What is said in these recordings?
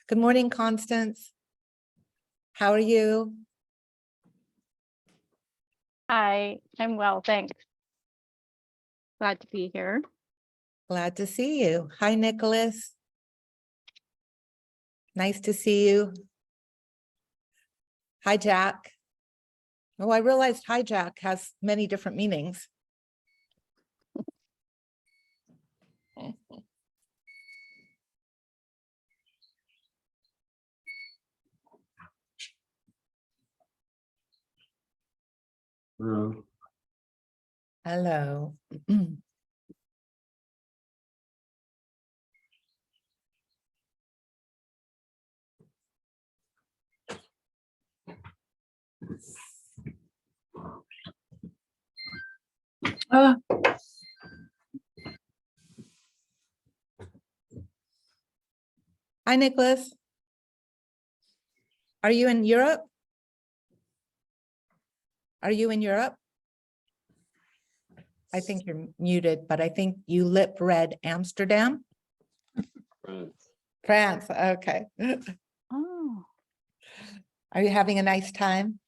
Good morning, Constance. How are you? Hi, I'm well, thanks. Glad to be here. Glad to see you. Hi, Nicholas. Nice to see you. Hi, Jack. Oh, I realized hijack has many different meanings. Hello. Hi, Nicholas. Are you in Europe? Are you in Europe? I think you're muted, but I think you lip read Amsterdam. France. Okay. Oh, Are you having a nice time?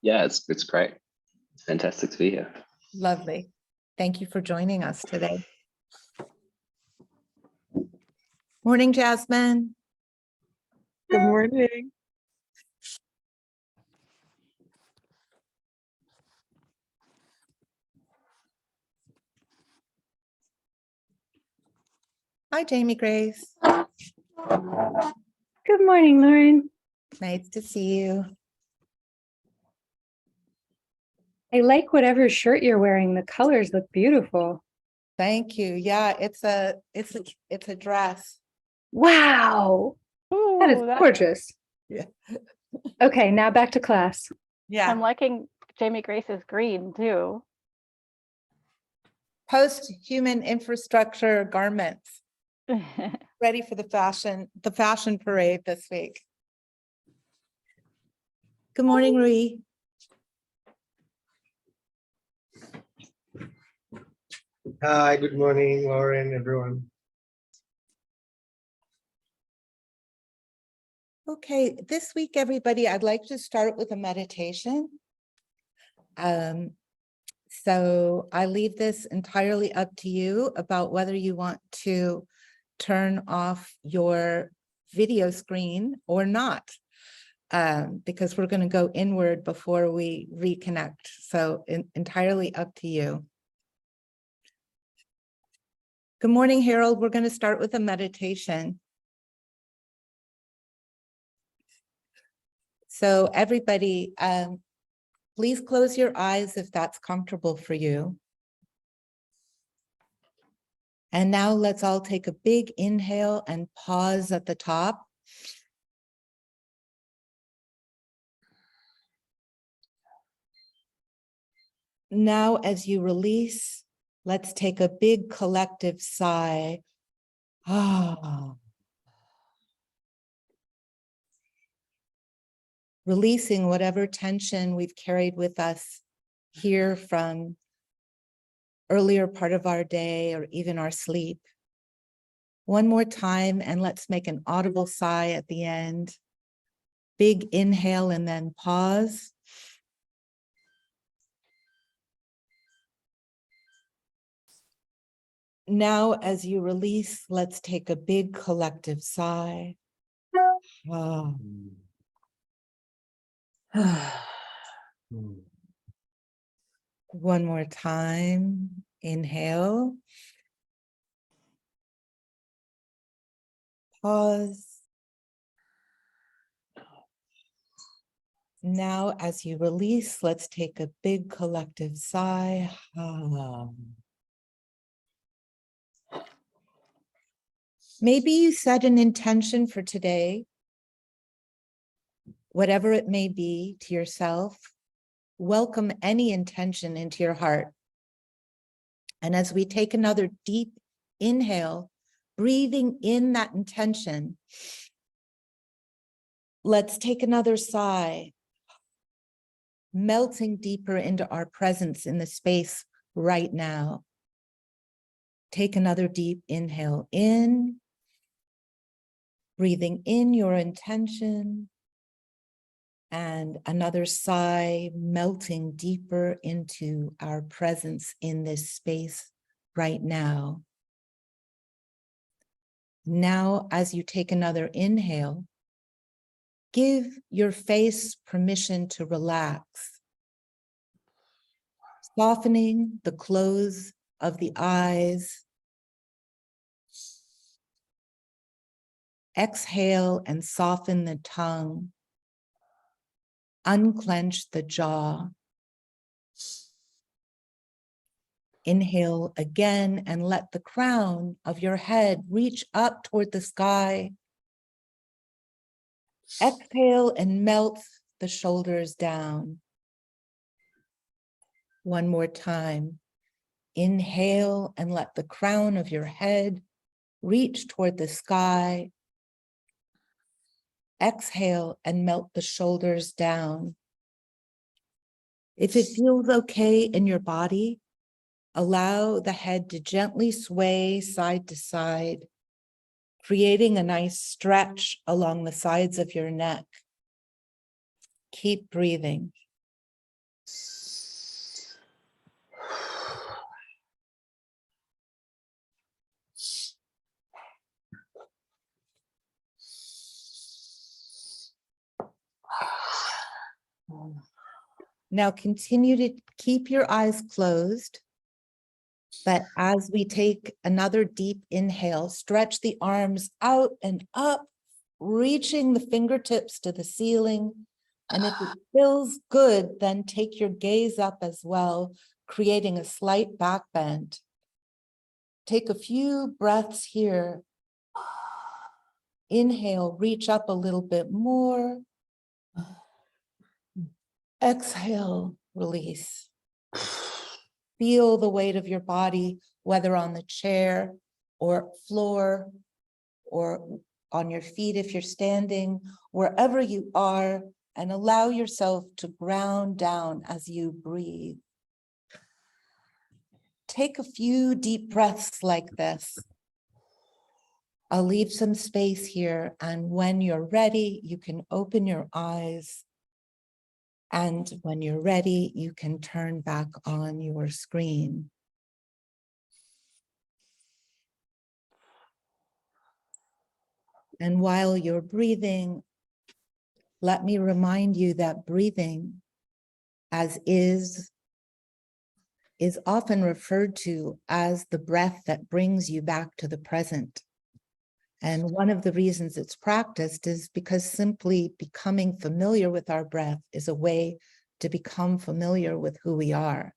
Yeah, it's great. It's fantastic to be here. Lovely. Thank you for joining us today. Morning, Jasmine. Good morning. Hi, Jamie Grace. Good morning, Lauren. Nice to see you. I like whatever shirt you're wearing. The colors look beautiful. Thank you. Yeah, it's a dress. Wow, that is ooh, gorgeous. Yeah. Okay, now back to class. Yeah. I'm liking Jamie Grace's green too. Post-human infrastructure garments ready for the fashion parade this week. Good morning, Rui. Hi, good morning, Lauren, everyone. Okay, this week, everybody, I'd like to start with a meditation. So I leave this entirely up to you about whether you want to turn off your video screen or not, because we're going to go inward before we reconnect. So entirely up to you. Good morning, Harold. We're going to start with a meditation. So everybody, please close your eyes if that's comfortable for you. And now let's all take a big inhale and pause at the top. Now, as you release, let's take a big collective sigh. Ah. Releasing whatever tension we've carried with us here from earlier part of our day or even our sleep. One more time, and let's make an audible sigh at the end. Big inhale and then pause. Now, as you release, let's take a big collective sigh. Ah. One more time. Inhale. Pause. Now, as you release, let's take a big collective sigh. Maybe you set an intention for today, whatever it may be, to yourself. Welcome any intention into your heart. And as we take another deep inhale, breathing in that intention, let's take another sigh, melting deeper into our presence in the space right now. Take another deep inhale in Breathing in your intention and another sigh, melting deeper into our presence in this space right now. Now, as you take another inhale, give your face permission to relax, softening the close of the eyes. Exhale and soften the tongue. Unclench the jaw. Inhale again and let the crown of your head reach up toward the sky. Exhale and melt the shoulders down. One more time. Inhale and let the crown of your head reach toward the sky. Exhale and melt the shoulders down. If it feels okay in your body, allow the head to gently sway side to side, creating a nice stretch along the sides of your neck. Keep breathing. Now continue to keep your eyes closed, but as we take another deep inhale, stretch the arms out and up, reaching the fingertips to the ceiling. And if it feels good, then take your gaze up as well, creating a slight back bend. Take a few breaths here. Inhale, reach up a little bit more. Exhale, release. Feel the weight of your body, whether on the chair or floor or on your feet if you're standing, wherever you are, and allow yourself to ground down as you breathe. Take a few deep breaths like this. I'll leave some space here, and when you're ready, you can open your eyes. And when you're ready, you can turn back on your screen. And while you're breathing, let me remind you that breathing as is often referred to as the breath that brings you back to the present. And one of the reasons it's practiced is because simply becoming familiar with our breath is a way to become familiar with who we are.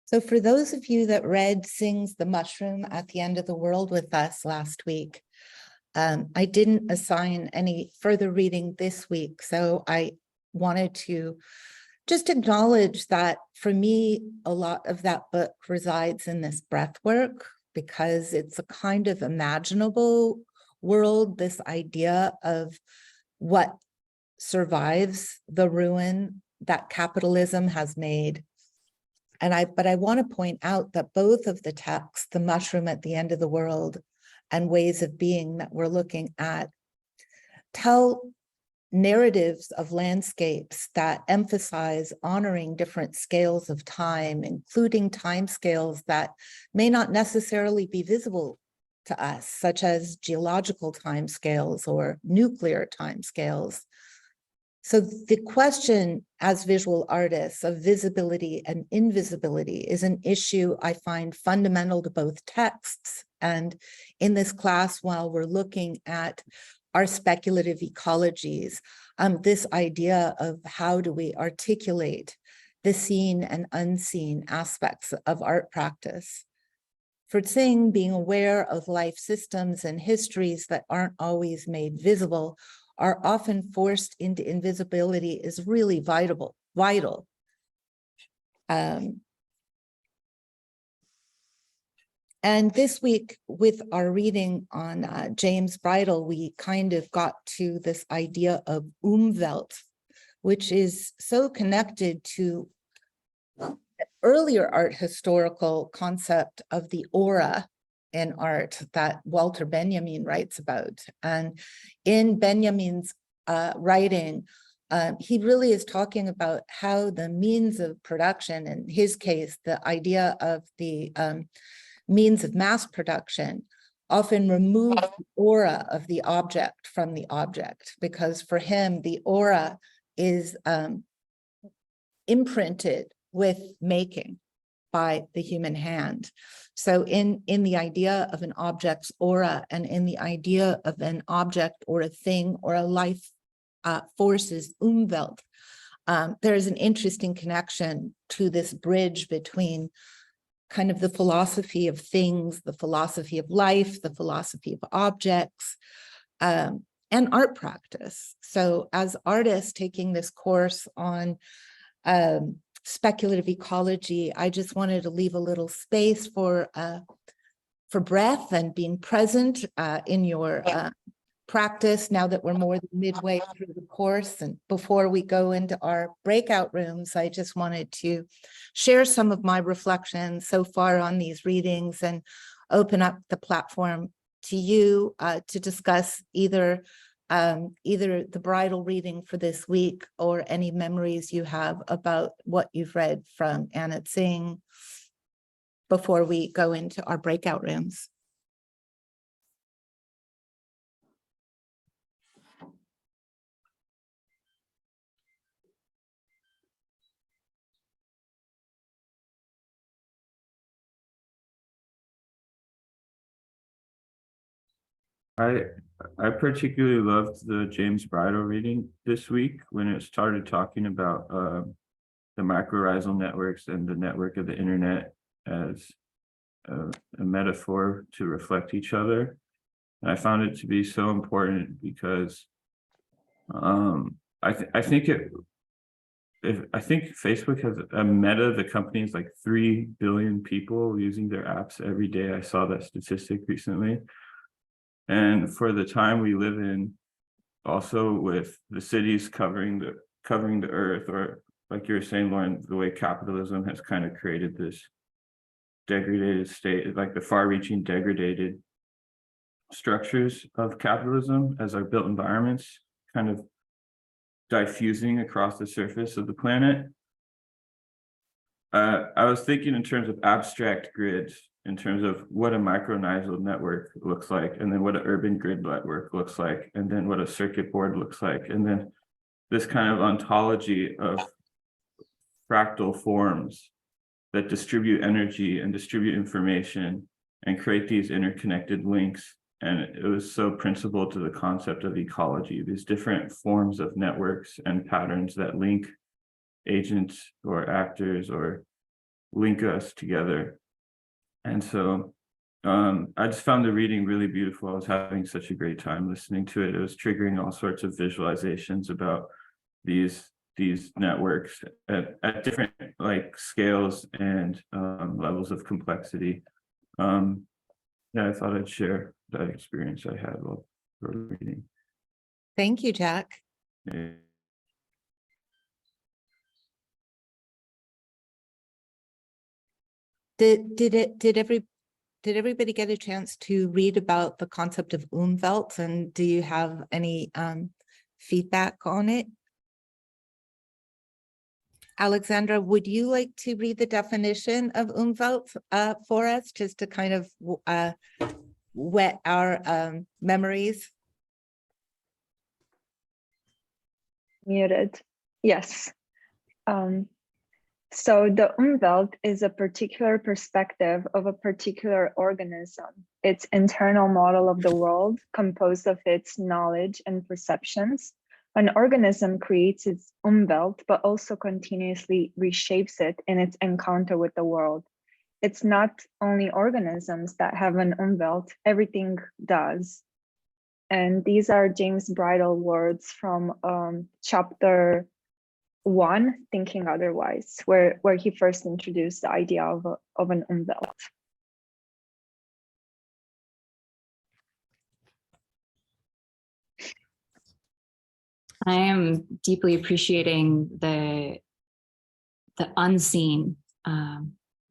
So for those of you that read Sings the Mushroom at the End of the World with us last week, I didn't assign any further reading this week, so I wanted to just acknowledge that for me, a lot of that book resides in this breath work because it's a kind of imaginable world, this idea of what survives the ruin that capitalism has made. But I want to point out that both of the texts, The Mushroom at the End of the World and Ways of Being that we're looking at, tell narratives of landscapes that emphasize honoring different scales of time, including time scales that may not necessarily be visible to us, such as geological time scales or nuclear time scales. So the question as visual artists of visibility and invisibility is an issue I find fundamental to both texts. And in this class, while we're looking at our speculative ecologies, this idea of how do we articulate the seen and unseen aspects of art practice. For Tsing, being aware of life systems and histories that aren't always made visible are often forced into invisibility is really vital. And this week with our reading on James Bridle, we kind of got to this idea of Umwelt, which is so connected to earlier art historical concept of the aura in art that Walter Benjamin writes about. And in Benjamin's writing, he really is talking about how the means of production, in his case, the idea of the means of mass production, often remove the aura of the object from the object, because for him, the aura is imprinted with making by the human hand. So in the idea of an object's aura and in the idea of an object or a thing or a life force's Umwelt, there is an interesting connection to this bridge between kind of the philosophy of things, the philosophy of life, the philosophy of objects, and art practice. So as artists taking this course on speculative ecology, I just wanted to leave a little space for breath and being present in your practice now that we're more than midway through the course. And before we go into our breakout rooms, I just wanted to share some of my reflections so far on these readings and open up the platform to you to discuss either the bridal reading for this week or any memories you have about what you've read from Anat Singh before we go into our breakout rooms. I particularly loved the James Bridle reading this week when it started talking about the mycorrhizal networks and the network of the internet as a metaphor to reflect each other. And I found it to be so important because I think Facebook has a Meta, the company is like 3 billion people using their apps every day. I saw that statistic recently. And for the time we live in, also with the cities covering the earth, or like you were saying, Lauren, the way capitalism has kind of created this degraded state, like the far-reaching degraded structures of capitalism as our built environments kind of diffusing across the surface of the planet. I was thinking in terms of abstract grids, in terms of what a micronizal network looks like, and then what an urban grid network looks like, and then what a circuit board looks like, and then this kind of ontology of fractal forms that distribute energy and distribute information and create these interconnected links. And it was so principal to the concept of ecology, these different forms of networks and patterns that link agents or actors or link us together. And so I just found the reading really beautiful. I was having such a great time listening to it. It was triggering all sorts of visualizations about these networks at different like scales and levels of complexity. Yeah, I thought I'd share that experience I had while reading. Thank you, Jack. Yeah. Did everybody get a chance to read about the concept of Umwelt, and do you have any feedback on it? Alexandra, would you like to read the definition of Umwelt for us, just to kind of whet our memories? Muted. Yes. So the Umwelt is a particular perspective of a particular organism, its internal model of the world composed of its knowledge and perceptions. An organism creates its Umwelt, but also continuously reshapes it in its encounter with the world. It's not only organisms that have an Umwelt, everything does. And these are James Bridle words from chapter 1, Thinking Otherwise, where he first introduced the idea of an Umwelt. I am deeply appreciating the unseen,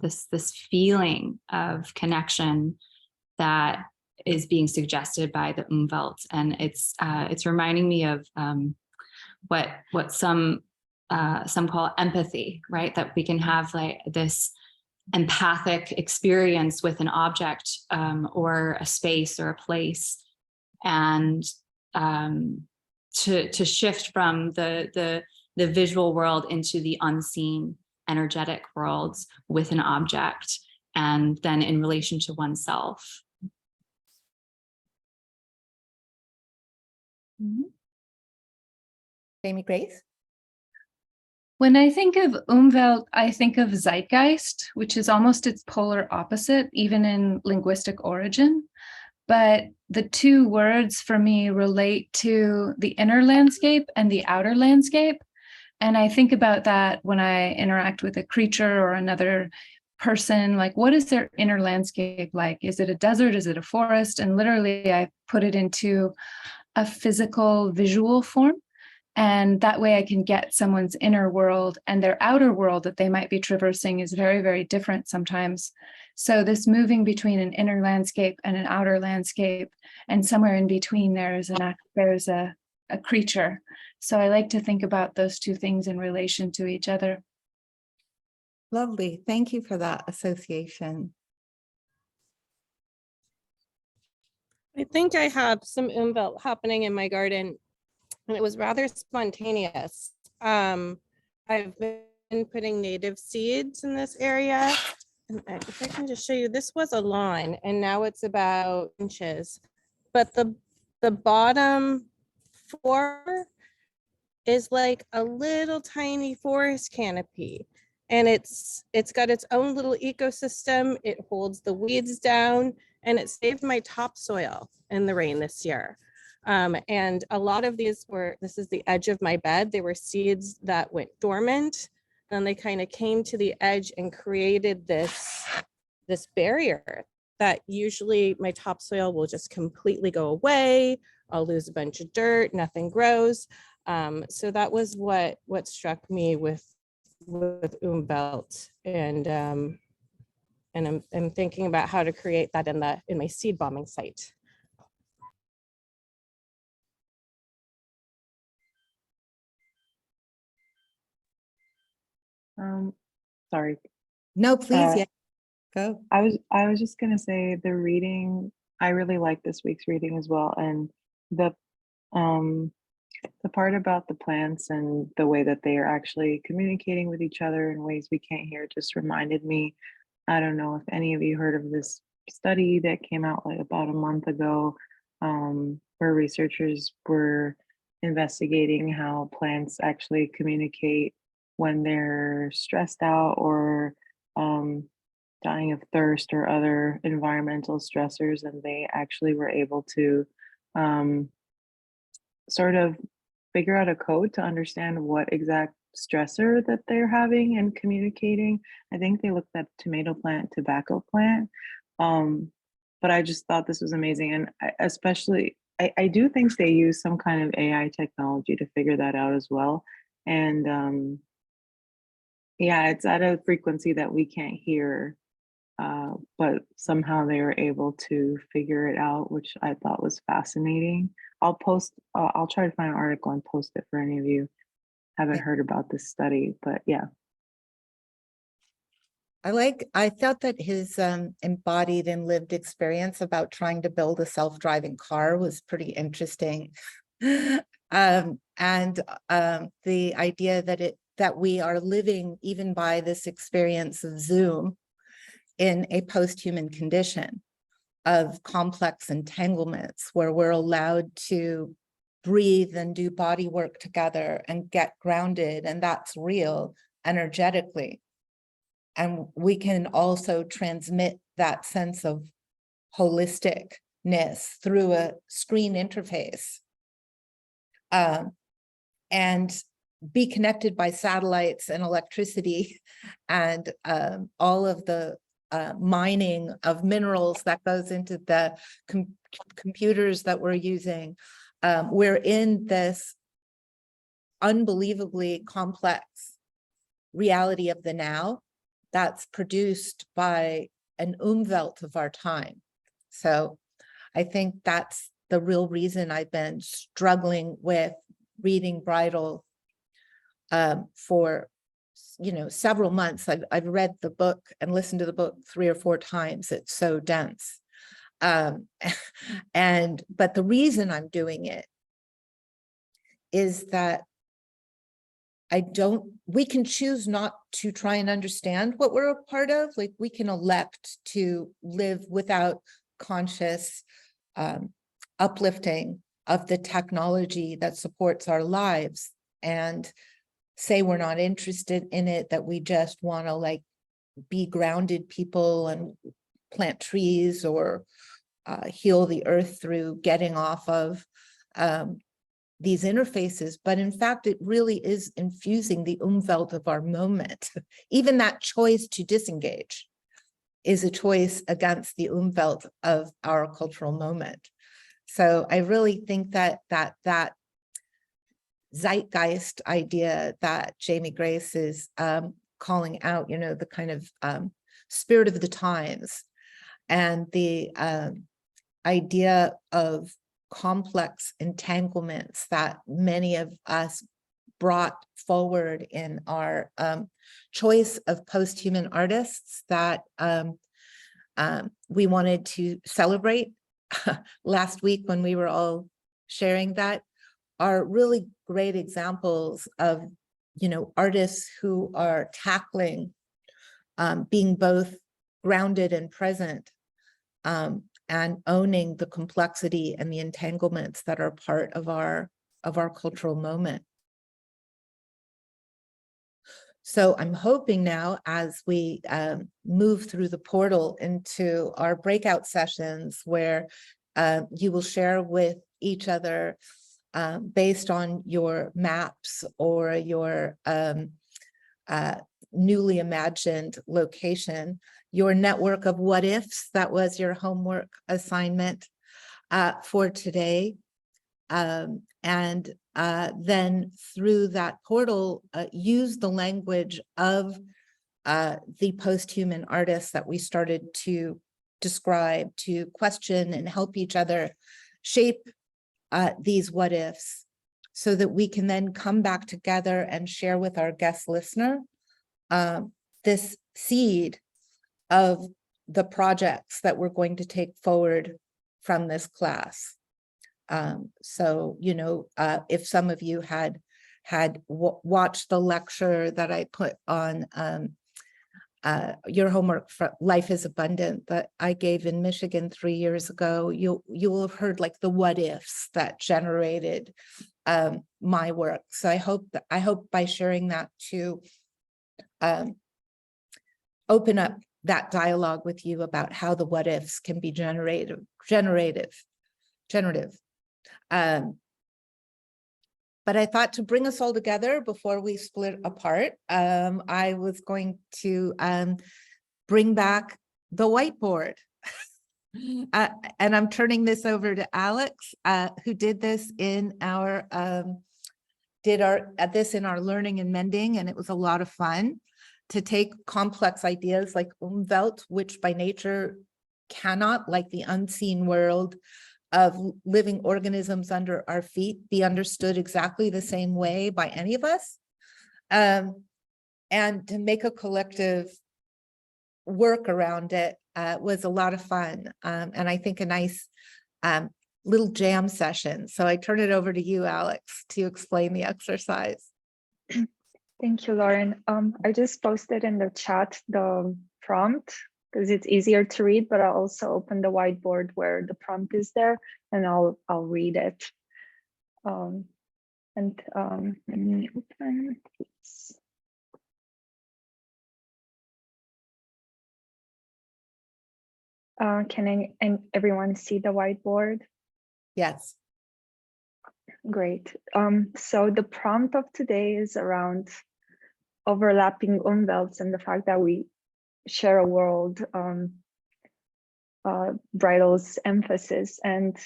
this feeling of connection that is being suggested by the Umwelt, and it's reminding me of what some call empathy, right? That we can have like this empathic experience with an object or a space or a place, and to shift from the visual world into the unseen energetic worlds with an object, and then in relation to oneself. Amy Grace? When I think of Umwelt, I think of Zeitgeist, which is almost its polar opposite, even in linguistic origin. But the two words for me relate to the inner landscape and the outer landscape. And I think about that when I interact with a creature or another person, like what is their inner landscape like? Is it a desert? Is it a forest? And literally I put it into a physical visual form. And that way I can get someone's inner world, and their outer world that they might be traversing is very, very different sometimes. So this moving between an inner landscape and an outer landscape, and somewhere in between there's a creature. So I like to think about those two things in relation to each other. Lovely. Thank you for that association. I think I have some Umwelt happening in my garden, and it was rather spontaneous. I've been putting native seeds in this area. And if I can just show you, this was a lawn and now it's about inches. But the bottom 4 is like a little tiny forest canopy. And it's got its own little ecosystem. It holds the weeds down, and it saved my topsoil in the rain this year. And a lot of these this is the edge of my bed. They were seeds that went dormant, and they kind of came to the edge and created this barrier that usually my topsoil will just completely go away. I'll lose a bunch of dirt, nothing grows. So that was what struck me with Umwelt, and I'm thinking about how to create that in my seed bombing site. Sorry. No, please, yeah, go. I was just gonna say the reading, I really like this week's reading as well. And the part about the plants and the way that they are actually communicating with each other in ways we can't hear just reminded me, I don't know if any of you heard of this study that came out like about a month ago, where researchers were investigating how plants actually communicate when they're stressed out or dying of thirst or other environmental stressors, and they actually were able to sort of figure out a code to understand what exact stressor that they're having and communicating. I think they looked at tomato plant, tobacco plant, but I just thought this was amazing. And I do think they use some kind of AI technology to figure that out as well. And yeah, it's at a frequency that we can't hear, but somehow they were able to figure it out, which I thought was fascinating. I'll try to find an article and post it for any of you who haven't heard about this study, but yeah. I felt that his embodied and lived experience about trying to build a self-driving car was pretty interesting. And the idea that we are living even by this experience of Zoom in a post-human condition of complex entanglements where we're allowed to breathe and do body work together and get grounded, and that's real energetically. And we can also transmit that sense of holisticness through a screen interface. And be connected by satellites and electricity and all of the mining of minerals that goes into the computers that we're using. We're in this unbelievably complex reality of the now that's produced by an Umwelt of our time. So I think that's the real reason I've been struggling with reading Bridal for, you know, several months. I've read the book and listened to the book 3 or 4 times. It's so dense. But the reason I'm doing it is that we can choose not to try and understand what we're a part of. Like, we can elect to live without conscious uplifting of the technology that supports our lives, and say we're not interested in it, that we just want to like be grounded people and plant trees or heal the earth through getting off of these interfaces. But in fact, it really is infusing the Umwelt of our moment. Even that choice to disengage is a choice against the Umwelt of our cultural moment. So I really think that zeitgeist idea that Jamie Grace is calling out, you know, the kind of spirit of the times, and the idea of complex entanglements that many of us brought forward in our choice of post-human artists that we wanted to celebrate last week when we were all sharing that, are really great examples of, you know, artists who are tackling being both grounded and present, and owning the complexity and the entanglements that are part of our cultural moment. So I'm hoping now, as we move through the portal into our breakout sessions, where you will share with each other based on your maps or your newly imagined location, your network of what ifs. That was your homework assignment for today. And then through that portal, use the language of the post-human artists that we started to describe, to question and help each other shape these what ifs, so that we can then come back together and share with our guest listener this seed of the projects that we're going to take forward from this class. So, you know, if some of you had watched the lecture that I put on your homework for Life is Abundant that I gave in Michigan 3 years ago, you will have heard like the what ifs that generated my work. So I hope by sharing that to open up that dialogue with you about how the what ifs can be generative. But I thought to bring us all together before we split apart, I was going to bring back the whiteboard. And I'm turning this over to Alex, who did this in our learning and mending, and it was a lot of fun to take complex ideas like Umwelt, which by nature cannot, like the unseen world of living organisms under our feet, be understood exactly the same way by any of us, and to make a collective work around it was a lot of fun, and I think a nice little jam session. So I turn it over to you, Alex, to explain the exercise. Thank you, Lauren. I just posted in the chat the prompt because it's easier to read, but I'll also open the whiteboard where the prompt is there, and I'll read it. Let me open this. Can everyone see the whiteboard? Yes. Great. So the prompt of today is around overlapping Umwelts and the fact that we share a world, Bridal's emphasis. And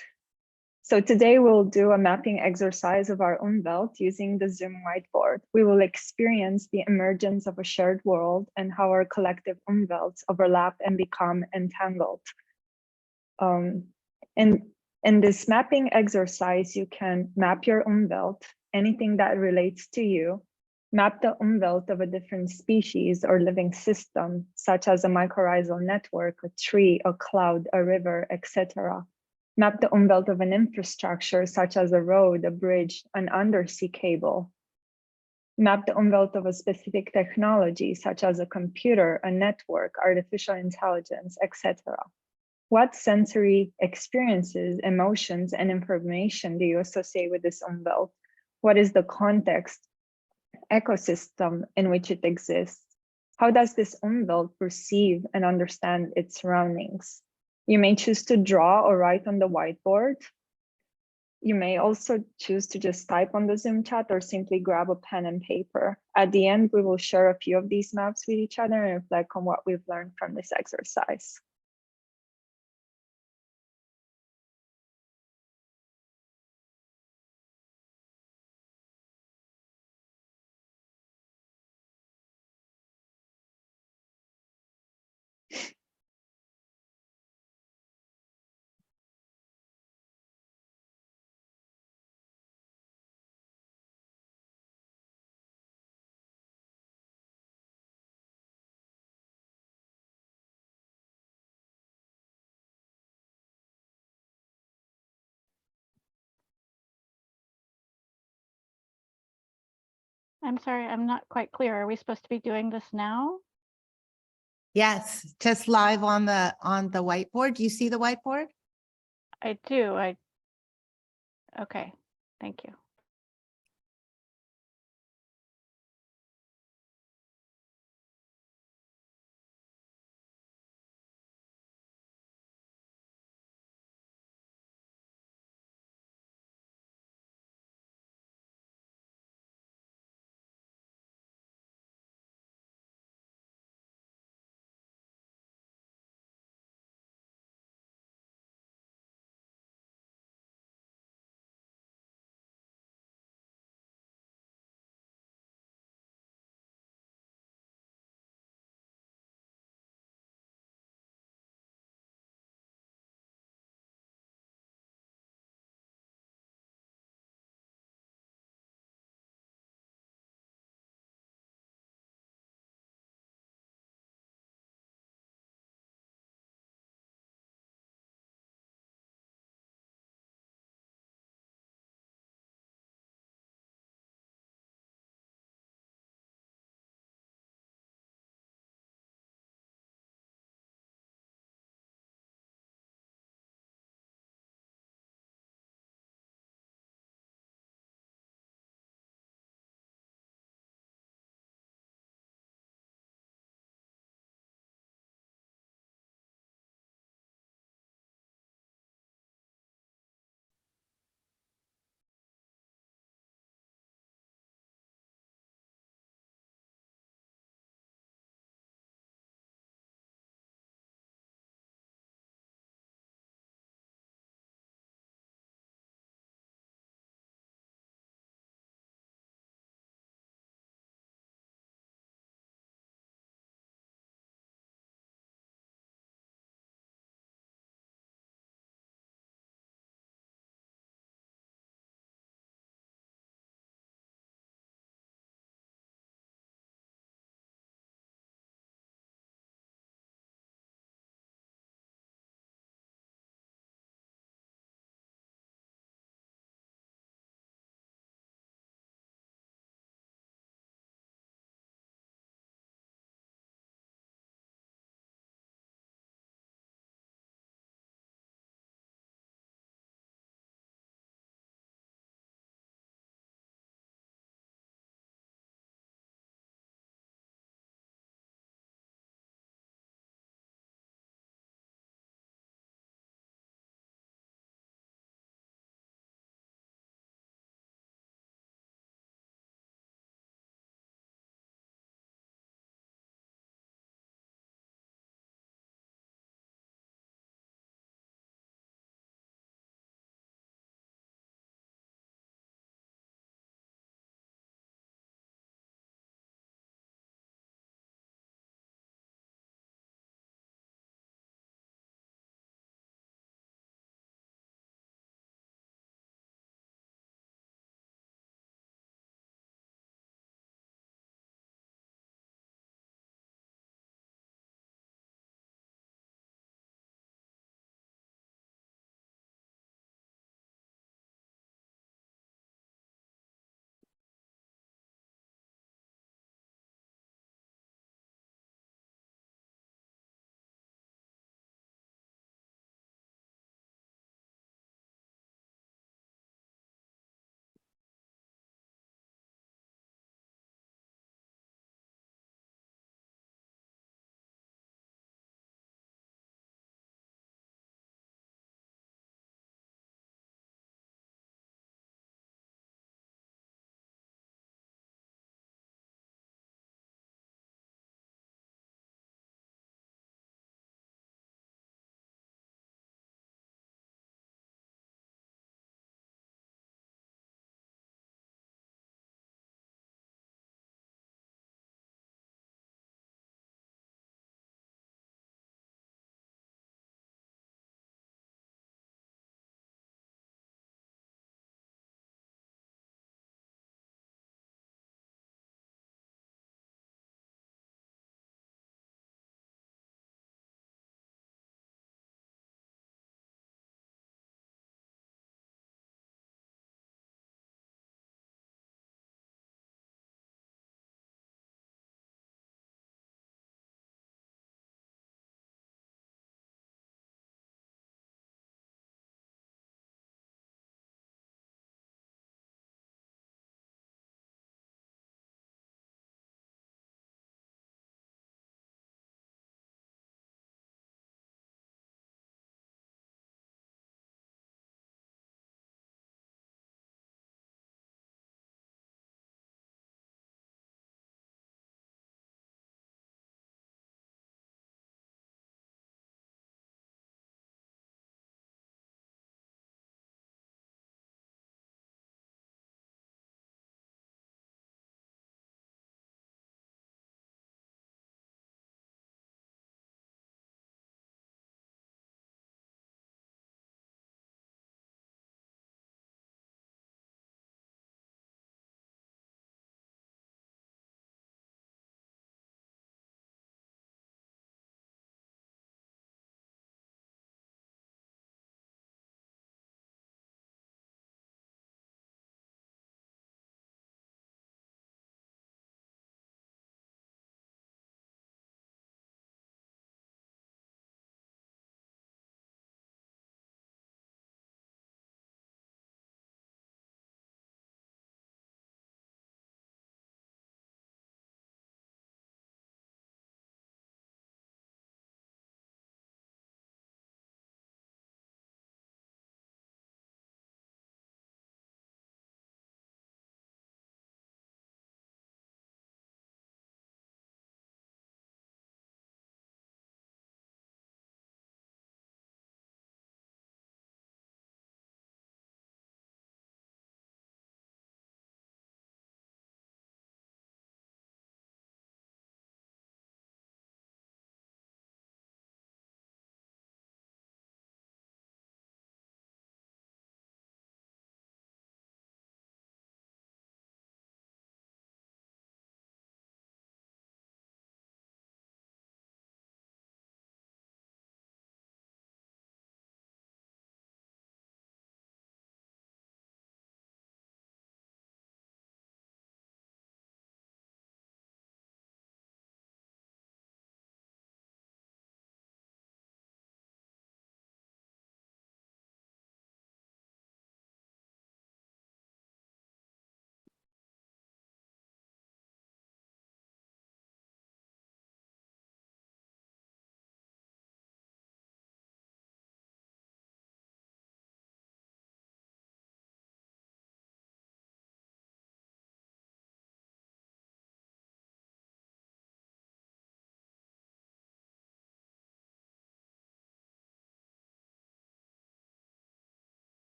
So today we'll do a mapping exercise of our Umwelt using the Zoom whiteboard. We will experience the emergence of a shared world and how our collective Umwelts overlap and become entangled. In this mapping exercise, you can map your Umwelt, anything that relates to you, map the Umwelt of a different species or living system, such as a mycorrhizal network, a tree, a cloud, a river, etc. Map the Umwelt of an infrastructure, such as a road, a bridge, an undersea cable. Map the Umwelt of a specific technology, such as a computer, a network, artificial intelligence, etc. What sensory experiences, emotions, and information do you associate with this Umwelt? What is the context, ecosystem in which it exists? How does this Umwelt perceive and understand its surroundings? You may choose to draw or write on the whiteboard. You may also choose to just type on the Zoom chat or simply grab a pen and paper. At the end, we will share a few of these maps with each other and reflect on what we've learned from this exercise. I'm sorry, I'm not quite clear. Are we supposed to be doing this now? Yes, just live on the whiteboard. Do you see the whiteboard? I do. Okay, thank you.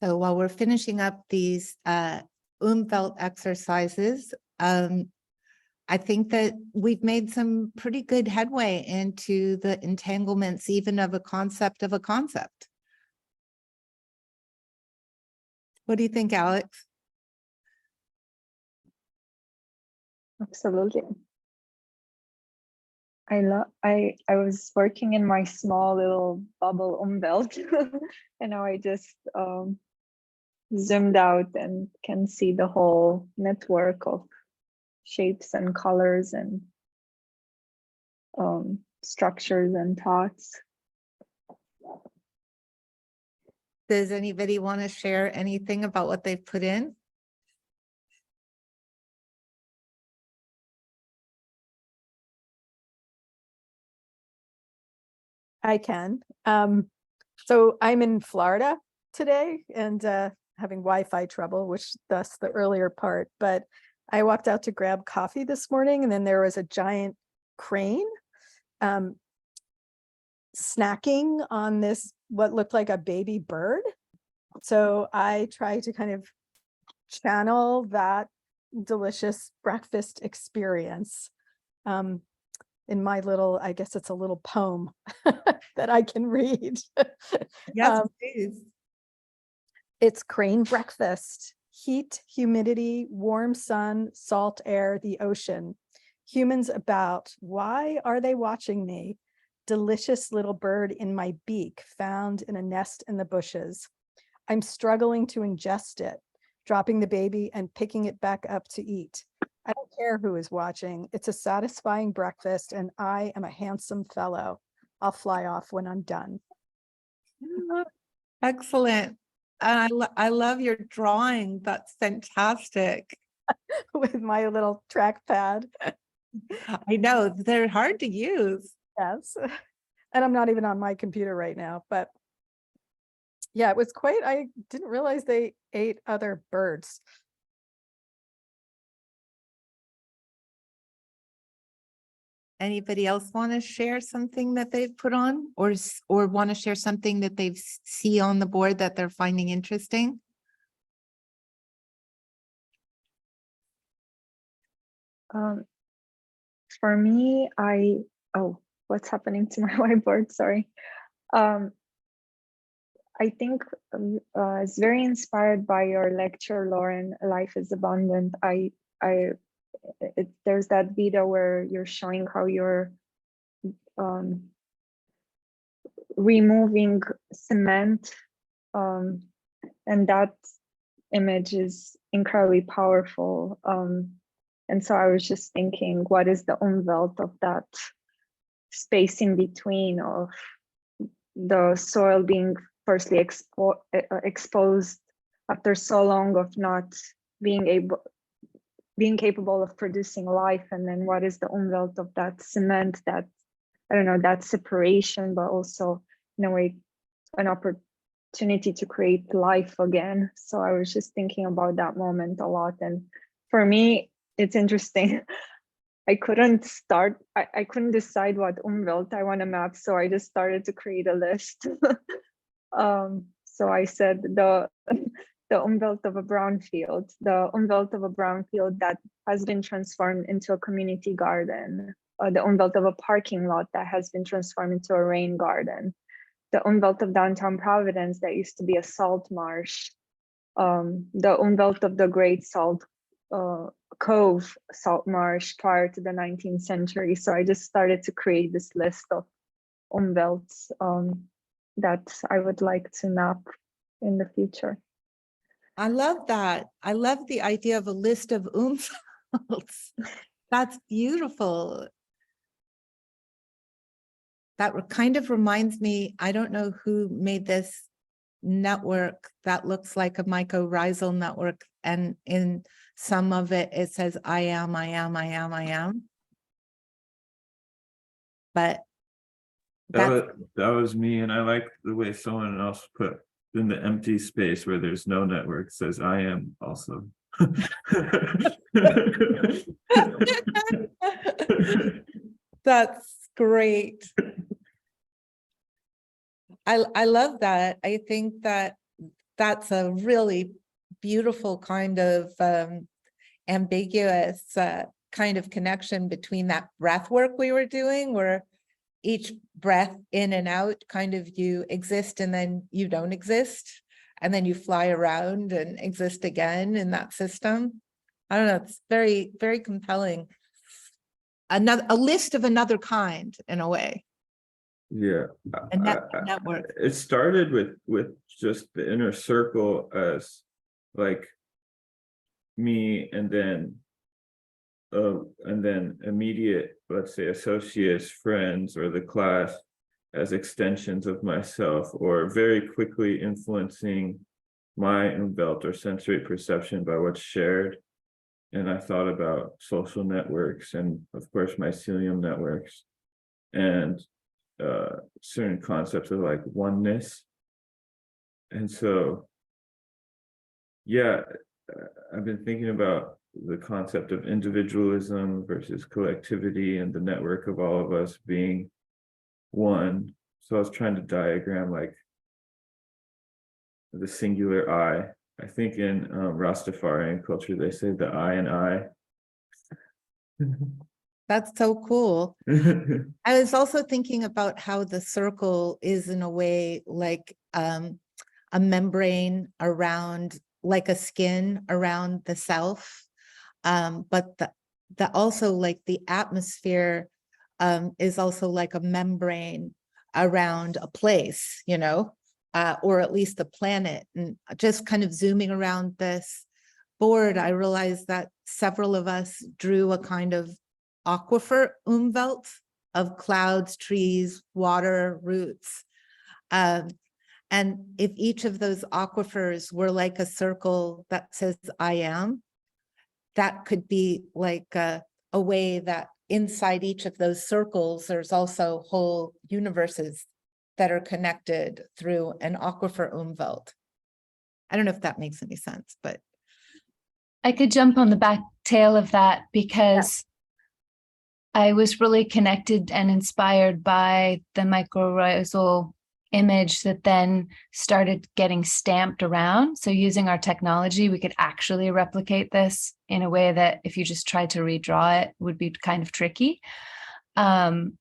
So while we're finishing up these Umwelt exercises, I think that we've made some pretty good headway into the entanglements, even of a concept of a concept. What do you think, Alex? Absolutely. I was working in my small little bubble Umwelt and now I just zoomed out and can see the whole network of shapes and colors and structures and thoughts. Does anybody want to share anything about what they've put in? I can. So I'm in Florida today and having Wi-Fi trouble, which thus the earlier part, but I walked out to grab coffee this morning and then there was a giant crane snacking on this, what looked like a baby bird. So I try to kind of channel that delicious breakfast experience in my little, I guess it's a little poem that I can read. Yes, please. It's crane breakfast. Heat, humidity, warm sun, salt air, the ocean. Humans about. Why are they watching me? Delicious little bird in my beak, found in a nest in the bushes. I'm struggling to ingest it, dropping the baby and picking it back up to eat. I don't care who is watching. It's a satisfying breakfast and I am a handsome fellow. I'll fly off when I'm done. Excellent. And I love your drawing. That's fantastic. With my little trackpad. I know they're hard to use. Yes. And I'm not even on my computer right now, but yeah, it was quite, I didn't realize they ate other birds. Anybody else want to share something that they've put on or want to share something that they've see on the board that they're finding interesting? For me, what's happening to my whiteboard? Sorry. I think it's very inspired by your lecture, Lauren. Life is abundant. There's that video where you're showing how you're removing cement, and that image is incredibly powerful. And so I was just thinking, what is the Umwelt of that space in between of the soil being firstly exposed after so long of not being capable of producing life, and then what is the Umwelt of that cement, that, I don't know, that separation, but also in a way an opportunity to create life again. So I was just thinking about that moment a lot, and for me it's interesting. I couldn't decide what Umwelt I want to map, so I just started to create a list. So I said the Umwelt of a brownfield, the Umwelt of a brownfield that has been transformed into a community garden, the Umwelt of a parking lot that has been transformed into a rain garden, the Umwelt of downtown Providence that used to be a salt marsh, the Umwelt of the Great Salt Cove salt marsh prior to the 19th century. So I just started to create this list of Umwelts that I would like to map in the future. I love that. I love the idea of a list of Umwelts. That's beautiful. That kind of reminds me, I don't know who made this network that looks like a mycorrhizal network, and in some of it, it says, I am. But That was me, and I like the way someone else put in the empty space where there's no network says I am also. that's great. I love that. I think that that's a really beautiful kind of ambiguous kind of connection between that breath work we were doing, where each breath in and out kind of you exist and then you don't exist, and then you fly around and exist again in that system. I don't know, it's very, very compelling. A list of another kind in a way. Yeah. A network. It started with just the inner circle as like me, and then immediate, let's say, associates, friends, or the class as extensions of myself, or very quickly influencing my Umwelt or sensory perception by what's shared. And I thought about social networks and, of course, mycelium networks, and certain concepts of like oneness. And so, yeah, I've been thinking about the concept of individualism versus collectivity and the network of all of us being one. So I was trying to diagram like the singular I. I think in Rastafarian culture, they say the I and I. That's so cool. I was also thinking about how the circle is in a way like a membrane around, like a skin around the self. But the also like the atmosphere is also like a membrane around a place, you know, or at least the planet. And just kind of zooming around this board, I realized that several of us drew a kind of aquifer Umwelt of clouds, trees, water, roots. And if each of those aquifers were like a circle that says I am, that could be like a way that inside each of those circles, there's also whole universes that are connected through an aquifer Umwelt. I don't know if that makes any sense, but. I could jump on the back tail of that because I was really connected and inspired by the mycorrhizal image that then started getting stamped around. So using our technology, we could actually replicate this in a way that if you just tried to redraw it would be kind of tricky. And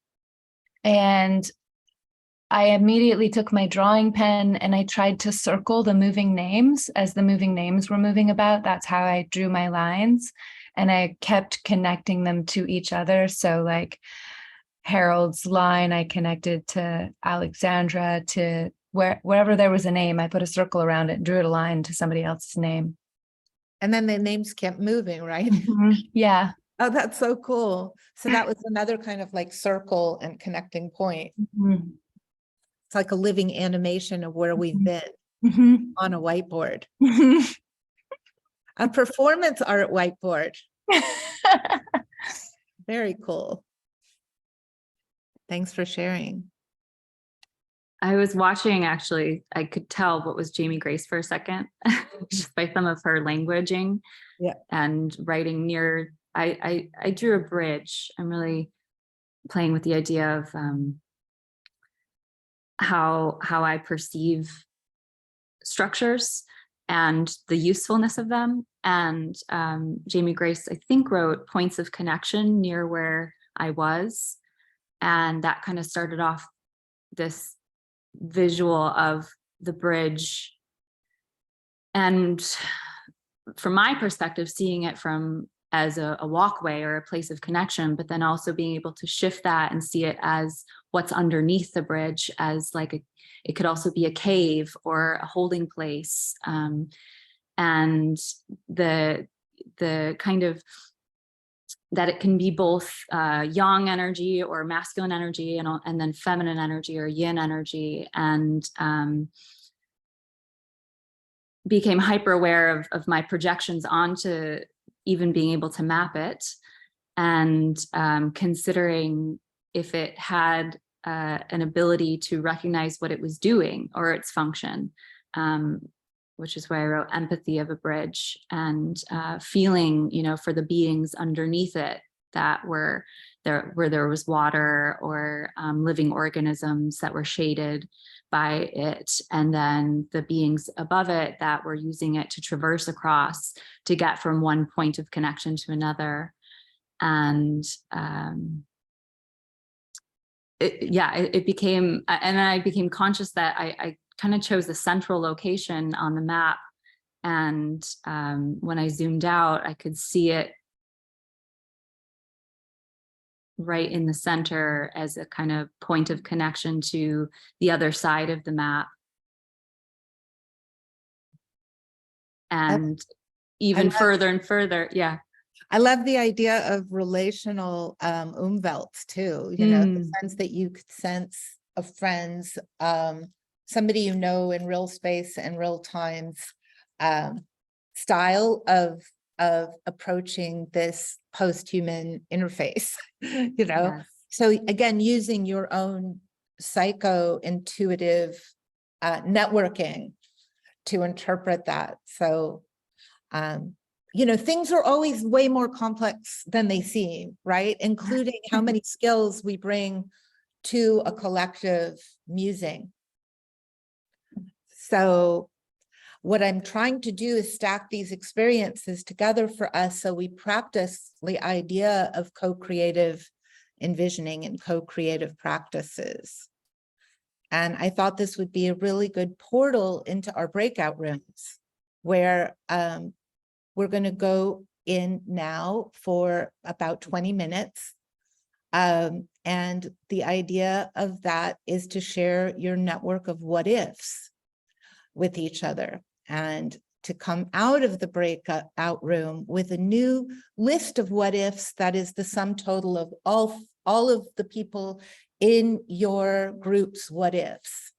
I immediately took my drawing pen and I tried to circle the moving names as the moving names were moving about. That's how I drew my lines. And I kept connecting them to each other. So like Harold's line, I connected to Alexandra, to wherever there was a name, I put a circle around it, drew a line to somebody else's name. And then the names kept moving, right? Yeah. Oh, that's so cool. So that was another kind of like circle and connecting point. It's like a living animation of where we've been on a whiteboard. A performance art whiteboard. Very cool. Thanks for sharing. I was watching, actually, I could tell what was Jamie Grace for a second, just by some of her languaging and writing near, I drew a bridge. I'm really playing with the idea of how I perceive structures and the usefulness of them. And Jamie Grace, I think, wrote points of connection near where I was. And that kind of started off this visual of the bridge. And from my perspective, seeing it from as a walkway or a place of connection, but then also being able to shift that and see it as what's underneath the bridge, as like it could also be a cave or a holding place. And the kind of that it can be both yang energy or masculine energy and then feminine energy or yin energy, and became hyper aware of my projections onto even being able to map it, and considering if it had an ability to recognize what it was doing or its function, which is why I wrote empathy of a bridge, and feeling, for the beings underneath it that were there, where there was water or living organisms that were shaded by it, and then the beings above it that were using it to traverse across to get from one point of connection to another. And it became, and I became conscious that I kind of chose the central location on the map. And when I zoomed out, I could see it right in the center as a kind of point of connection to the other side of the map. And even further and further, yeah. I love the idea of relational umvelts too, you know, the sense that you could sense a friend's, somebody you know in real space and real times, style of approaching this post-human interface, you know? Yes. So again, using your own psycho-intuitive networking to interpret that. So, you know, things are always way more complex than they seem, right? Including how many skills we bring to a collective musing. So what I'm trying to do is stack these experiences together for us so we practice the idea of co-creative envisioning and co-creative practices. And I thought this would be a really good portal into our breakout rooms where we're going to go in now for about 20 minutes. And the idea of that is to share your network of what ifs with each other and to come out of the breakout room with a new list of what ifs that is the sum total of all of the people in your group's what ifs.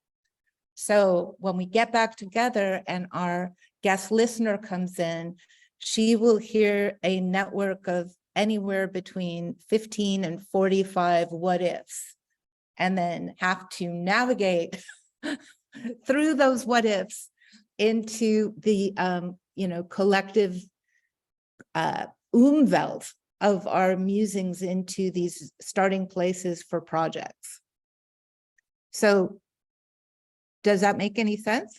So when we get back together and our guest listener comes in, she will hear a network of anywhere between 15 and 45 what ifs, and then have to navigate through those what ifs into the you know, collective umwelt of our musings into these starting places for projects. So does that make any sense?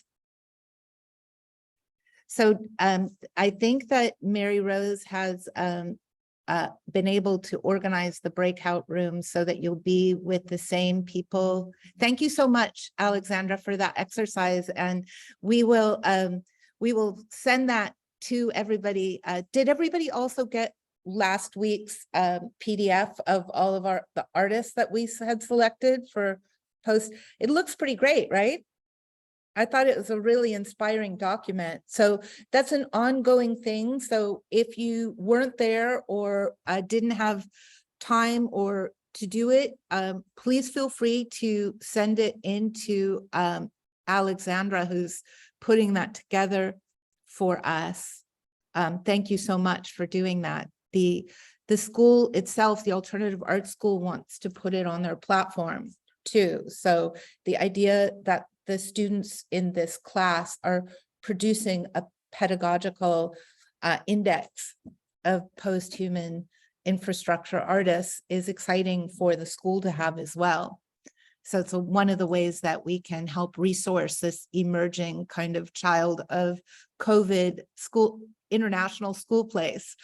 So I think that Mary Rose has been able to organize the breakout room so that you'll be with the same people. Thank you so much, Alexandra, for that exercise. And we will send that to everybody. Did everybody also get last week's PDF of all of the artists that we had selected for post? It looks pretty great, right? I thought it was a really inspiring document. So that's an ongoing thing. So if you weren't there or didn't have time or to do it, please feel free to send it into Alexandra, who's putting that together for us. Thank you so much for doing that. The school itself, the Alternative Arts School, wants to put it on their platform too. So the idea that the students in this class are producing a pedagogical index of post-human infrastructure artists is exciting for the school to have as well. So it's one of the ways that we can help resource this emerging kind of child of COVID school, international school place,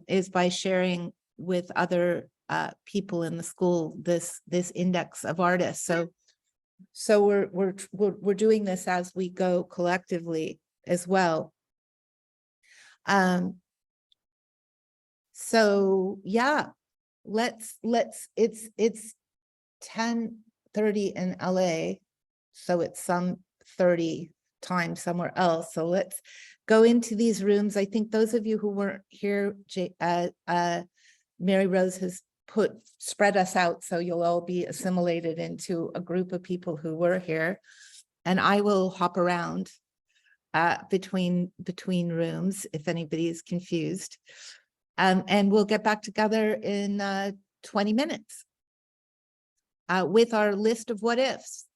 is by sharing with other people in the school this index of artists. So we're doing this as we go collectively as well. So yeah, it's 10:30 in LA, so it's some 30 time somewhere else. So let's go into these rooms. I think those of you who weren't here, Mary Rose has spread us out, so you'll all be assimilated into a group of people who were here, and I will hop around between rooms if anybody is confused, and we'll get back together in 20 minutes with our list of what ifs.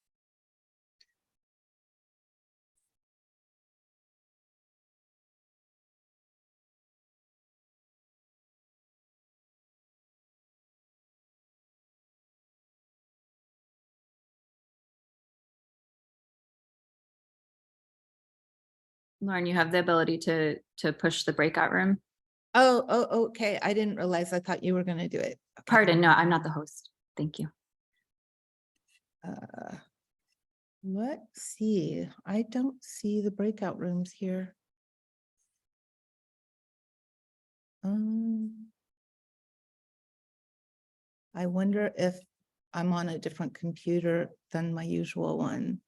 Lauren, you have the ability to push the breakout room. Oh, okay. I didn't realize. I thought you were going to do it. Okay. Pardon, no, I'm not the host. Thank you. Let's see. I don't see the breakout rooms here. I wonder if I'm on a different computer than my usual one.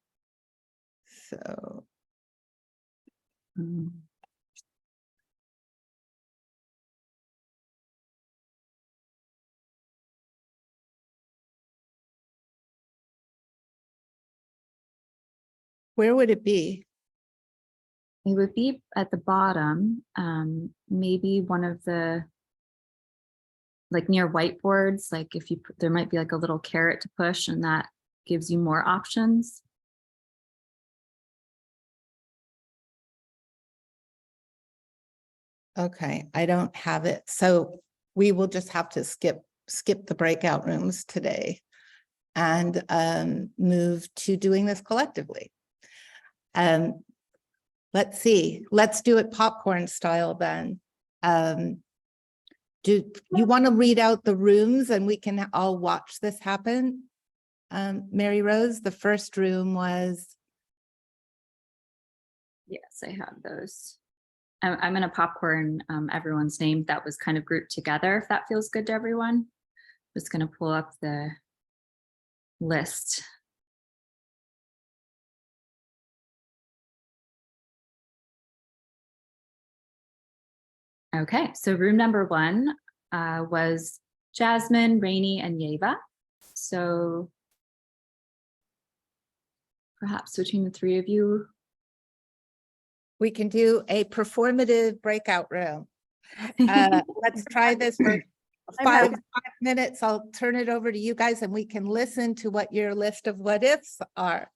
So, Mm. where would it be? It would be at the bottom, maybe one of the, like near whiteboards, like if you, there might be like a little carrot to push and that gives you more options. Okay, I don't have it. So we will just have to skip the breakout rooms today and move to doing this collectively. Let's see, let's do it popcorn style then. Do you want to read out the rooms and we can all watch this happen? Mary Rose, the first room was, Yes, I have those. I'm gonna popcorn everyone's name that was kind of grouped together, if that feels good to everyone. Just gonna pull up the list. Okay, so room number 1 was Jasmine, Rainey, and Yeva. So perhaps between the 3 of you. we can do a performative breakout room. Let's try this for five minutes. I'll turn it over to you guys and we can listen to what your list of what ifs are.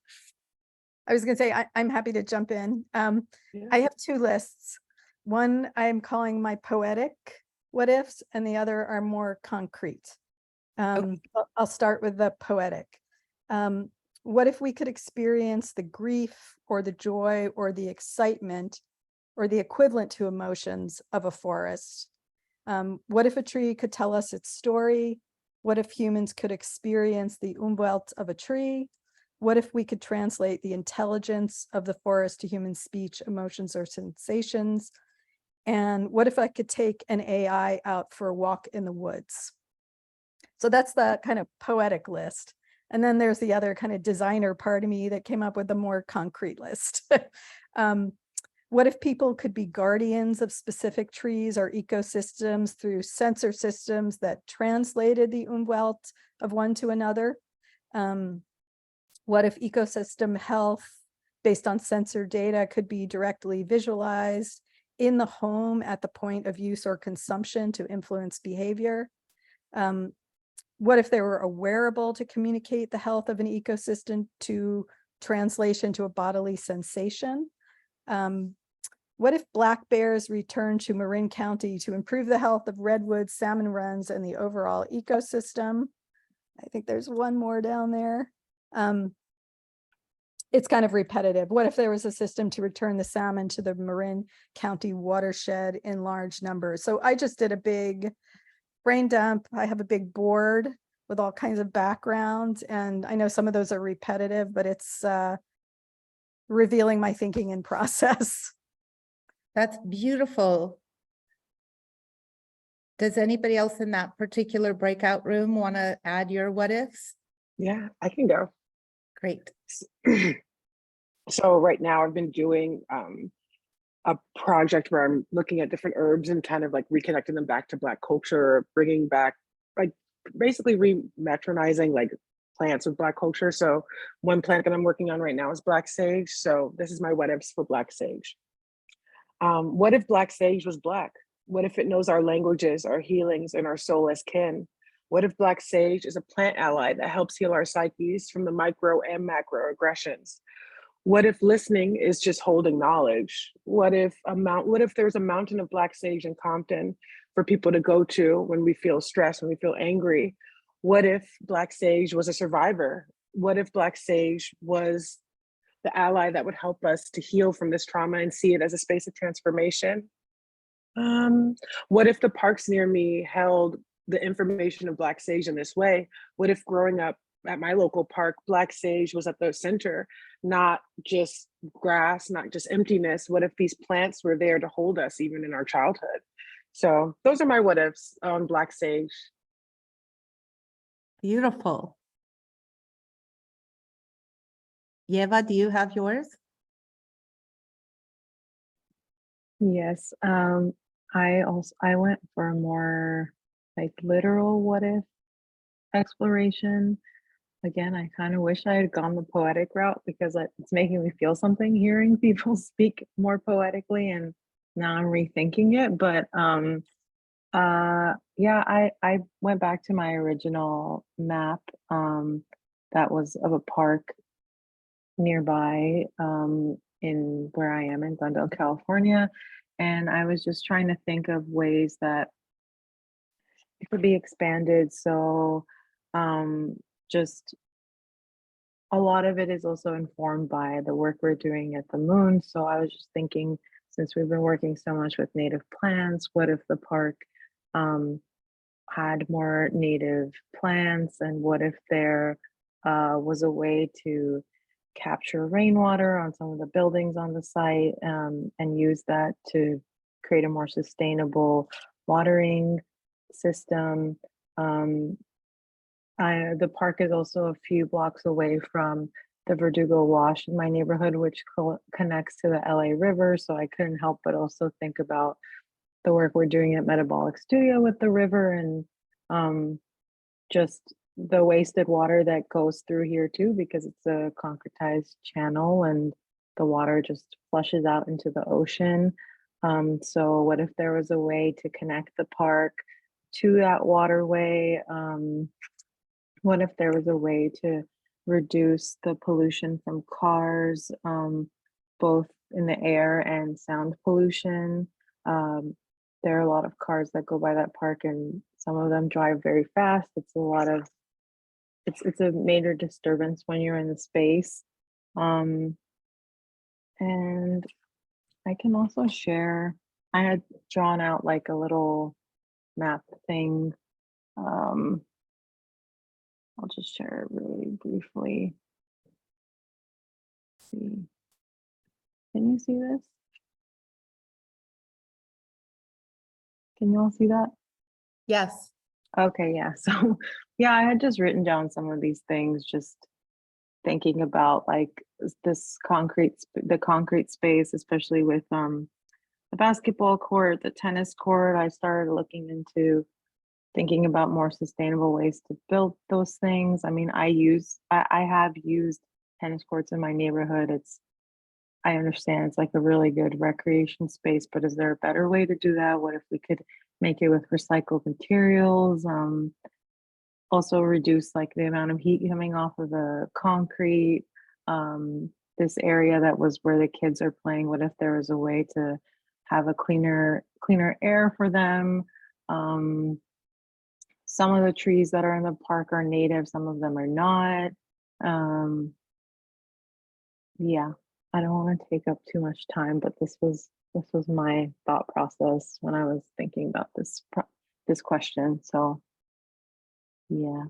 I was going to say, I'm happy to jump in. I have 2 lists. One I'm calling my poetic what ifs, and the other are more concrete. I'll start with the poetic. What if we could experience the grief or the joy or the excitement or the equivalent to emotions of a forest? What if a tree could tell us its story? What if humans could experience the Umwelt of a tree? What if we could translate the intelligence of the forest to human speech, emotions, or sensations? And what if I could take an AI out for a walk in the woods? So that's the kind of poetic list. And then there's the other kind of designer part of me that came up with a more concrete list. What if people could be guardians of specific trees or ecosystems through sensor systems that translated the Umwelt of one to another? What if ecosystem health based on sensor data could be directly visualized in the home at the point of use or consumption to influence behavior? What if there were a wearable to communicate the health of an ecosystem to translation to a bodily sensation? What if black bears return to Marin County to improve the health of redwoods, salmon runs, and the overall ecosystem? I think there's one more down there. It's kind of repetitive. What if there was a system to return the salmon to the Marin County watershed in large numbers? So I just did a big brain dump. I have a big board with all kinds of backgrounds, and I know some of those are repetitive, but it's revealing my thinking and process. That's beautiful. Does anybody else in that particular breakout room want to add your what ifs? Yeah, I can go. Great. So right now I've been doing a project where I'm looking at different herbs and kind of like reconnecting them back to Black culture, bringing back, like basically rematronizing like plants with Black culture. So one plant that I'm working on right now is Black sage. So this is my what ifs for Black sage. What if Black sage was Black? What if it knows our languages, our healings, and our soul as kin? What if Black sage is a plant ally that helps heal our psyches from the micro and macro aggressions? What if listening is just holding knowledge? What if there's a mountain of Black sage in Compton for people to go to when we feel stressed, when we feel angry? What if Black sage was a survivor? What if Black sage was the ally that would help us to heal from this trauma and see it as a space of transformation. What if the parks near me held the information of Black sage in this way? What if growing up at my local park, Black sage was at the center, not just grass, not just emptiness? What if these plants were there to hold us even in our childhood? So those are my what ifs on Black sage. Beautiful. Yeva, do you have yours? Yes. I went for a more like literal what if exploration. Again, I kind of wish I had gone the poetic route because it's making me feel something hearing people speak more poetically, and now I'm rethinking it. But yeah, I went back to my original map that was of a park nearby in where I am in Glendale, California. And I was just trying to think of ways that it could be expanded. So just a lot of it is also informed by the work we're doing at the moon. So I was just thinking, since we've been working so much with native plants, what if the park had more native plants? And what if there was a way to capture rainwater on some of the buildings on the site and use that to create a more sustainable watering system? The park is also a few blocks away from the Verdugo Wash in my neighborhood, which connects to the LA River. So I couldn't help but also think about the work we're doing at Metabolic Studio with the river, and just the wasted water that goes through here too, because it's a concretized channel and the water just flushes out into the ocean. So what if there was a way to connect the park to that waterway? What if there was a way to reduce the pollution from cars, both in the air and sound pollution? There are a lot of cars that go by that park, and some of them drive very fast. It's a major disturbance when you're in the space. And I can also share, I had drawn out like a little map thing. I'll just share it really briefly. Let's see, can you see this? Can you all see that? Yes. Okay, yeah. So yeah, I had just written down some of these things, just thinking about like this the concrete space, especially with the basketball court, the tennis court. I started looking into thinking about more sustainable ways to build those things. I mean, I have used tennis courts in my neighborhood. I understand it's like a really good recreation space, but is there a better way to do that? What if we could make it with recycled materials? Also reduce like the amount of heat coming off of the concrete. This area that was where the kids are playing, what if there was a way to have a cleaner air for them? Some of the trees that are in the park are native, some of them are not. Yeah, I don't want to take up too much time, but this was my thought process when I was thinking about this question. So yeah.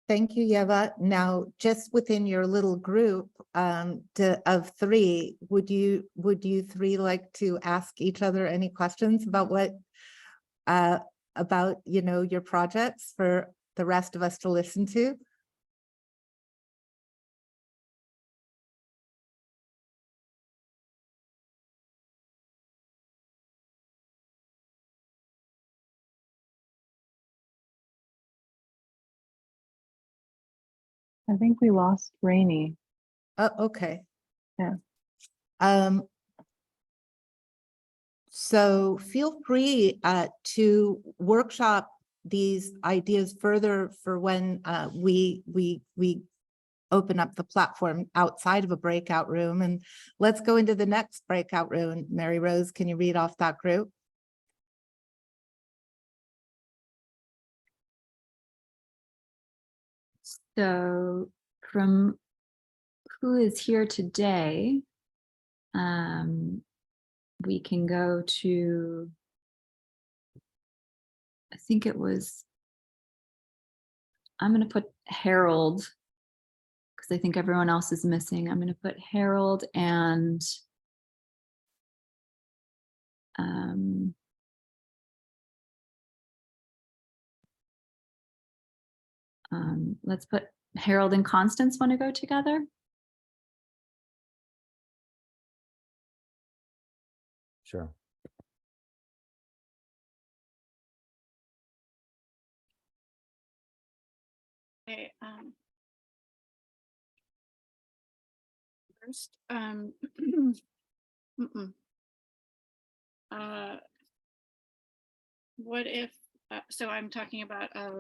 Thank you, Yeva. Now, just within your little group of three, would you three like to ask each other any questions about about your projects for the rest of us to listen to? I think we lost Rainey. Oh, okay. Yeah. So feel free to workshop these ideas further for when we open up the platform outside of a breakout room. And let's go into the next breakout room. Mary Rose, can you read off that group? So from who is here today, we can go to, I think it was, I'm going to put Harold because I think everyone else is missing. I'm going to put Harold and let's put Harold and Constance want to go together. Sure. Okay, first, what if, so I'm talking about a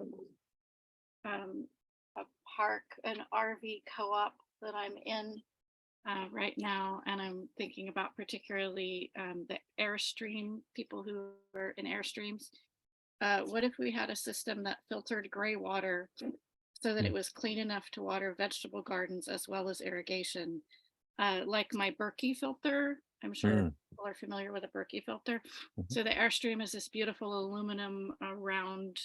park, an RV co-op that I'm in right now, and I'm thinking about particularly the Airstream, people who are in Airstreams. What if we had a system that filtered gray water so that it was clean enough to water vegetable gardens as well as irrigation, like my Berkey filter? I'm sure people are familiar with a Berkey filter. So the Airstream is this beautiful aluminum round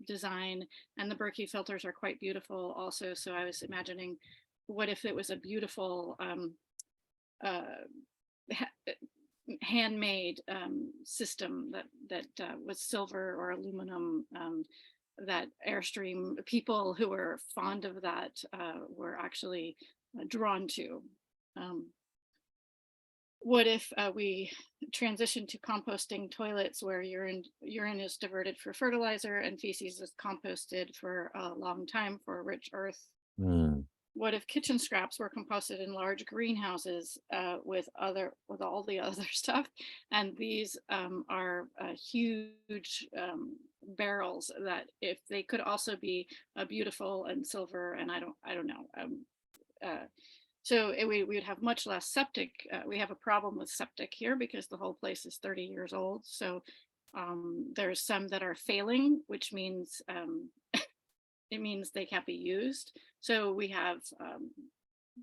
design, and the Berkey filters are quite beautiful also. So I was imagining, what if it was a beautiful handmade system that was silver or aluminum, that Airstream people who were fond of that were actually drawn to. What if we transition to composting toilets where urine is diverted for fertilizer and feces is composted for a long time for a rich earth? What if kitchen scraps were composted in large greenhouses with all the other stuff? And these are huge barrels that, if they could also be beautiful and silver, and I don't know. So we would have much less septic. We have a problem with septic here because the whole place is 30 years old. So there's some that are failing, which means it means they can't be used. So we have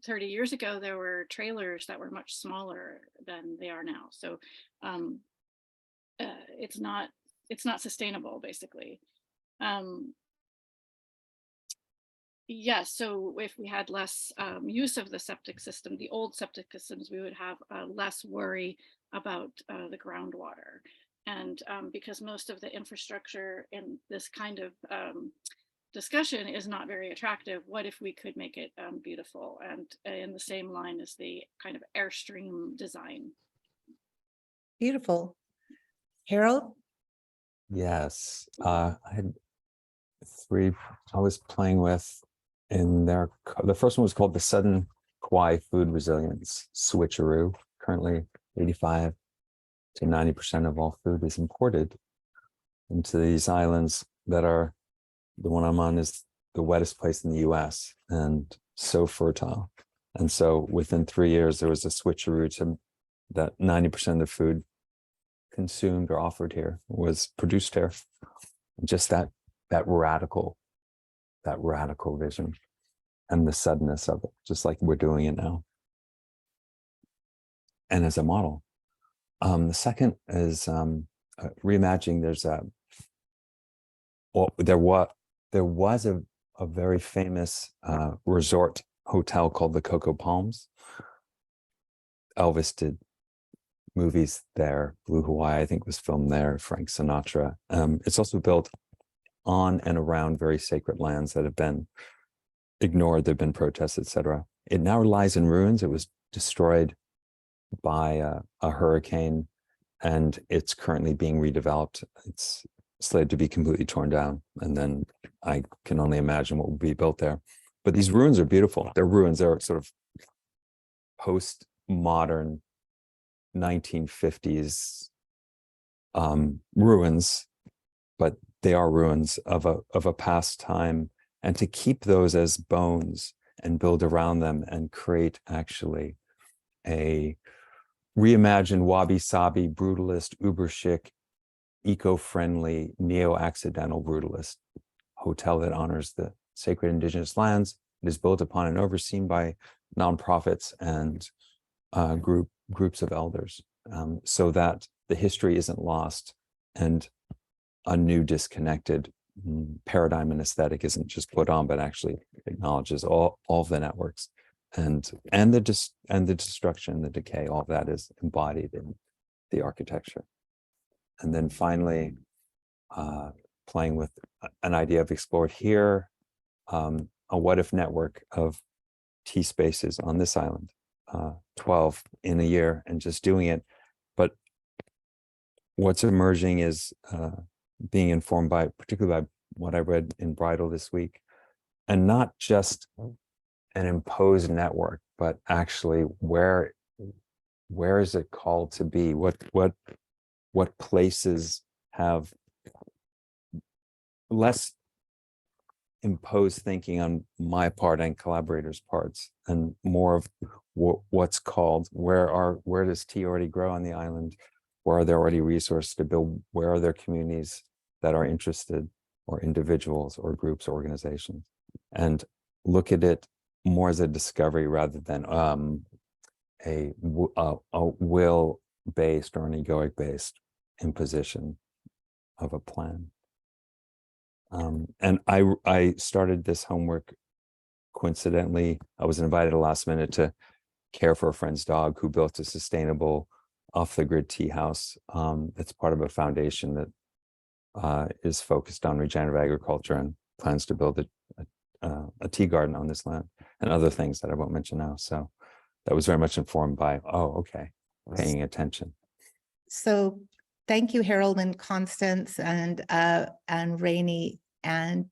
30 years ago, there were trailers that were much smaller than they are now. So it's not sustainable, basically. Yes, so if we had less use of the septic system, the old septic systems, we would have less worry about the groundwater. And because most of the infrastructure in this kind of discussion is not very attractive, what if we could make it beautiful and in the same line as the kind of Airstream design? Beautiful. Harold? Yes, I had 3 I was playing with in there. The first one was called the Sudden Kauai Food Resilience Switcheroo. Currently 85 to 90% of all food is imported into these islands that are, the one I'm on is the wettest place in the US and so fertile. And so within 3 years, there was a switcheroo to that 90% of the food consumed or offered here was produced here. Just that radical vision and the suddenness of it, just like we're doing it now. And as a model. The second is reimagining. There was a very famous resort hotel called the Coco Palms. Elvis did movies there. Blue Hawaii, I think, was filmed there. Frank Sinatra. It's also built on and around very sacred lands that have been ignored. There've been protests, etc. It now lies in ruins. It was destroyed by a hurricane, and it's currently being redeveloped. It's slated to be completely torn down, and then I can only imagine what will be built there. But these ruins are beautiful. They're ruins. They're sort of post-modern 1950s ruins, but they are ruins of a past time. And to keep those as bones and build around them and create actually a reimagined wabi-sabi brutalist, uber chic, eco-friendly, neo-accidental brutalist hotel that honors the sacred indigenous lands. It is built upon and overseen by nonprofits and groups of elders, so that the history isn't lost and a new disconnected paradigm and aesthetic isn't just put on, but actually acknowledges all of the networks and the destruction, the decay. All of that is embodied in the architecture. And then finally, playing with an idea I've explored here, a what if network of T spaces on this island, 12 in a year, and just doing it. But what's emerging is being informed by, particularly by what I read in Bridal this week, and not just an imposed network, but actually where is it called to be? What places have less imposed thinking on my part and collaborators' parts, and more of what's called, where does tea already grow on the island? Where are there already resources to build? Where are there communities that are interested, or individuals or groups, or organizations? And look at it more as a discovery rather than a will-based or an egoic-based imposition of a plan. And I started this homework coincidentally. I was invited last minute to care for a friend's dog who built a sustainable off-the-grid tea house. It's part of a foundation that is focused on regenerative agriculture and plans to build a tea garden on this land and other things that I won't mention now. So that was very much informed by, paying attention. So thank you, Harold and Constance and Rainey and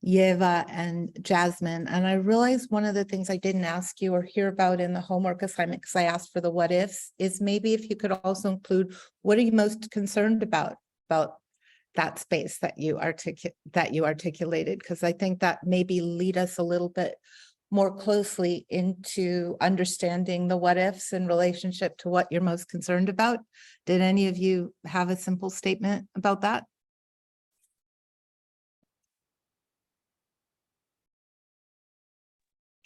Yeva and Jasmine. And I realized one of the things I didn't ask you or hear about in the homework assignment, because I asked for the what ifs, is maybe if you could also include, what are you most concerned about that space that you articulated? Because I think that maybe lead us a little bit more closely into understanding the what ifs in relationship to what you're most concerned about. Did any of you have a simple statement about that?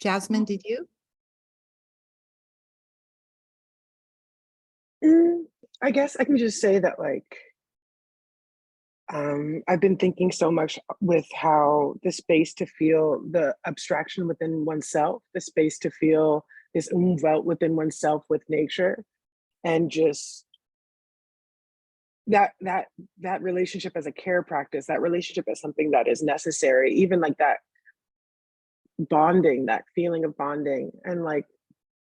Jasmine, did you? I guess I can just say that, like, I've been thinking so much with how the space to feel the abstraction within oneself, the space to feel this umwelt within oneself with nature, and just that relationship as a care practice, that relationship as something that is necessary, even like that bonding, that feeling of bonding. And like,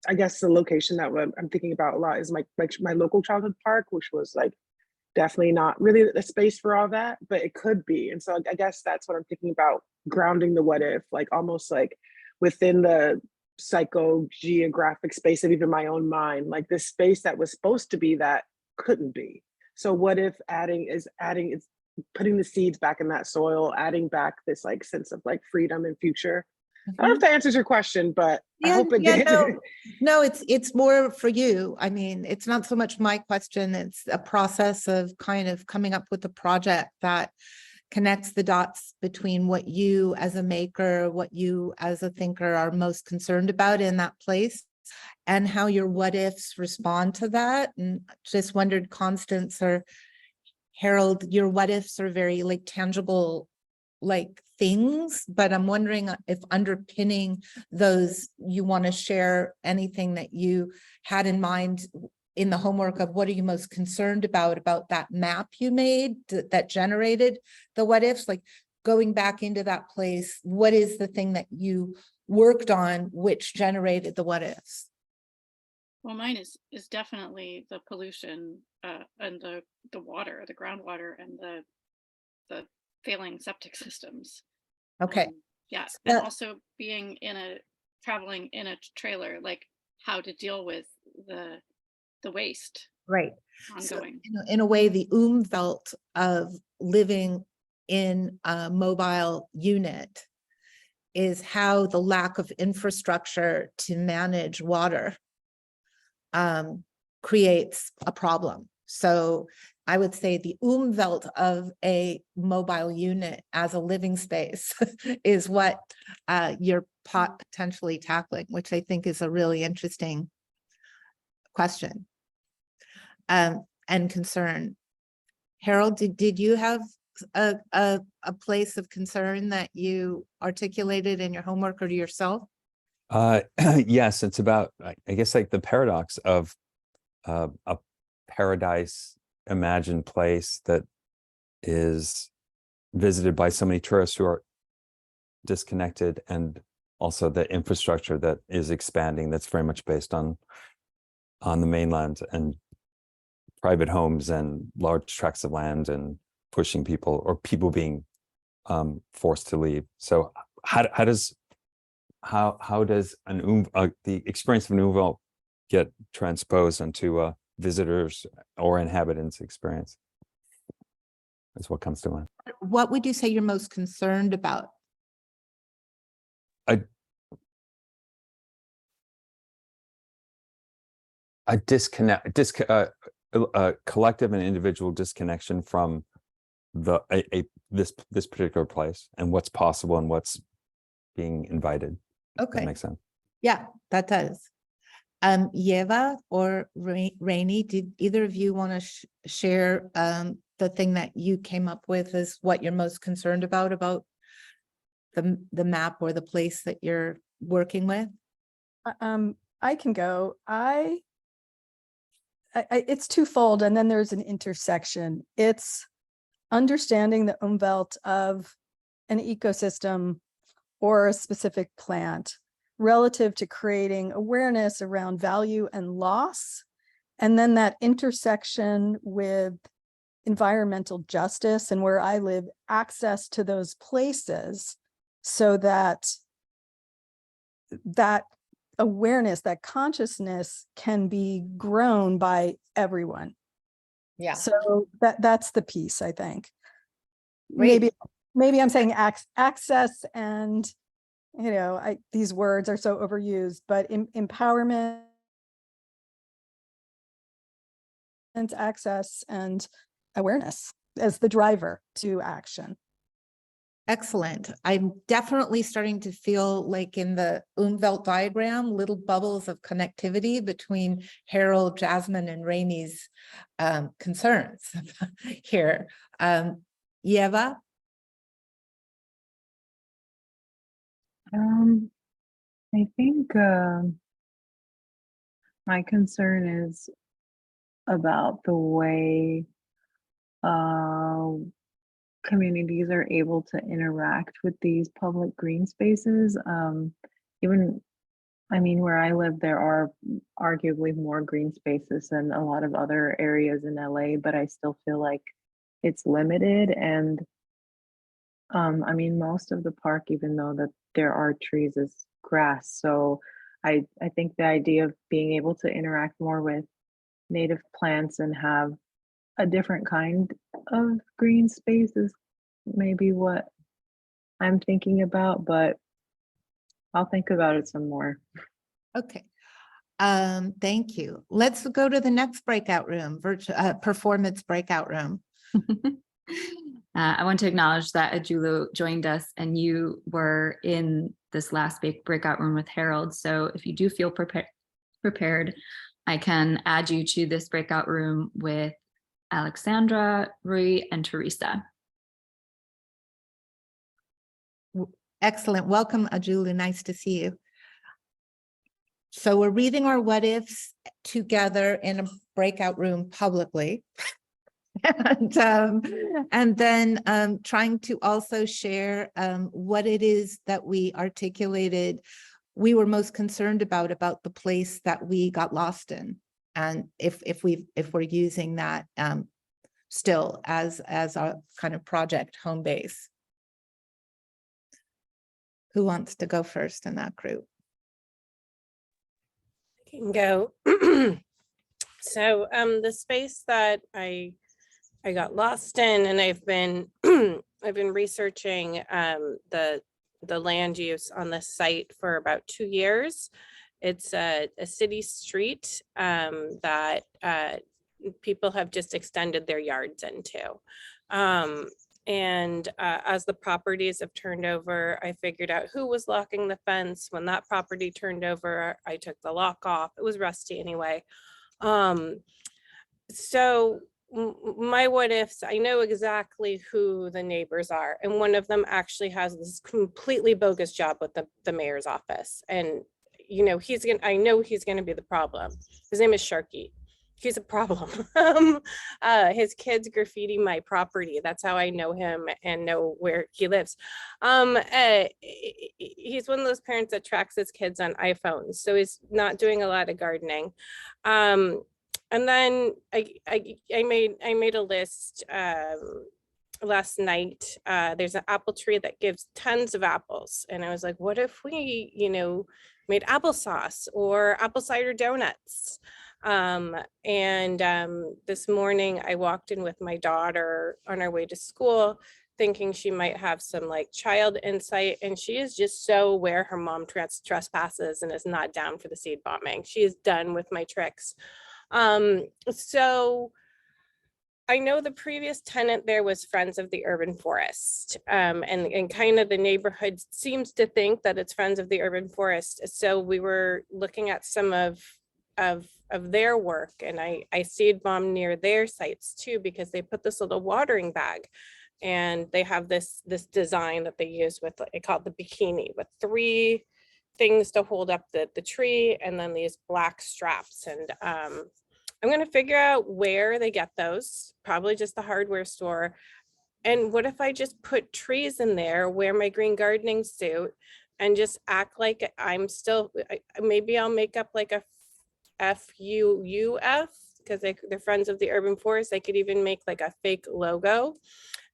I guess the location that I'm thinking about a lot is my local childhood park, which was like definitely not really a space for all that, but it could be. And so I guess that's what I'm thinking about, grounding the what if, like almost like within the psychogeographic space of even my own mind, like this space that was supposed to be that couldn't be. So what if it's putting the seeds back in that soil, adding back this like sense of like freedom and future. I don't know if that answers your question, but I hope it did. No, it's more for you. I mean, it's not so much my question. It's a process of kind of coming up with a project that connects the dots between what you as a maker, what you as a thinker are most concerned about in that place, and how your what ifs respond to that. And just wondered, Constance or Harold, your what ifs are very like tangible, like things, but I'm wondering if underpinning those, you want to share anything that you had in mind in the homework of what are you most concerned about that map you made that generated the what ifs, like going back into that place, what is the thing that you worked on which generated the what ifs? Well, mine is definitely the pollution and the water, the groundwater, and the failing septic systems. Okay. Yeah, and also being traveling in a trailer, like how to deal with the waste. Right. Ongoing. So in a way, the umwelt of living in a mobile unit is how the lack of infrastructure to manage water creates a problem. So I would say the Umwelt of a mobile unit as a living space is what you're potentially tackling, which I think is a really interesting question and concern. Harold, did you have a place of concern that you articulated in your homework or to yourself? Yes, it's about, I guess, like the paradox of a paradise imagined place that is visited by so many tourists who are disconnected, and also the infrastructure that is expanding that's very much based on the mainland and private homes and large tracts of land and pushing people, or people being forced to leave. So how does the experience of an Umwelt get transposed into a visitors or inhabitants experience? That's what comes to mind. What would you say you're most concerned about? A collective and individual disconnection from this particular place and what's possible and what's being invited. Okay. That makes sense. Yeah, that does. Yeva or Rainey, did either of you want to share the thing that you came up with as what you're most concerned about the map or the place that you're working with? I can go. It's twofold, and then there's an intersection. It's understanding the Umwelt of an ecosystem or a specific plant relative to creating awareness around value and loss, and then that intersection with environmental justice and, where I live, access to those places, so that awareness, that consciousness can be grown by everyone. Yeah. So that's the piece, I think. Great. Maybe I'm saying access, and these words are so overused, but empowerment, and access, and awareness as the driver to action. Excellent. I'm definitely starting to feel like in the Umwelt diagram, little bubbles of connectivity between Harold, Jasmine, and Rainey's concerns here. Yeva? I think my concern is about the way communities are able to interact with these public green spaces. Where I live, there are arguably more green spaces than a lot of other areas in LA, but I still feel like it's limited. And most of the park, even though that there are trees, is grass. So I think the idea of being able to interact more with native plants and have a different kind of green space is maybe what I'm thinking about, but I'll think about it some more. Okay. Thank you. Let's go to the next breakout room, performance breakout room. I want to acknowledge that Ajulu joined us, and you were in this last big breakout room with Harold. So if you do feel prepared, I can add you to this breakout room with Alexandra, Rui, and Teresa. Excellent. Welcome, Ajulu. Nice to see you. So we're reading our what ifs together in a breakout room publicly. And then trying to also share what it is that we articulated we were most concerned about the place that we got lost in, and if we're using that still as our kind of project home base. Who wants to go first in that group? I can go. So the space that I got lost in, and I've been I've been researching the land use on this site for about 2 years. It's a city street that people have just extended their yards into. And as the properties have turned over, I figured out who was locking the fence. When that property turned over, I took the lock off. It was rusty anyway. So my what ifs, I know exactly who the neighbors are. And one of them actually has this completely bogus job with the mayor's office. And, you know, I know he's gonna be the problem. His name is Sharky. He's a problem. His kids graffiti my property. That's how I know him and know where he lives. He's one of those parents that tracks his kids on iPhones. So he's not doing a lot of gardening. And then I made a list last night. There's an apple tree that gives tons of apples. And I was like, what if we, you know, made applesauce or apple cider donuts? This morning I walked in with my daughter on our way to school, thinking she might have some like child insight, and she is just so aware her mom trespasses and is not down for the seed bombing. She is done with my tricks. So I know the previous tenant there was Friends of the Urban Forest, and kind of the neighborhood seems to think that it's Friends of the Urban Forest. So we were looking at some of their work, and I seed bomb near their sites too, because they put this little watering bag, and they have this design that they use with, I call it the bikini, with 3 things to hold up the tree, and then these black straps. And I'm gonna figure out where they get those, probably just the hardware store. And what if I just put trees in there, wear my green gardening suit, and just act like I'm still, maybe I'll make up like a FUUF, because they're Friends of the Urban Forest. They could even make like a fake logo.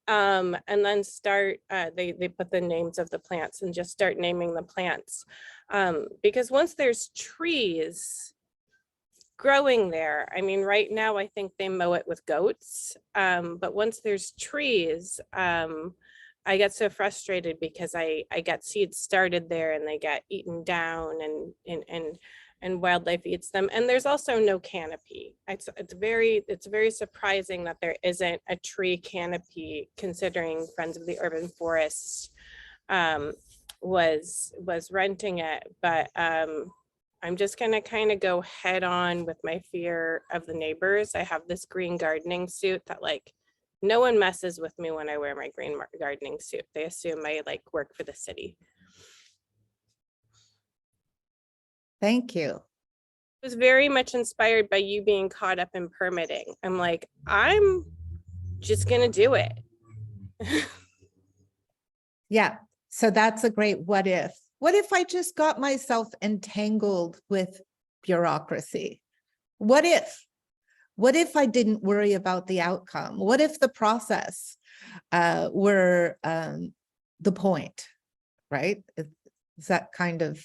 And then start, they put the names of the plants and just start naming the plants. Because once there's trees growing there, I mean, right now I think they mow it with goats. But once there's trees, I get so frustrated because I get seeds started there and they get eaten down, and wildlife eats them. And there's also no canopy. It's very surprising that there isn't a tree canopy, considering Friends of the Urban Forest was renting it. But I'm just gonna kind of go head on with my fear of the neighbors. I have this green gardening suit that, like, no one messes with me when I wear my green gardening suit. They assume I like work for the city. Thank you. It was very much inspired by you being caught up in permitting. I'm like, I'm just gonna do it. Yeah, so that's a great what if. What if I just got myself entangled with bureaucracy? What if? What if I didn't worry about the outcome? What if the process were the point, right? Is that kind of,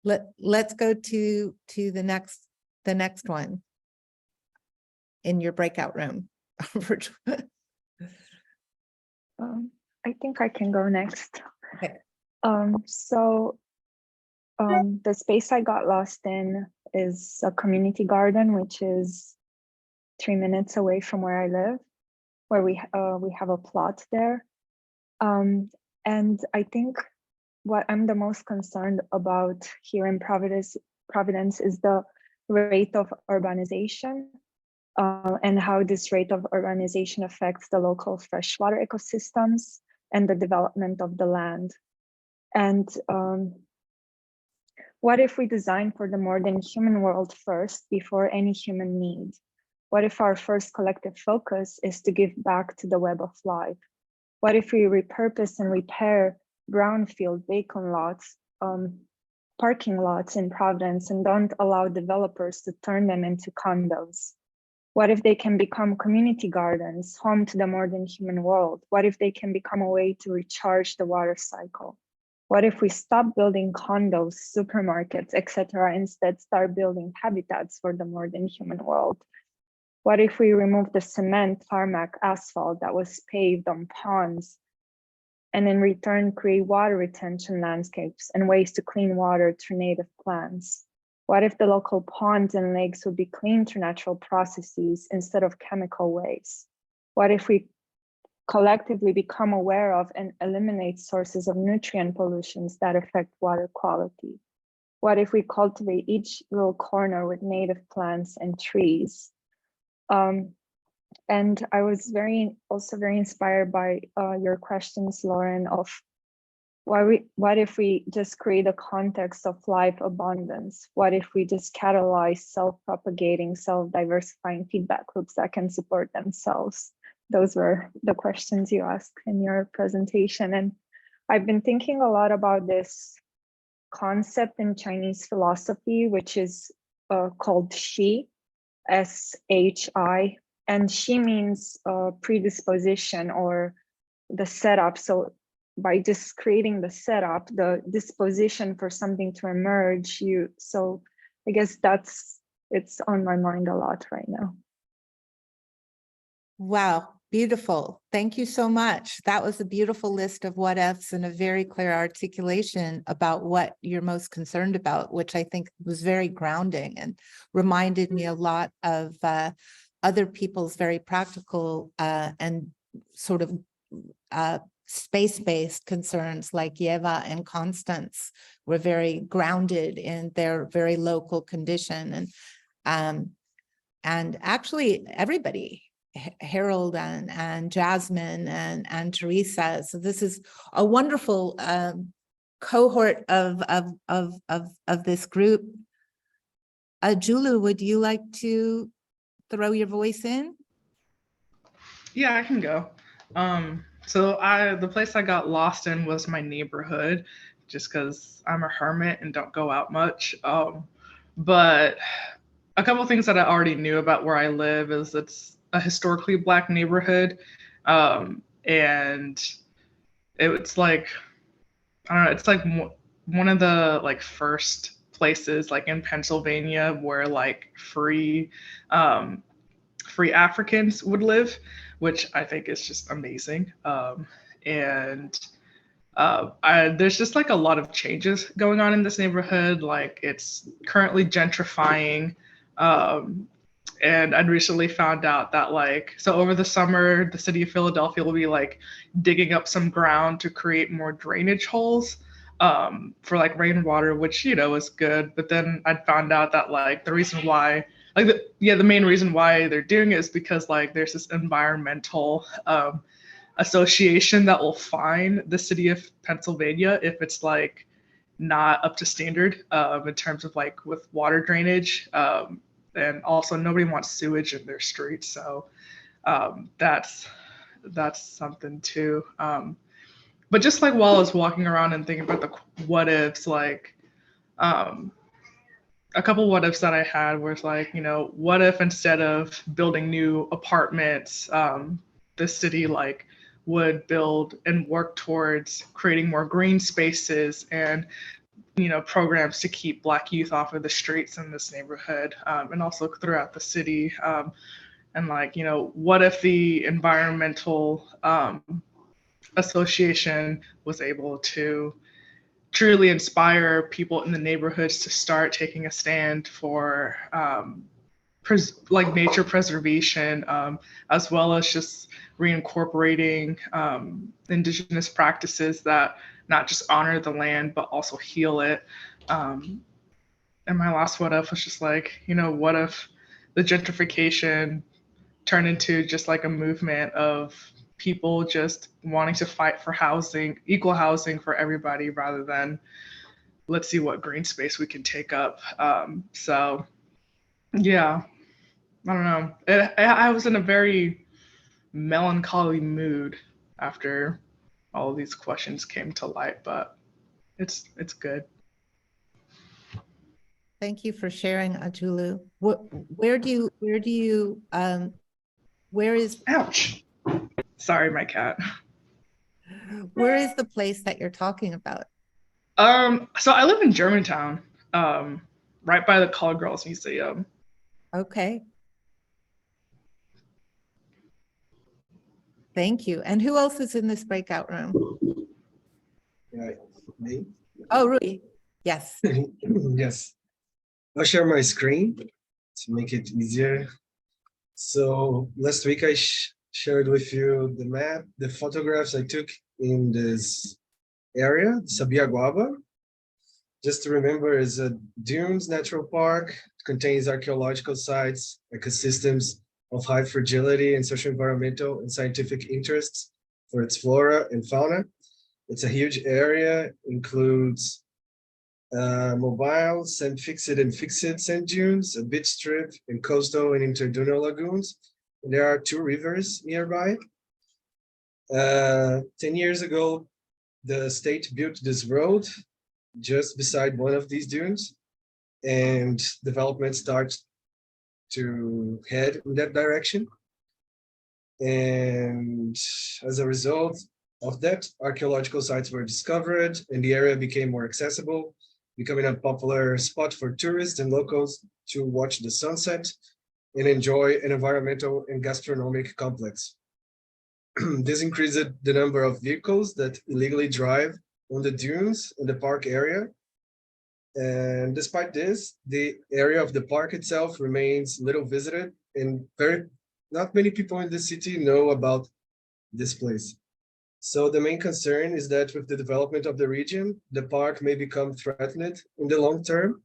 let's go to the next one in your breakout room. I think I can go next. Okay. The space I got lost in is a community garden, which is 3 minutes away from where I live, where we have a plot there. And I think what I'm the most concerned about here in Providence is the rate of urbanization, and how this rate of urbanization affects the local freshwater ecosystems and the development of the land. And what if we design for the more than human world first before any human need? What if our first collective focus is to give back to the web of life? What if we repurpose and repair brownfield vacant lots, parking lots in Providence, and don't allow developers to turn them into condos? What if they can become community gardens, home to the more than human world? What if they can become a way to recharge the water cycle? What if we stop building condos, supermarkets, etc., instead start building habitats for the more than human world? What if we remove the cement, tarmac, asphalt that was paved on ponds, and in return create water retention landscapes and ways to clean water through native plants? What if the local ponds and lakes would be cleaned through natural processes instead of chemical ways? What if we collectively become aware of and eliminate sources of nutrient pollutions that affect water quality? What if we cultivate each little corner with native plants and trees? And I was also very inspired by your questions, Lauren, of what if we just create a context of life abundance? What if we just catalyze self-propagating, self-diversifying feedback loops that can support themselves? Those were the questions you asked in your presentation. And I've been thinking a lot about this concept in Chinese philosophy, which is called Shi, S-H-I, and Shi means predisposition or the setup. So by just creating the setup, the disposition for something to emerge, so I guess it's on my mind a lot right now. Wow, beautiful. Thank you so much. That was a beautiful list of what ifs and a very clear articulation about what you're most concerned about, which I think was very grounding and reminded me a lot of other people's very practical and sort of space-based concerns, like Yeva and Constance were very grounded in their very local condition. And actually everybody, Harold and Jasmine and Teresa. So this is a wonderful cohort of this group. Julu, would you like to throw your voice in? Yeah, I can go. So the place I got lost in was my neighborhood, just because I'm a hermit and don't go out much. But a couple of things that I already knew about where I live is it's a historically Black neighborhood, and it's like, I don't know, it's like one of the like first places like in Pennsylvania where like free Africans would live, which I think is just amazing. And there's just like a lot of changes going on in this neighborhood. Like it's currently gentrifying. And I'd recently found out that so over the summer, the city of Philadelphia will be like digging up some ground to create more drainage holes for like rainwater, which, is good. But then I'd found out that the reason why, the main reason why they're doing it is because there's this environmental association that will fine the city of Pennsylvania if it's not up to standard in terms of with water drainage. And also nobody wants sewage in their streets. So that's something too. But just while I was walking around and thinking about the what ifs, a couple what ifs that I had was what if instead of building new apartments, the city would build and work towards creating more green spaces and programs to keep Black youth off of the streets in this neighborhood, and also throughout the city. And what if the environmental association was able to truly inspire people in the neighborhoods to start taking a stand for nature preservation, as well as just reincorporating indigenous practices that not just honor the land, but also heal it. And my last what if was just what if the gentrification turned into just a movement of people just wanting to fight for housing, equal housing for everybody, rather than let's see what green space we can take up. So yeah, I don't know. I was in a very melancholy mood after all of these questions came to light, but it's good. Thank you for sharing, Ajulu. Where is Ouch. Sorry, my cat. Where is the place that you're talking about? So I live in Germantown, right by the Call Girls Museum. Okay. Thank you. And who else is in this breakout room? Yeah, me? Oh, Rui. Yes. Yes. I'll share my screen to make it easier. So last week I shared with you the map, the photographs I took in this area, Sabiaguaba. Just to remember, is a Dunes Natural Park. It contains archaeological sites, ecosystems of high fragility and social environmental and scientific interests for its flora and fauna. It's a huge area, includes mobile, sand-fixed and fixed sand dunes, a beach strip, and coastal and interdunal lagoons. And there are 2 rivers nearby. 10 years ago, the state built this road just beside one of these dunes, and development starts to head in that direction. And as a result of that, archaeological sites were discovered and the area became more accessible, becoming a popular spot for tourists and locals to watch the sunset and enjoy an environmental and gastronomic complex. This increased the number of vehicles that illegally drive on the dunes in the park area. And despite this, the area of the park itself remains little visited, and not many people in the city know about this place. So the main concern is that with the development of the region, the park may become threatened in the long term.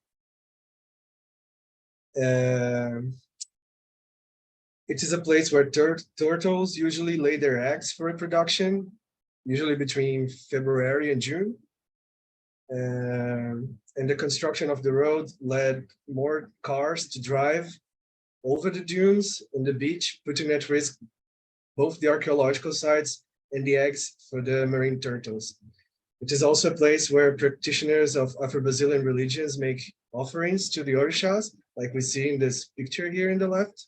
It is a place where turtles usually lay their eggs for reproduction, usually between February and June. And the construction of the road led more cars to drive over the dunes and the beach, putting at risk both the archaeological sites and the eggs for the marine turtles. It is also a place where practitioners of Afro-Brazilian religions make offerings to the orishas, like we see in this picture here in the left.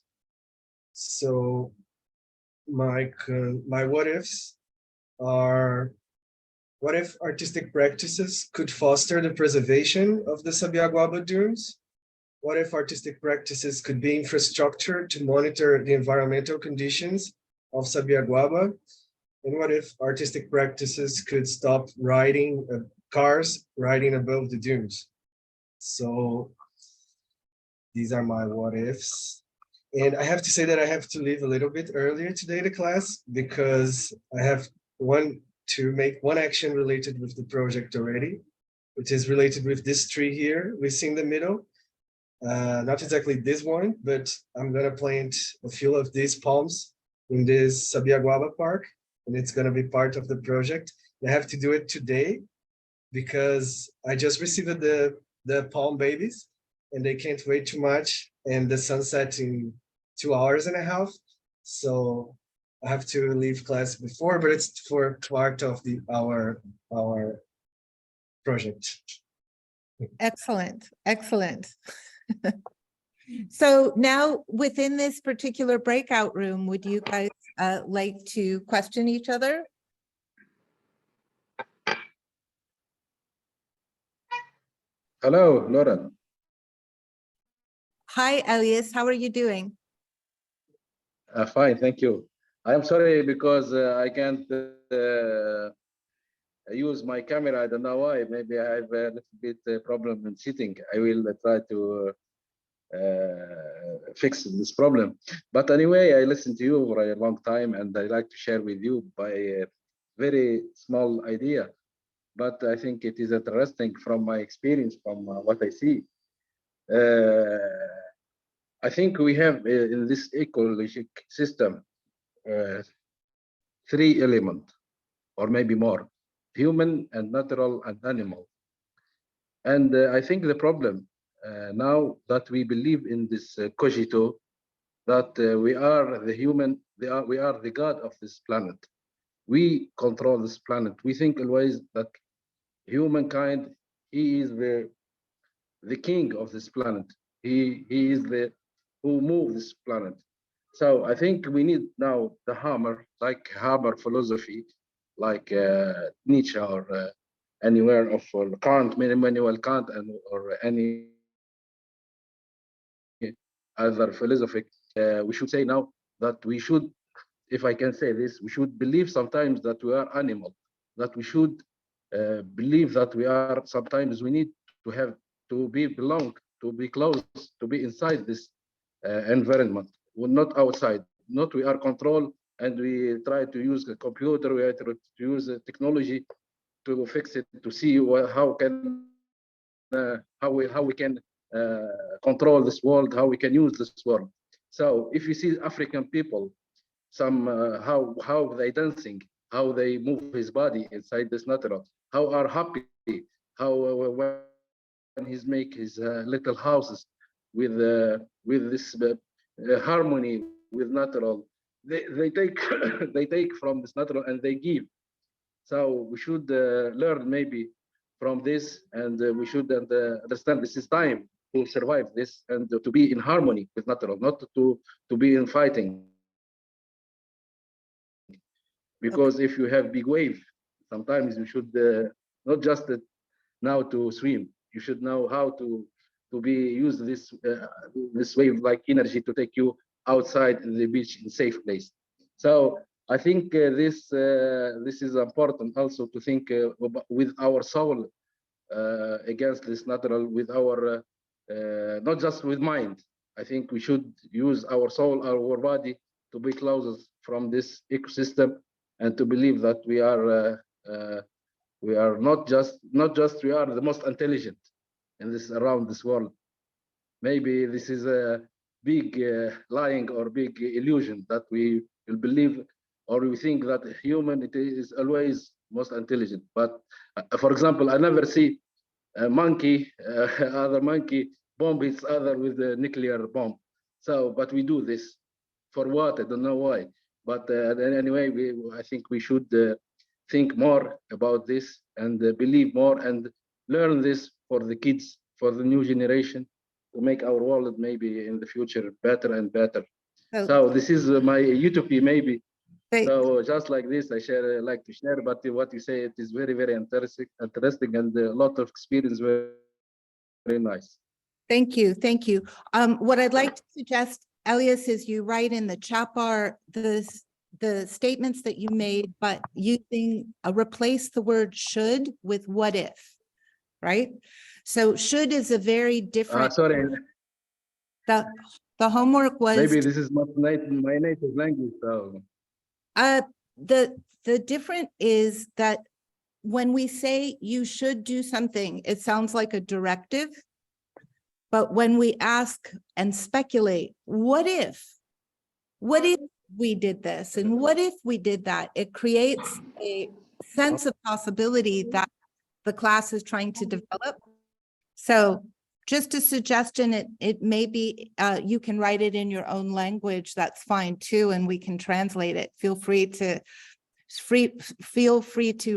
So my what ifs are, what if artistic practices could foster the preservation of the Sabiaguaba dunes? What if artistic practices could be infrastructure to monitor the environmental conditions of Sabiaguaba? And what if artistic practices could stop cars riding above the dunes? So these are my what ifs. And I have to say that I have to leave a little bit earlier today to class because I have to make one action related with the project already, which is related with this tree here we see in the middle. Not exactly this one, but I'm gonna plant a few of these palms in this Sabiaguaba Park, and it's gonna be part of the project. I have to do it today because I just received the palm babies and they can't wait too much, and the sunset in 2.5 hours. So I have to leave class before, but it's for part of our project. Excellent, excellent. So now within this particular breakout room, would you guys like to question each other? Hello, Lauren. Hi, Elias, how are you doing? Fine, thank you. I am sorry because I can't use my camera. I don't know why. Maybe I have a little bit problem in sitting. I will try to fix this problem. But anyway, I listened to you for a long time, and I like to share with you by a very small idea. But I think it is interesting from my experience, from what I see. I think we have in this ecological system 3 elements, or maybe more: human and natural and animal. And I think the problem now that we believe in this cogito, that we are the human, we are the god of this planet. We control this planet. We think always that humankind, he is the king of this planet. He is the who moves this planet. So I think we need now the hammer, like Haber philosophy, like Nietzsche or anywhere of Kant, Immanuel Kant, or any other philosophy. We should say now that we should, if I can say this, we should believe sometimes that we are animal, that we should believe that we are, sometimes we need to belong to be close, to be inside this environment, not outside. Not we are controlled and we try to use the computer, we try to use the technology to fix it, to see how we can control this world, how we can use this world. So if you see African people, some how they dancing, how they move his body inside this natural, how are happy, how when he's make his little houses with this harmony with natural, they take they take from this natural and they give. So we should learn maybe from this, and we should understand this is time to survive this and to be in harmony with natural, not to be in fighting. Because if you have big wave, sometimes you should not just now to swim. You should know how to use this this wave like energy to take you outside the beach in safe place. So I think this is important also to think with our soul against this natural, with our not just with mind. I think we should use our soul, our body to be closer from this ecosystem, and to believe that we are not just we are the most intelligent in this around this world. Maybe this is a big lying or big illusion that we will believe, or we think that humanity is always most intelligent. But for example, I never see a monkey, other monkey bomb its other with a nuclear bomb. So, but we do this for what? I don't know why. But anyway, I think we should think more about this and believe more and learn this for the kids, for the new generation, to make our world maybe in the future better and better. So this is my utopia maybe. So just like this, I like to share. But what you say, it is very, very interesting and a lot of experience. Very, very nice. Thank you. Thank you. What I'd like to suggest, Elias, is you write in the chat bar the statements that you made, but using replace the word should with what if, right? So should is a very different. Sorry. The homework was. Maybe this is not my native language. So. The different is that when we say you should do something, it sounds like a directive. But when we ask and speculate, what if we did this? And what if we did that? It creates a sense of possibility that the class is trying to develop. So just a suggestion, it may be, you can write it in your own language, that's fine too, and we can translate it. Feel free to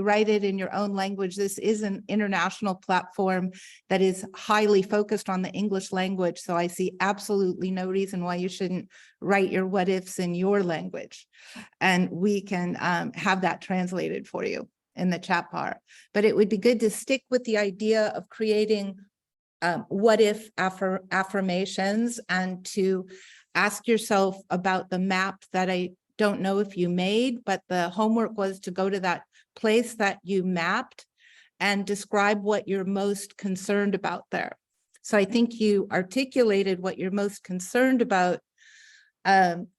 write it in your own language. This is an international platform that is highly focused on the English language, so I see absolutely no reason why you shouldn't write your what ifs in your language. And we can have that translated for you in the chat bar. But it would be good to stick with the idea of creating what if affirmations, and to ask yourself about the map that I don't know if you made, but the homework was to go to that place that you mapped and describe what you're most concerned about there. So I think you articulated what you're most concerned about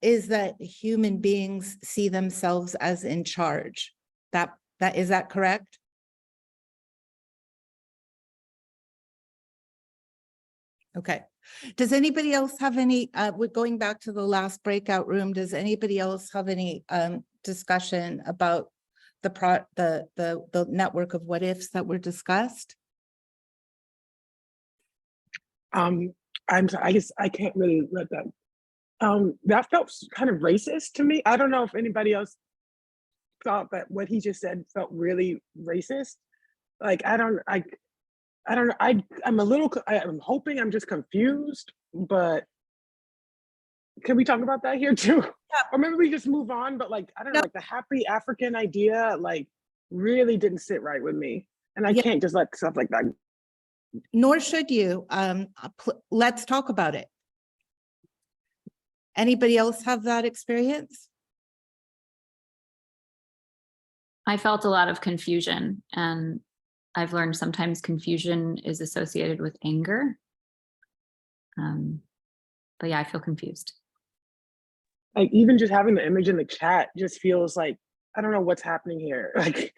is that human beings see themselves as in charge. Is that correct? Okay. Does anybody else have any, we're going back to the last breakout room. Does anybody else have any discussion about the network of what ifs that were discussed? I guess I can't really let that. That felt kind of racist to me. I don't know if anybody else thought that what he just said felt really racist. Like, I don't know. I'm hoping I'm just confused, but can we talk about that here too? Yeah. Or maybe we just move on, but like, I don't know, like the happy African idea, like really didn't sit right with me. And I can't just let stuff like that. Nor should you. Let's talk about it. Anybody else have that experience? I felt a lot of confusion, and I've learned sometimes confusion is associated with anger. But yeah, I feel confused. Like even just having the image in the chat just feels like, I don't know what's happening here. Like,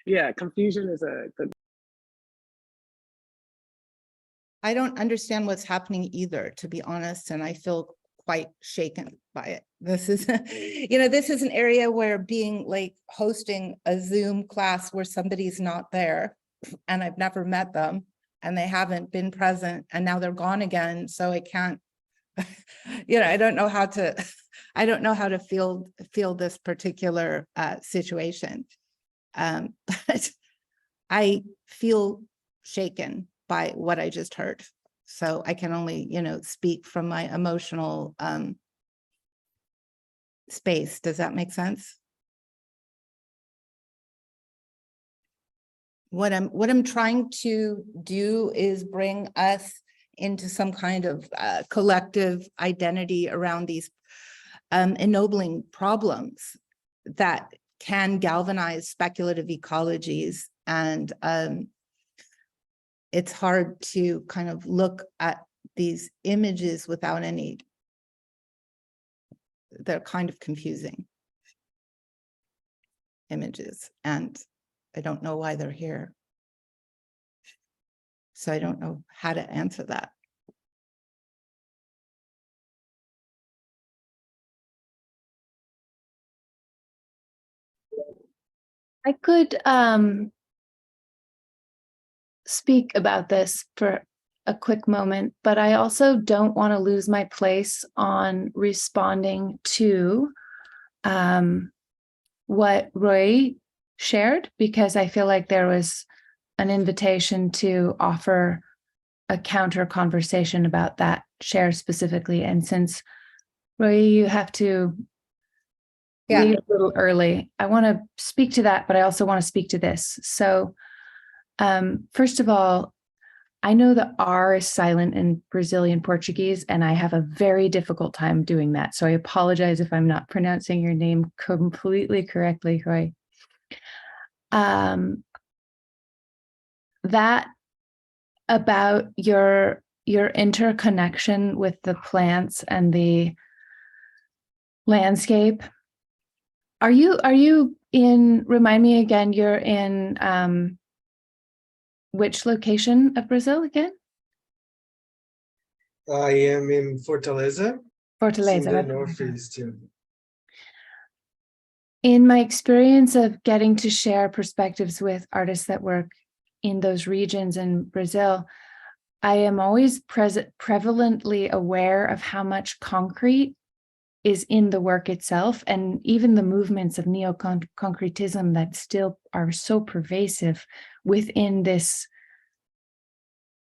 yeah, confusion is a good. I don't understand what's happening either, to be honest, and I feel quite shaken by it. This is, this is an area where being like hosting a Zoom class where somebody's not there and I've never met them and they haven't been present and now they're gone again. So I can't, I don't know how to feel this particular situation. But I feel shaken by what I just heard. So I can only, speak from my emotional space. Does that make sense? What I'm trying to do is bring us into some kind of collective identity around these ennobling problems that can galvanize speculative ecologies. And it's hard to kind of look at these images without they're kind of confusing images, and I don't know why they're here. So I don't know how to answer that. I could speak about this for a quick moment, but I also don't want to lose my place on responding to what Roy shared, because I feel like there was an invitation to offer a counter conversation about that share specifically. And since Roy, you have to leave a little early, I want to speak to that, but I also want to speak to this. So first of all, I know the R is silent in Brazilian Portuguese, and I have a very difficult time doing that. So I apologize if I'm not pronouncing your name completely correctly, Roy. That about your interconnection with the plants and the landscape. Are you in, remind me again, you're in which location of Brazil again? I am in Fortaleza. Fortaleza. It's in the Okay. northeast. Yeah. In my experience of getting to share perspectives with artists that work in those regions in Brazil, I am always prevalently aware of how much concrete is in the work itself, and even the movements of neo-concretism that still are so pervasive within this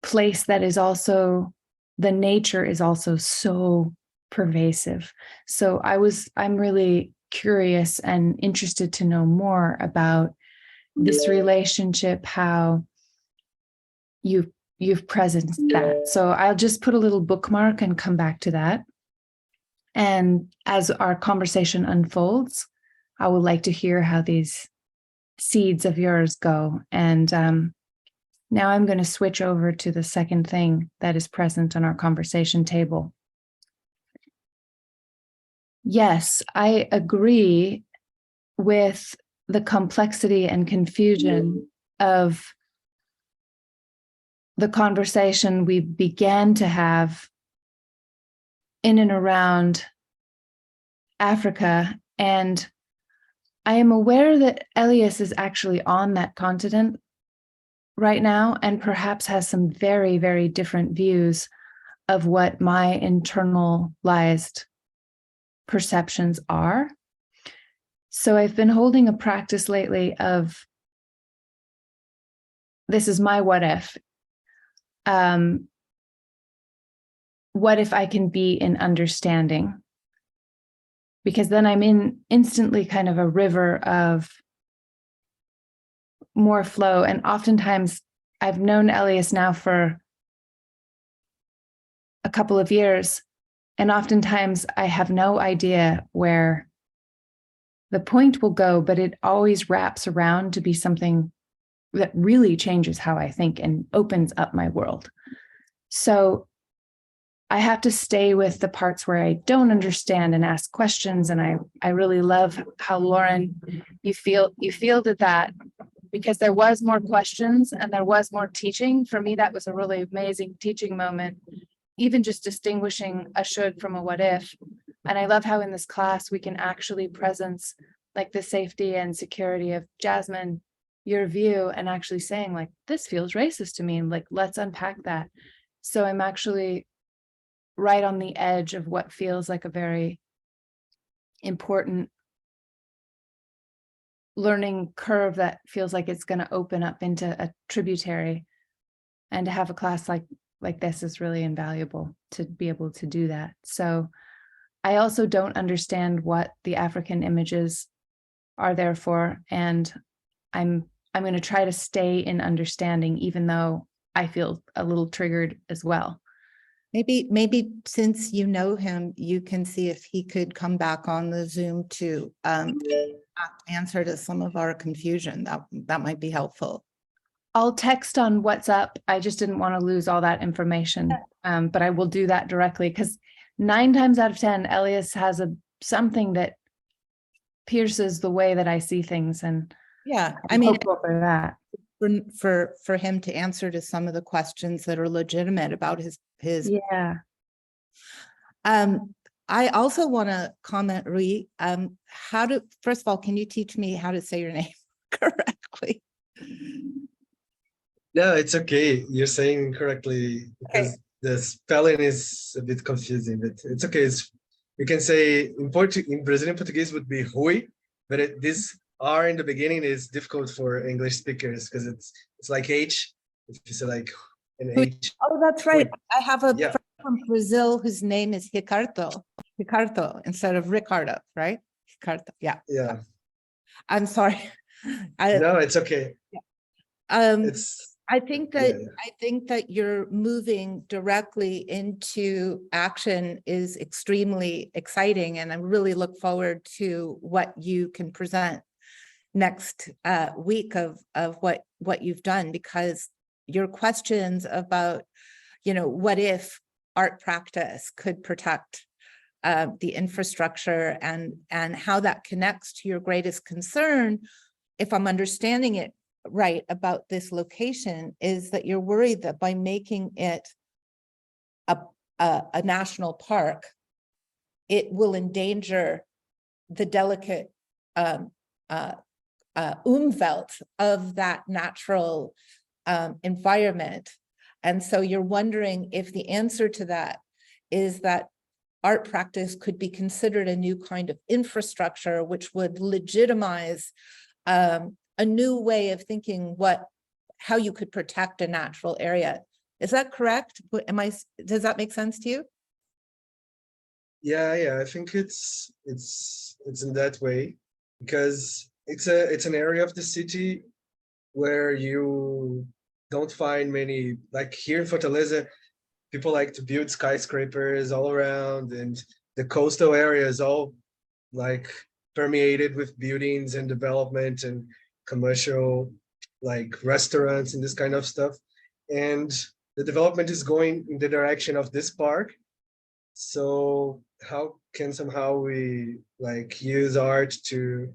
place that is also, the nature is also so pervasive. So I'm really curious and interested to know more about this relationship, how you've presenced that. So I'll just put a little bookmark and come back to that. And as our conversation unfolds, I would like to hear how these seeds of yours go. And now I'm going to switch over to the second thing that is present on our conversation table. Yes, I agree with the complexity and confusion of the conversation we began to have in and around Africa. And I am aware that Elias is actually on that continent right now, and perhaps has some very, very different views of what my internalized perceptions are. So I've been holding a practice lately of, this is my what if. What if I can be in understanding? Because then I'm in instantly kind of a river of more flow. And oftentimes I've known Elias now for a couple of years, and oftentimes I have no idea where the point will go, but it always wraps around to be something that really changes how I think and opens up my world. So I have to stay with the parts where I don't understand and ask questions. And I really love how Lauren, you fielded that, because there was more questions and there was more teaching. For me, that was a really amazing teaching moment, even just distinguishing a should from a what if. And I love how in this class we can actually presence like the safety and security of Jasmine, your view, and actually saying like, this feels racist to me. And like, let's unpack that. So I'm actually right on the edge of what feels like a very important learning curve that feels like it's going to open up into a tributary. And to have a class like this is really invaluable to be able to do that. So I also don't understand what the African images are there for. And I'm going to try to stay in understanding, even though I feel a little triggered as well. Maybe since you know him, you can see if he could come back on the Zoom to answer to some of our confusion. That might be helpful. I'll text on WhatsApp. I just didn't want to lose all that information, but I will do that directly, because 9 times out of 10, Elias has something that pierces the way that I see things, and yeah, I'm hopeful for that. For him to answer to some of the questions that are legitimate about his yeah. I also want to comment, Rui, first of all, can you teach me how to say your name correctly? No, it's okay. You're saying correctly because the spelling is a bit confusing, but it's okay. You can say in Brazilian Portuguese would be Rui, but this R in the beginning is difficult for English speakers because it's like H. If you say like an H. Oh, that's right. I have a friend from Brazil whose name is Ricardo instead of Ricardo, right? Ricardo. Yeah. Yeah. I'm sorry. No, it's okay. I think that you're moving directly into action is extremely exciting, and I really look forward to what you can present next week of what you've done, because your questions about, what if art practice could protect the infrastructure and how that connects to your greatest concern, if I'm understanding it right about this location, is that you're worried that by making it a national park, it will endanger the delicate umwelt of that natural environment. And so you're wondering if the answer to that is that art practice could be considered a new kind of infrastructure, which would legitimize a new way of thinking how you could protect a natural area. Is that correct? Does that make sense to you? Yeah, I think it's in that way, because it's an area of the city where you don't find many, like here in Fortaleza, people like to build skyscrapers all around, and the coastal area is all like permeated with buildings and development and commercial like restaurants and this kind of stuff. And the development is going in the direction of this park. So how can somehow we like use art to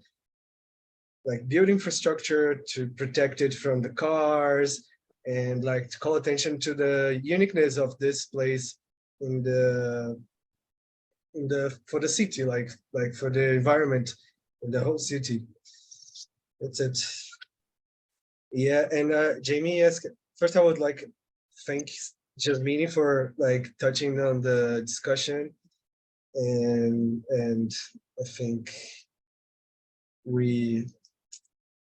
like build infrastructure to protect it from the cars, and like to call attention to the uniqueness of this place in the for the city, like for the environment in the whole city. That's it. Yeah, and Jamie asked, first I would like thank Jasmine for like touching on the discussion, and I think we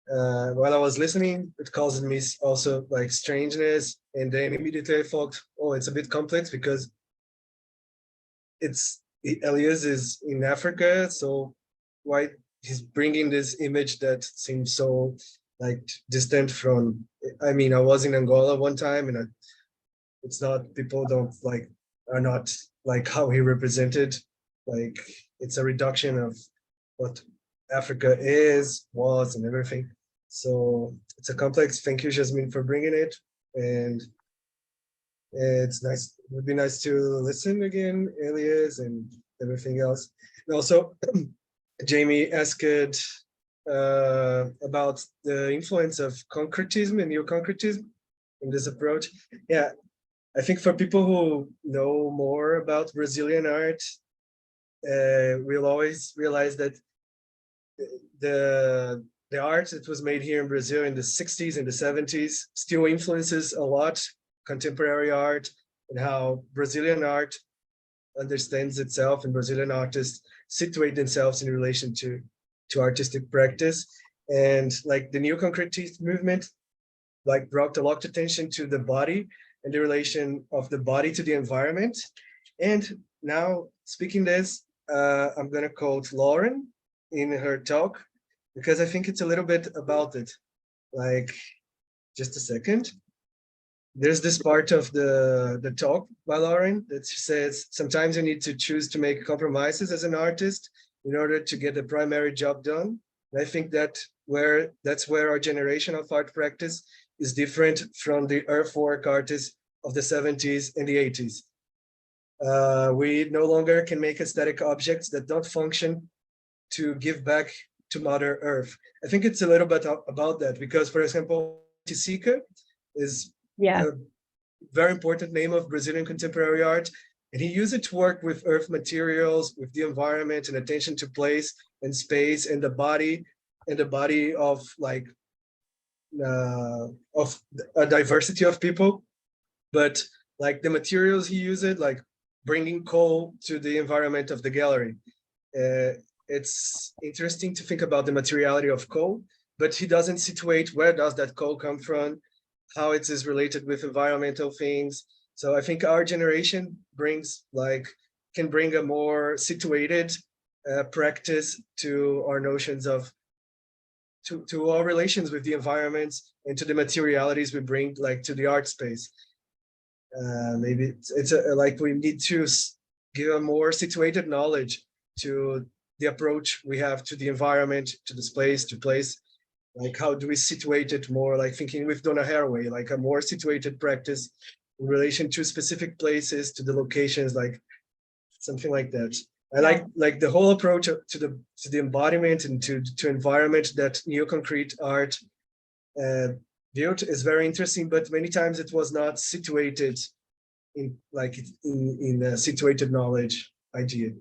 while I was listening, it caused me also like strangeness, and then immediately I thought, oh, it's a bit complex because Elias is in Africa, so why he's bringing this image that seems so like distant from, I mean, I was in Angola one time, and it's not, people are not like how he represented, like it's a reduction of what Africa was and everything. So it's a complex. Thank you, Jasmine, for bringing it. And It's nice. It would be nice to listen again, Elias, and everything else. And also, Jamie asked about the influence of concretism and neo-concretism in this approach. Yeah, I think for people who know more about Brazilian art, we'll always realize that the art that was made here in Brazil in the 60s and the 70s still influences a lot contemporary art, and how Brazilian art understands itself and Brazilian artists situate themselves in relation to artistic practice. And like the neo-concretist movement, like brought a lot of attention to the body and the relation of the body to the environment. And now speaking this, I'm gonna quote Lauren in her talk, because I think it's a little bit about it. Like, just a second. There's this part of the talk by Lauren that says, sometimes you need to choose to make compromises as an artist in order to get the primary job done. And I think that's where our generation of art practice is different from the earthwork artists of the 70s and the 80s. We no longer can make aesthetic objects that don't function to give back to Mother Earth. I think it's a little bit about that, because, for example, Tisika is a very important name of Brazilian contemporary art, and he used it to work with earth materials, with the environment, and attention to place and space and the body of like of a diversity of people. But like the materials he used, like bringing coal to the environment of the gallery. It's interesting to think about the materiality of coal, but he doesn't situate where does that coal come from, how it is related with environmental things. So I think our generation can bring a more situated practice to our notions of, to our relations with the environments and to the materialities we bring like to the art space. Maybe it's like we need to give a more situated knowledge to the approach we have to the environment, to this place, to place. Like, how do we situate it more, like thinking with Donna Haraway, like a more situated practice in relation to specific places, to the locations, like something like that. I like the whole approach to the embodiment and to environment that neo-concrete art built is very interesting, but many times it was not situated in a situated knowledge idea.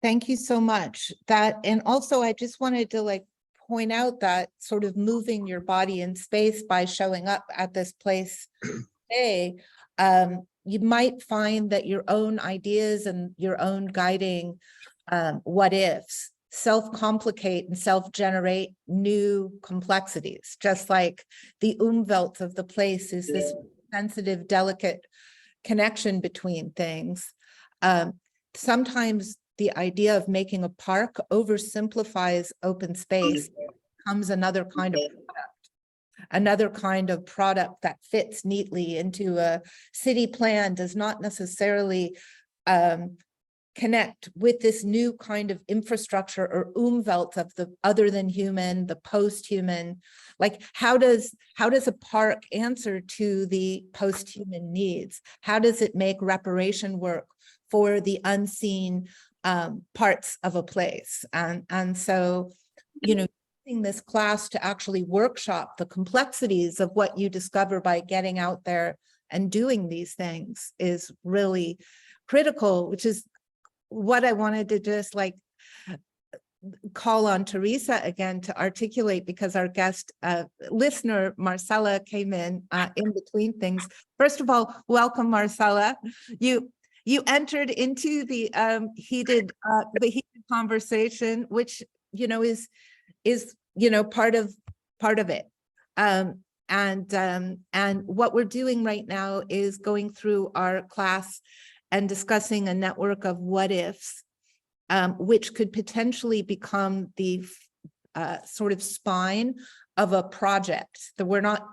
Thank you so much. And also I just wanted to like point out that sort of moving your body in space by showing up at this place today, you might find that your own ideas and your own guiding what ifs self-complicate and self-generate new complexities, just like the umwelt of the place is this sensitive, delicate connection between things. Sometimes the idea of making a park oversimplifies open space, becomes another kind of product that fits neatly into a city plan, does not necessarily connect with this new kind of infrastructure or umwelt of the other than human, the post-human. Like, how does a park answer to the post-human needs? How does it make reparation work for the unseen parts of a place? And so, you know, using this class to actually workshop the complexities of what you discover by getting out there and doing these things is really critical, which is what I wanted to just like call on Teresa again to articulate, because our guest listener, Marcella, came in between things. First of all, welcome, Marcella. You entered into the heated conversation, which, you know, is you know, part of it. And what we're doing right now is going through our class and discussing a network of what ifs, which could potentially become the sort of spine of a project. That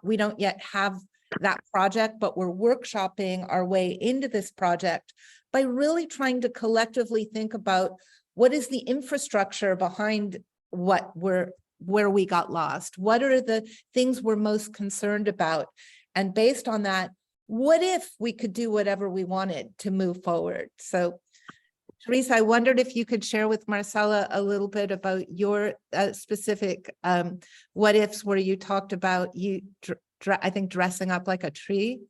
we don't yet have that project, but we're workshopping our way into this project by really trying to collectively think about what is the infrastructure behind where we got lost. What are the things we're most concerned about? And based on that, what if we could do whatever we wanted to move forward? So Teresa, I wondered if you could share with Marcella a little bit about your specific what ifs where you talked about I think dressing up like a tree.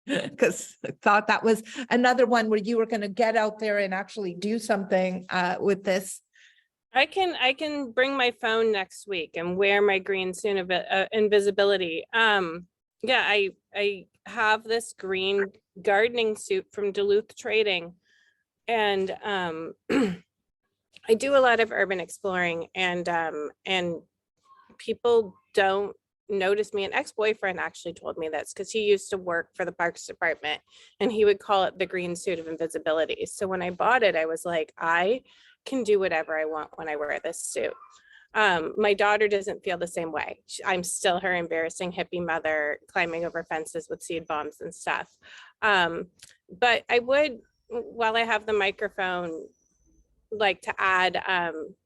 Because I thought that was another one where you were going to get out there and actually do something with this. I can bring my phone next week and wear my green suit of invisibility. Yeah, I have this green gardening suit from Duluth Trading, and I do a lot of urban exploring, and people don't notice me. An ex-boyfriend actually told me this because he used to work for the Parks Department, and he would call it the green suit of invisibility. So when I bought it, I was like, I can do whatever I want when I wear this suit. My daughter doesn't feel the same way. I'm still her embarrassing hippie mother climbing over fences with seed bombs and stuff. But I would, while I have the microphone, like to add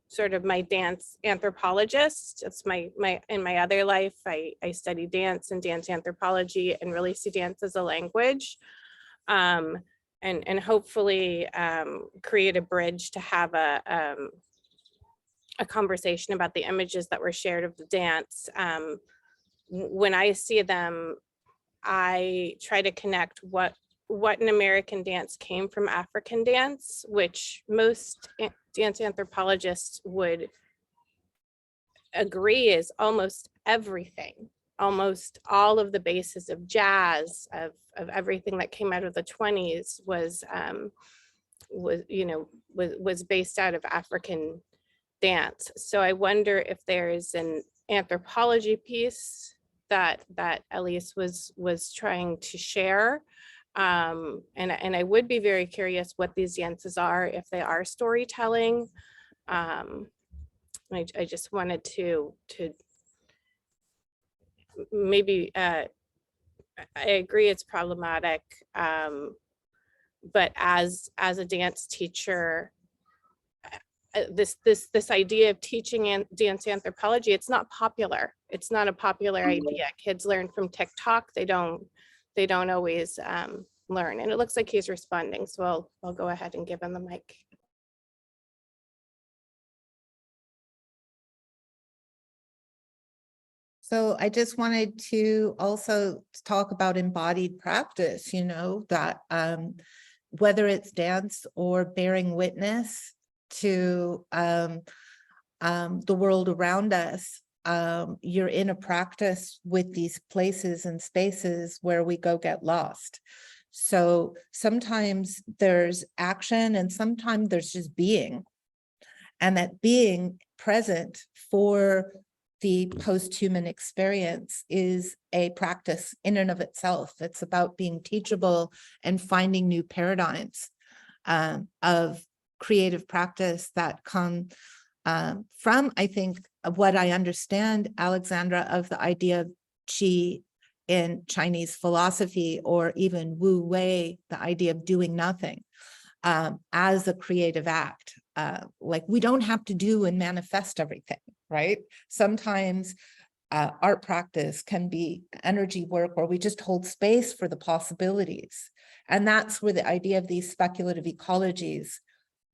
sort of my dance anthropologist. It's my in my other life, I study dance and dance anthropology and really see dance as a language. And hopefully create a bridge to have a conversation about the images that were shared of the dance. When I see them, I try to connect what an American dance came from African dance, which most dance anthropologists would agree is almost everything. Almost all of the basis of jazz, of everything that came out of the 20s was based out of African dance. So I wonder if there's an anthropology piece that Elise was trying to share. And I would be very curious what these dances are, if they are storytelling. I just wanted to maybe I agree it's problematic, but as a dance teacher, this idea of teaching dance anthropology, it's not popular. It's not a popular idea. Kids learn from TikTok. They don't always learn. And it looks like he's responding, so I'll go ahead and give him the mic. So I just wanted to also talk about embodied practice, that whether it's dance or bearing witness to the world around us, you're in a practice with these places and spaces where we go get lost. So sometimes there's action and sometimes there's just being, and that being present for the post-human experience is a practice in and of itself. It's about being teachable and finding new paradigms of creative practice that come from, I think, what I understand, Alexandra, of the idea of qi in Chinese philosophy, or even Wu Wei, the idea of doing nothing as a creative act. Like, we don't have to do and manifest everything, right? Sometimes art practice can be energy work where we just hold space for the possibilities. And that's where the idea of these speculative ecologies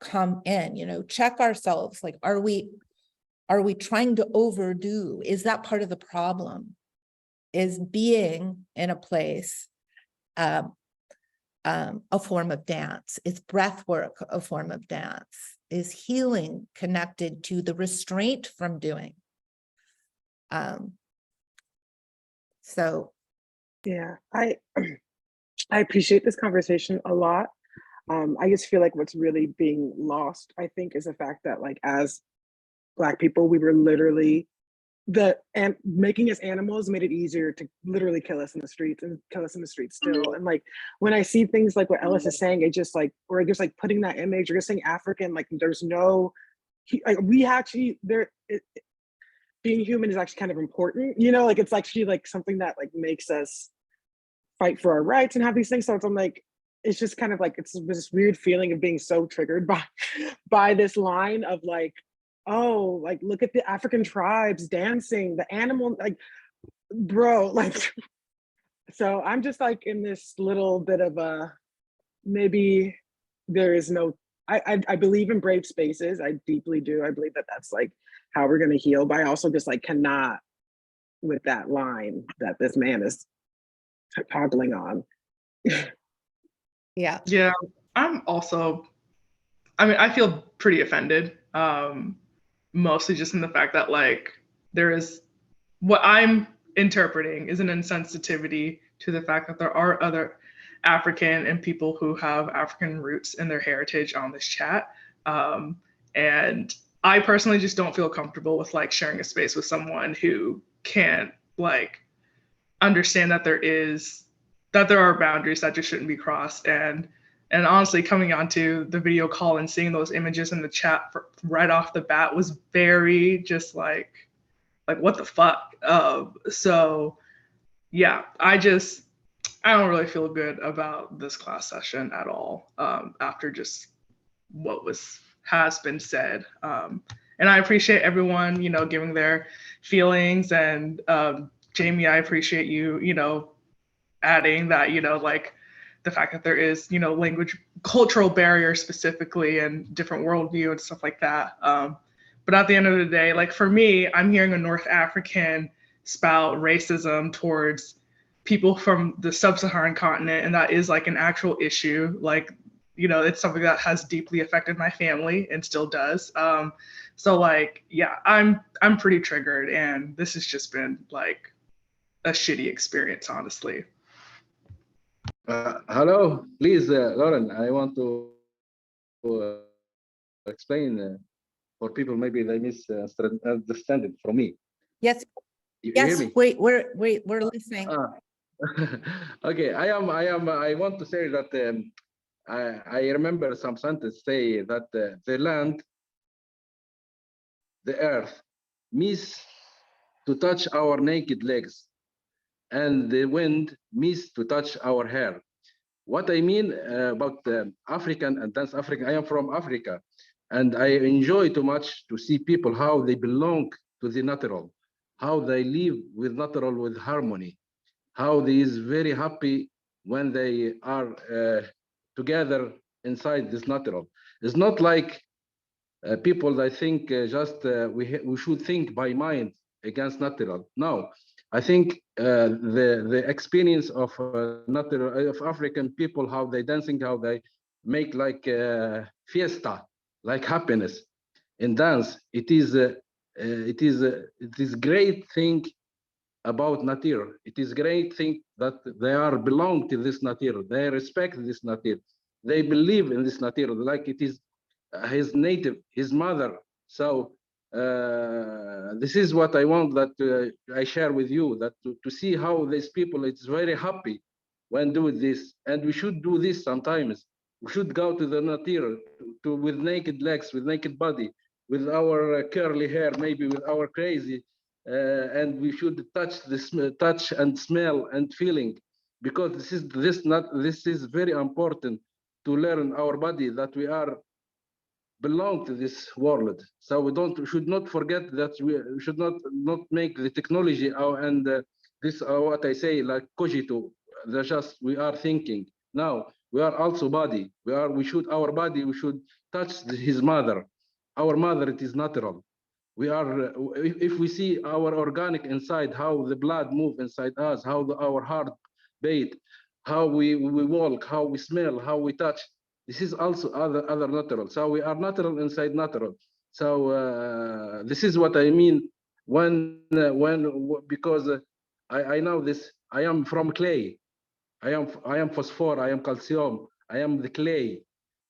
come in. Check ourselves, like, are we trying to overdo? Is that part of the problem? Is being in a place a form of dance? Is breath work a form of dance? Is healing connected to the restraint from doing? So yeah, I appreciate this conversation a lot. I just feel like what's really being lost, I think, is the fact that, like, as Black people, we were literally making us animals made it easier to literally kill us in the streets and kill us in the streets still. And like, when I see things like what Ellis is saying, it just like, or just like putting that image, or just saying African, like, there's no, we actually, being human is actually kind of important, like, it's actually like something that like makes us fight for our rights and have these things. So I'm like, it's just kind of like, it's this weird feeling of being so triggered by this line of like, oh, like, look at the African tribes dancing, the animal, like, bro, like, So I'm just like in this little bit of a, maybe there is no, I believe in brave spaces. I deeply do. I believe that that's like how we're going to heal. But I also just like cannot with that line that this man is toggling on. Yeah. Yeah, I'm also, I mean, I feel pretty offended, mostly just in the fact that like there is, what I'm interpreting is an insensitivity to the fact that there are other African and people who have African roots in their heritage on this chat. And I personally just don't feel comfortable with like sharing a space with someone who can't like understand that there are boundaries that just shouldn't be crossed. And honestly, coming onto the video call and seeing those images in the chat right off the bat was very just like what the fuck. So yeah, I don't really feel good about this class session at all, after just what has been said. And I appreciate everyone, giving their feelings. And Jamie, I appreciate you, adding that, like the fact that there is, language, cultural barriers specifically, and different worldview and stuff like that. But at the end of the day, like for me, I'm hearing a North African spout racism towards people from the sub-Saharan continent, and that is like an actual issue. Like, it's something that has deeply affected my family and still does. So like, yeah, I'm pretty triggered, and this has just been like a shitty experience, honestly. Hello, please, Lauren, I want to explain for people, maybe they misunderstand it from me. Yes. You hear Yes. me? Wait, we're listening. Okay, I want to say that I remember some sentence say that the land, the earth, miss to touch our naked legs, and the wind miss to touch our hair. What I mean about African and Dance African, I am from Africa, and I enjoy too much to see people how they belong to the natural, how they live with natural with harmony, how they is very happy when they are together inside this natural. It's not like people that think we should think by mind against natural. No, I think the experience of natural of African people, how they dancing, how they make like fiesta, like happiness in dance. It is great thing about nature. It is great thing that they are belong to this nature. They respect this nature. They believe in this nature, like it is his native, his mother. So this is what I want that I share with you, that to see how these people, it's very happy when doing this. And we should do this sometimes. We should go to the nature with naked legs, with naked body, with our curly hair, maybe with our crazy, and we should touch and smell and feeling, because this is very important to learn our body that we are belong to this world. So we should not forget that we should not make the technology and this what I say like cogito. We are thinking. Now we are also body. We should touch his mother. Our mother, it is natural. We are if we see our organic inside, how the blood move inside us, how our heart beat, how we walk, how we smell, how we touch. This is also other natural. So we are natural inside natural. So this is what I mean because I know this. I am from clay. I am phosphor. I am calcium. I am the clay.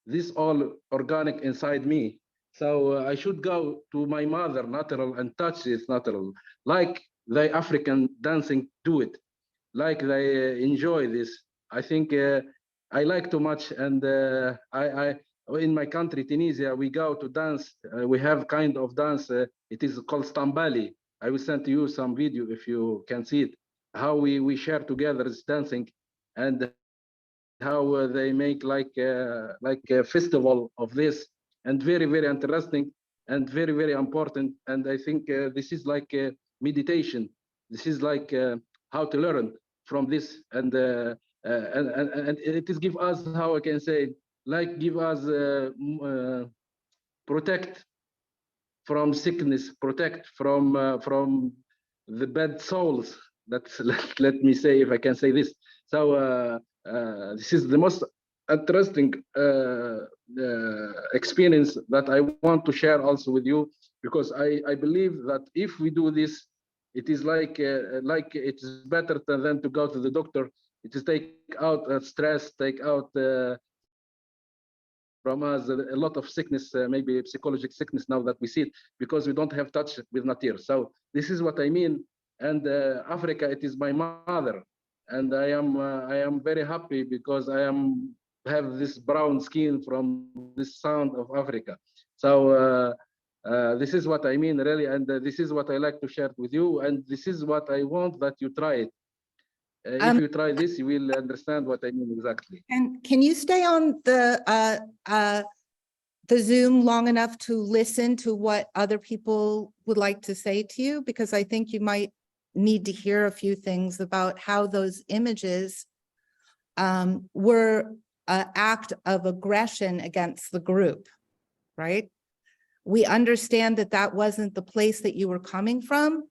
This all organic inside me. So I should go to my mother natural and touch this natural, like the African dancing do it, like they enjoy this. I think I like too much, and I in my country Tunisia we go to dance. We have kind of dance. It is called Stambali. I will send to you some video if you can see it. How we share together is dancing, and how they make like a festival of this, and very interesting and very important. And I think this is like meditation. This is like how to learn from this, and it is give us, how I can say, like give us protect from sickness, protect from the bad souls. That's let me say, if I can say this. So this is the most interesting experience that I want to share also with you, because I believe that if we do this, it is like it is better than to go to the doctor. It is take out stress, take out from us a lot of sickness, maybe psychological sickness now that we see it, because we don't have touch with nature. So this is what I mean. And Africa, it is my mother, and I am very happy because I have this brown skin from this sound of Africa. So this is what I mean, really, and this is what I like to share with you, and this is what I want that you try it. If you try this, you will understand what I mean exactly. And can you stay on the Zoom long enough to listen to what other people would like to say to you? Because I think you might need to hear a few things about how those images were an act of aggression against the group, right? We understand that that wasn't the place that you were coming from,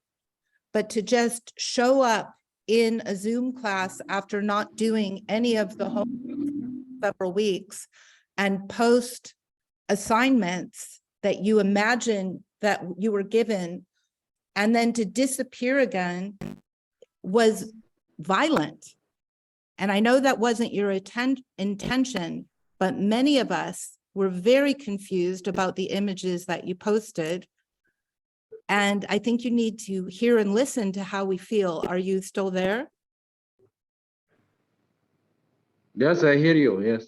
but to just show up in a Zoom class after not doing any of the homework several weeks and post assignments that you imagine that you were given, and then to disappear again was violent. And I know that wasn't your intention, but many of us were very confused about the images that you posted. And I think you need to hear and listen to how we feel. Are you still there? Yes, I hear you. Yes.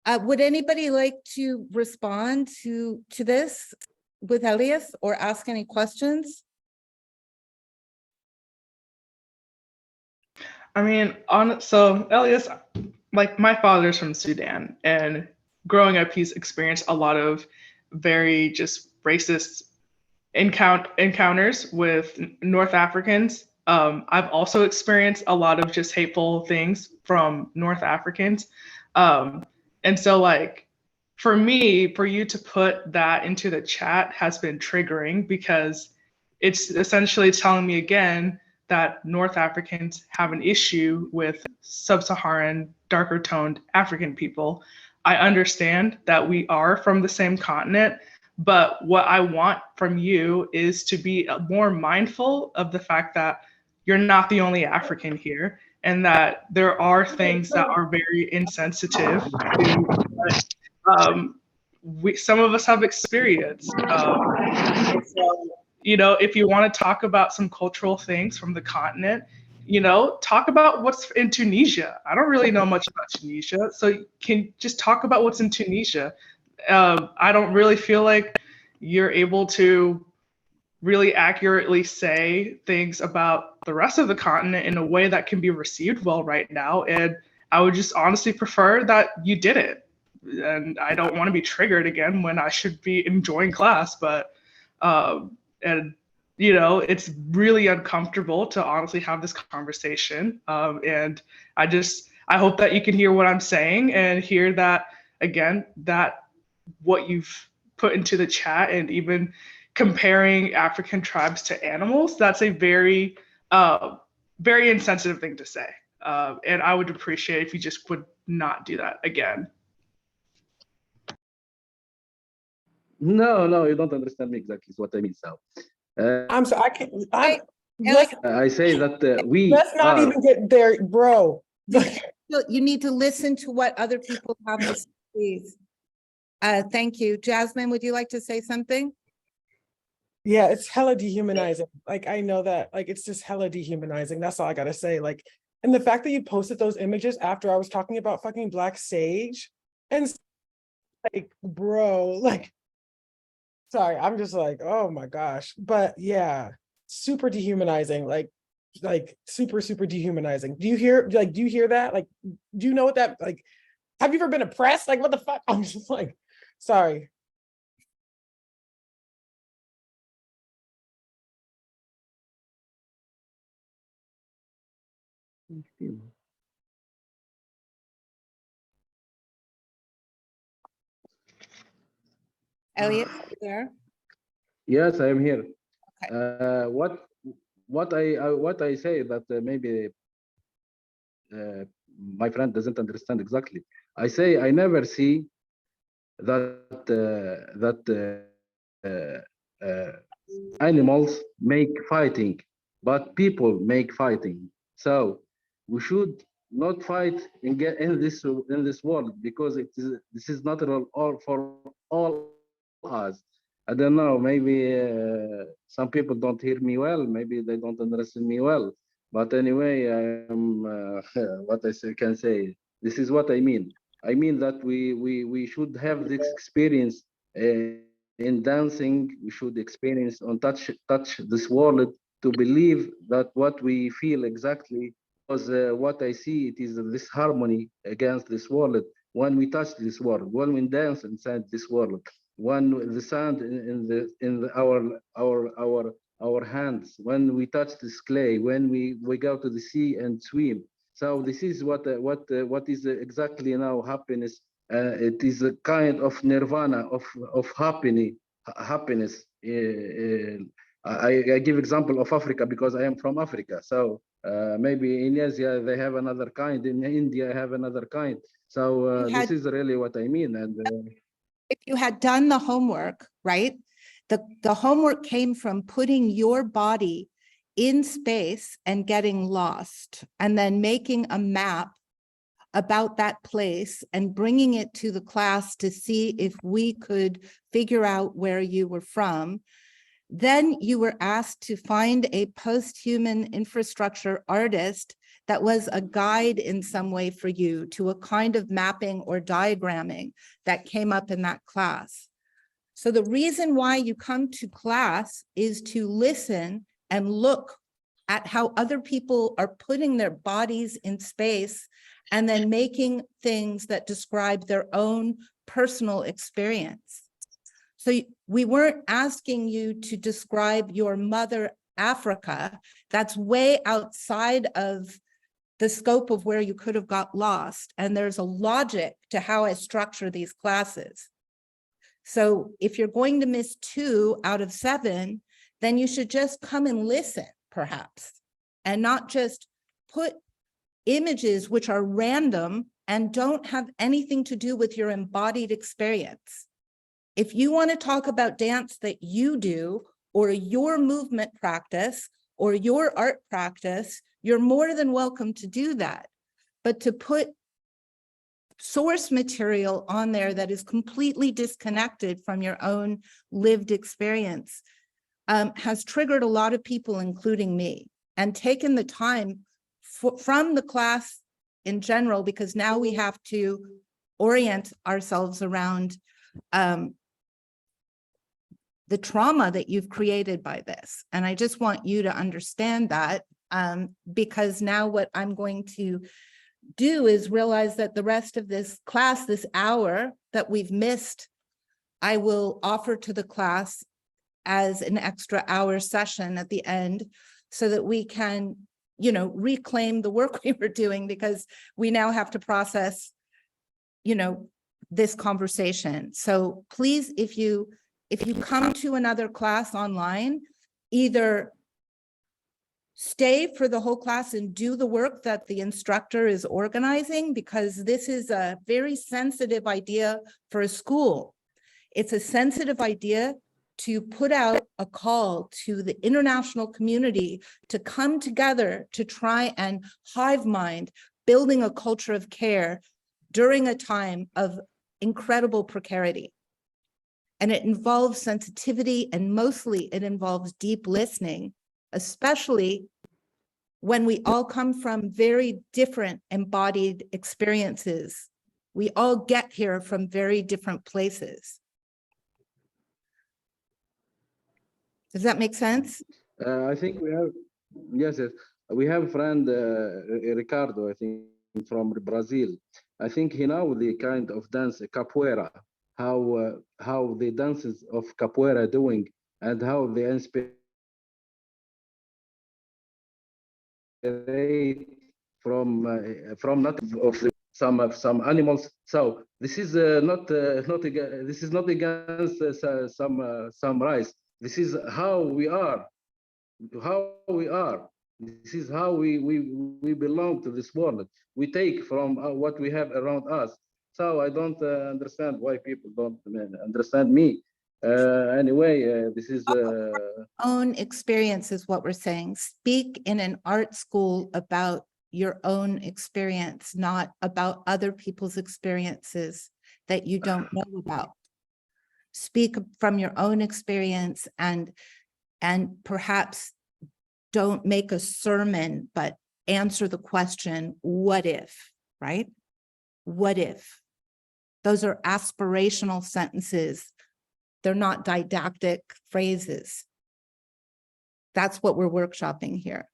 Would anybody like to respond to this with Elias or ask any questions? I mean, so Elias, like my father's from Sudan, and growing up, he's experienced a lot of very just racist encounters with North Africans. I've also experienced a lot of just hateful things from North Africans. And so like, for me, for you to put that into the chat has been triggering, because it's essentially telling me again that North Africans have an issue with sub-Saharan, darker toned African people. I understand that we are from the same continent, but what I want from you is to be more mindful of the fact that you're not the only African here, and that there are things that are very insensitive to what some of us have experienced. So, you know, if you want to talk about some cultural things from the continent, you know, talk about what's in Tunisia. I don't really know much about Tunisia, so can just talk about what's in Tunisia. I don't really feel like you're able to really accurately say things about the rest of the continent in a way that can be received well right now. And I would just honestly prefer that you did it. And I don't want to be triggered again when I should be enjoying class, but and you know, it's really uncomfortable to honestly have this conversation. And I hope that you can hear what I'm saying and hear that, again, that what you've put into the chat, and even comparing African tribes to animals, that's a very, very insensitive thing to say. And I would appreciate if you just would not do that again. No, you don't understand me exactly. Is what I mean. So I'm so I can't. I say that we let's not are, even get there, bro. You need to listen to what other people have to say, please. Thank you. Jasmine, would you like to say something? Yeah, it's hella dehumanizing. Like, I know that, like, it's just hella dehumanizing. That's all I gotta say. Like, and the fact that you posted those images after I was talking about fucking Black Sage, and like, bro, like, sorry, I'm just like, oh my gosh. But yeah, super dehumanizing, like super, super dehumanizing. Do you hear that? Like, do you know what that, like, have you ever been oppressed? Like, what the fuck? I'm just like, sorry. Elliot, are you there? Yes, I am here. Okay. What I say that maybe my friend doesn't understand exactly. I say I never see that animals make fighting, but people make fighting. So we should not fight and get in this world because this is not all for all us. I don't know. Maybe some people don't hear me well. Maybe they don't understand me well. But anyway, I am what can say. This is what I mean. I mean that we should have this experience in dancing. We should experience on touch this world to believe that what we feel exactly. Because what I see, it is this harmony against this world. When we touch this world, when we dance inside this world, when the sand our hands, when we touch this clay, when we go to the sea and swim. So this is what is exactly now happiness. It is a kind of nirvana of happiness. I give example of Africa because I am from Africa. So maybe in Asia they have another kind, in India have another kind. So this is really what I mean. And if you had done the homework, right? The homework came from putting your body in space and getting lost, and then making a map about that place and bringing it to the class to see if we could figure out where you were from. Then you were asked to find a post-human infrastructure artist that was a guide in some way for you to a kind of mapping or diagramming that came up in that class. So the reason why you come to class is to listen and look at how other people are putting their bodies in space and then making things that describe their own personal experience. So we weren't asking you to describe your mother Africa. That's way outside of the scope of where you could have got lost. And there's a logic to how I structure these classes. So if you're going to miss 2 out of 7, then you should just come and listen, perhaps, and not just put images which are random and don't have anything to do with your embodied experience. If you want to talk about dance that you do, or your movement practice, or your art practice, you're more than welcome to do that. But to put source material on there that is completely disconnected from your own lived experience has triggered a lot of people, including me, and taken the time from the class in general, because now we have to orient ourselves around the trauma that you've created by this. And I just want you to understand that, because now what I'm going to do is realize that the rest of this class, this hour that we've missed, I will offer to the class as an extra hour session at the end, so that we can, you know, reclaim the work we were doing, because we now have to process, you know, this conversation. So please, if you come to another class online, either stay for the whole class and do the work that the instructor is organizing, because this is a very sensitive idea for a school. It's a sensitive idea to put out a call to the international community to come together to try and hive mind building a culture of care during a time of incredible precarity. And it involves sensitivity, and mostly it involves deep listening, especially when we all come from very different embodied experiences. We all get here from very different places. Does that make sense? I think we have, yes, we have a friend, Ricardo, I think, from Brazil. I think he know the kind of dance, capoeira, how the dances of capoeira are doing, and how they inspire not of some animals. So this is this is not against some rights. This is how we are. This is how we belong to this world. We take from what we have around us. So I don't understand why people don't understand me. Anyway, this is Own experience is what we're saying. Speak in an art school about your own experience, not about other people's experiences that you don't know about. Speak from your own experience and perhaps don't make a sermon, but answer the question, what if, right? What if? Those are aspirational sentences. They're not didactic phrases. That's what we're workshopping here.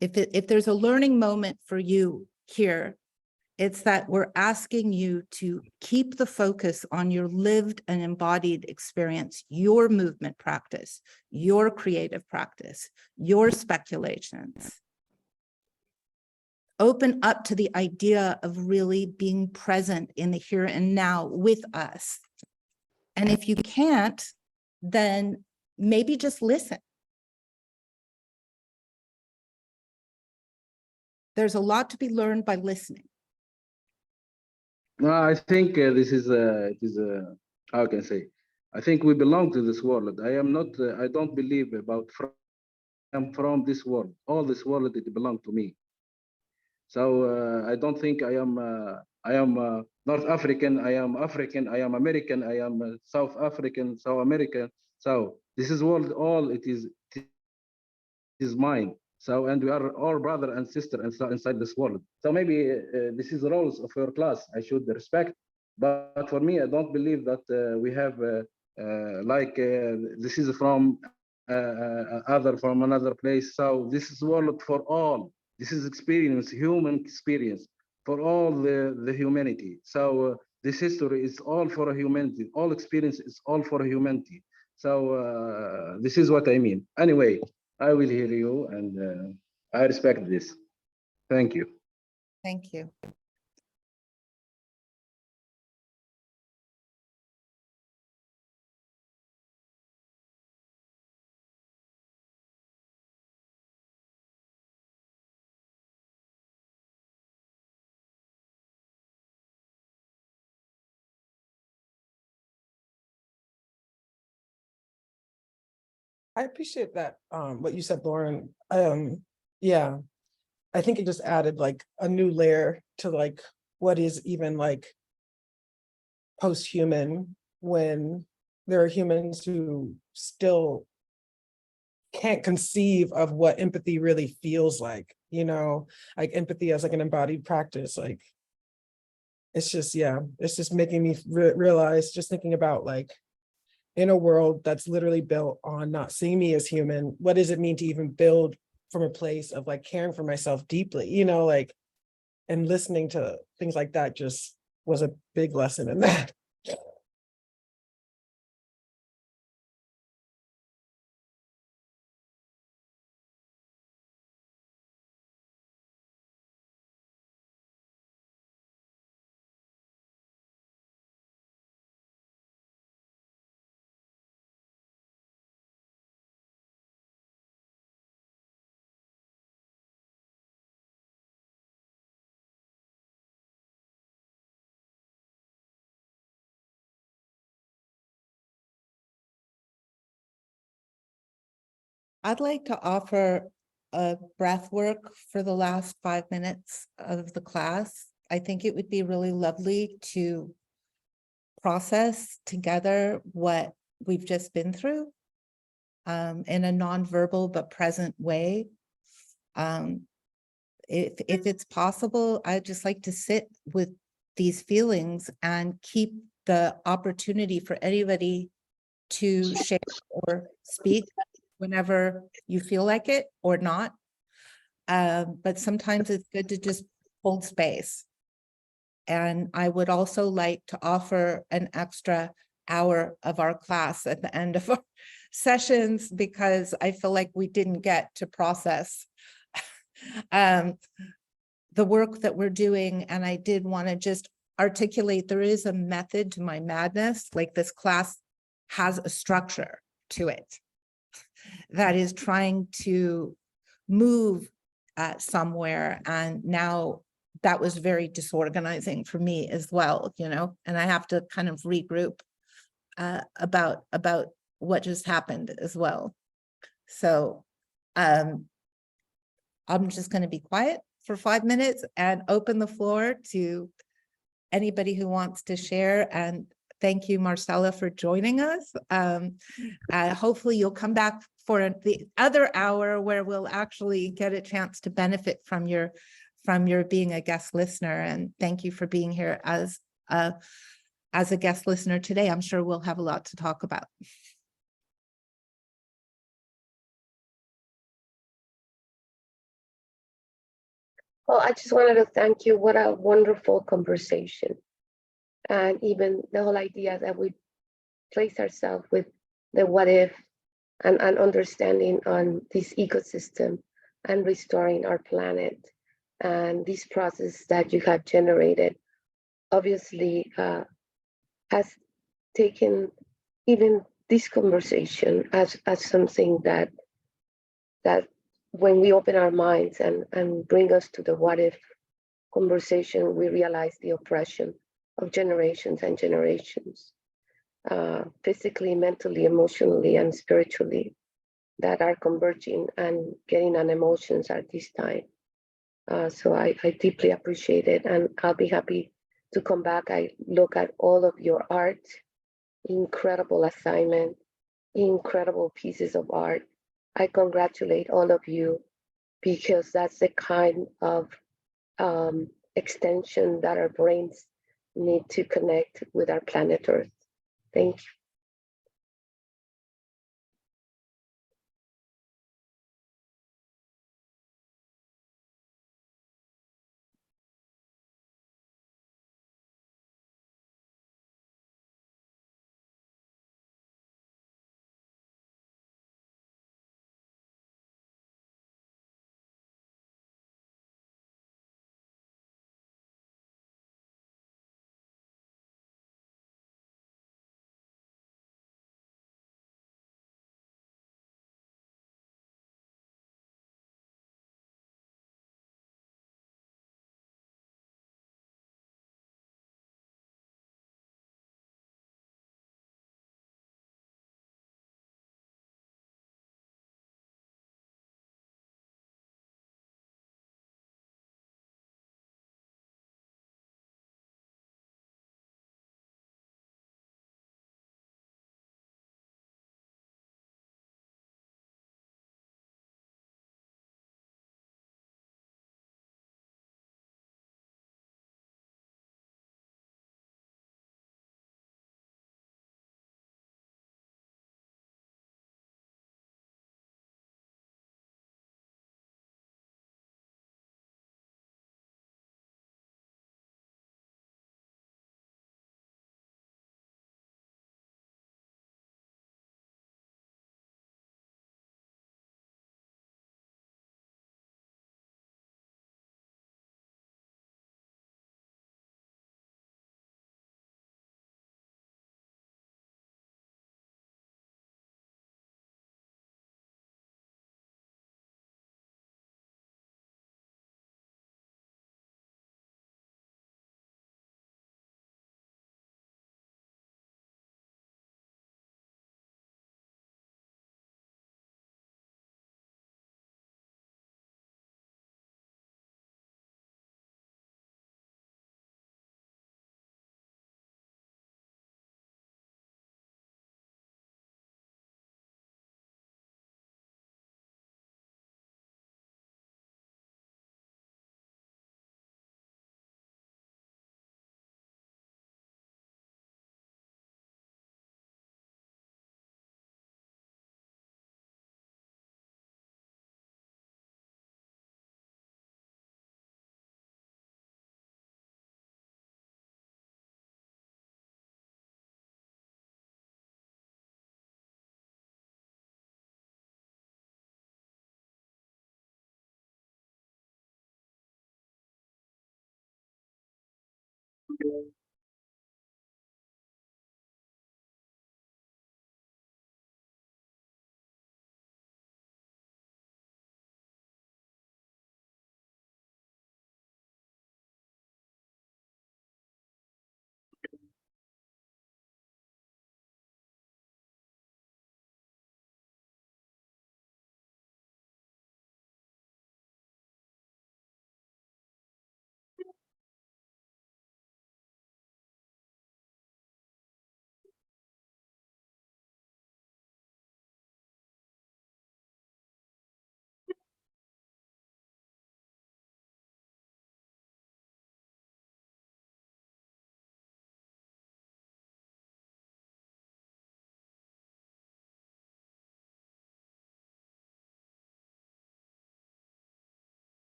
If there's a learning moment for you here, it's that we're asking you to keep the focus on your lived and embodied experience, your movement practice, your creative practice, your speculations. Open up to the idea of really being present in the here and now with us. And if you can't, then maybe just listen. There's a lot to be learned by listening. no, I think this is how can I say? I think we belong to this world. I am not. I don't believe about I'm from this world. All this world it belongs to me. So I don't think I am. North African. I am African. I am American. I am South African. South American. So this is world. All it is mine. So, and we are all brother and sister inside this world. So maybe this is the roles of your class I should respect. But for me, I don't believe that we have this is from from another place. So this is world for all. This is experience, human experience for all the humanity. So this history is all for humanity. All experience is all for humanity. So this is what I mean. Anyway, I will hear you and I respect this. Thank you. Thank you. I appreciate that, what you said, Lauren. Yeah, I think it just added like a new layer to like what is even like post-human when there are humans who still can't conceive of what empathy really feels like, you know, like empathy as like an embodied practice. Like, it's just, yeah, it's just making me realize, just thinking about like, in a world that's literally built on not seeing me as human, what does it mean to even build from a place of like caring for myself deeply, you know, like, and listening to things like that just was a big lesson in that. I'd like to offer a breath work for the last 5 minutes of the class. I think it would be really lovely to process together what we've just been through in a nonverbal but present way. If it's possible, I'd just like to sit with these feelings and keep the opportunity for anybody to share or speak whenever you feel like it or not. But sometimes it's good to just hold space. And I would also like to offer an extra hour of our class at the end of sessions because I feel like we didn't get to process the work that we're doing. And I did want to just articulate there is a method to my madness. Like this class has a structure to it that is trying to move somewhere. And now that was very disorganizing for me as well, you know, and I have to kind of regroup about what just happened as well. So I'm just going to be quiet for 5 minutes and open the floor to anybody who wants to share. And thank you, Marcella, for joining us. Hopefully you'll come back for the other hour where we'll actually get a chance to benefit from your being a guest listener. And thank you for being here as a guest listener today. I'm sure we'll have a lot to talk about. Well, I just wanted to thank you. What a wonderful conversation. And even the whole idea that we place ourselves with the what if and understanding on this ecosystem and restoring our planet and this process that you have generated obviously has taken even this conversation as something that when we open our minds and bring us to the what if conversation, we realize the oppression of generations and generations, physically, mentally, emotionally, and spiritually, that are converging and getting on emotions at this time. So I deeply appreciate it, and I'll be happy to come back. I look at all of your art, incredible assignment, incredible pieces of art. I congratulate all of you because that's the kind of extension that our brains need to connect with our planet Earth. Thank you.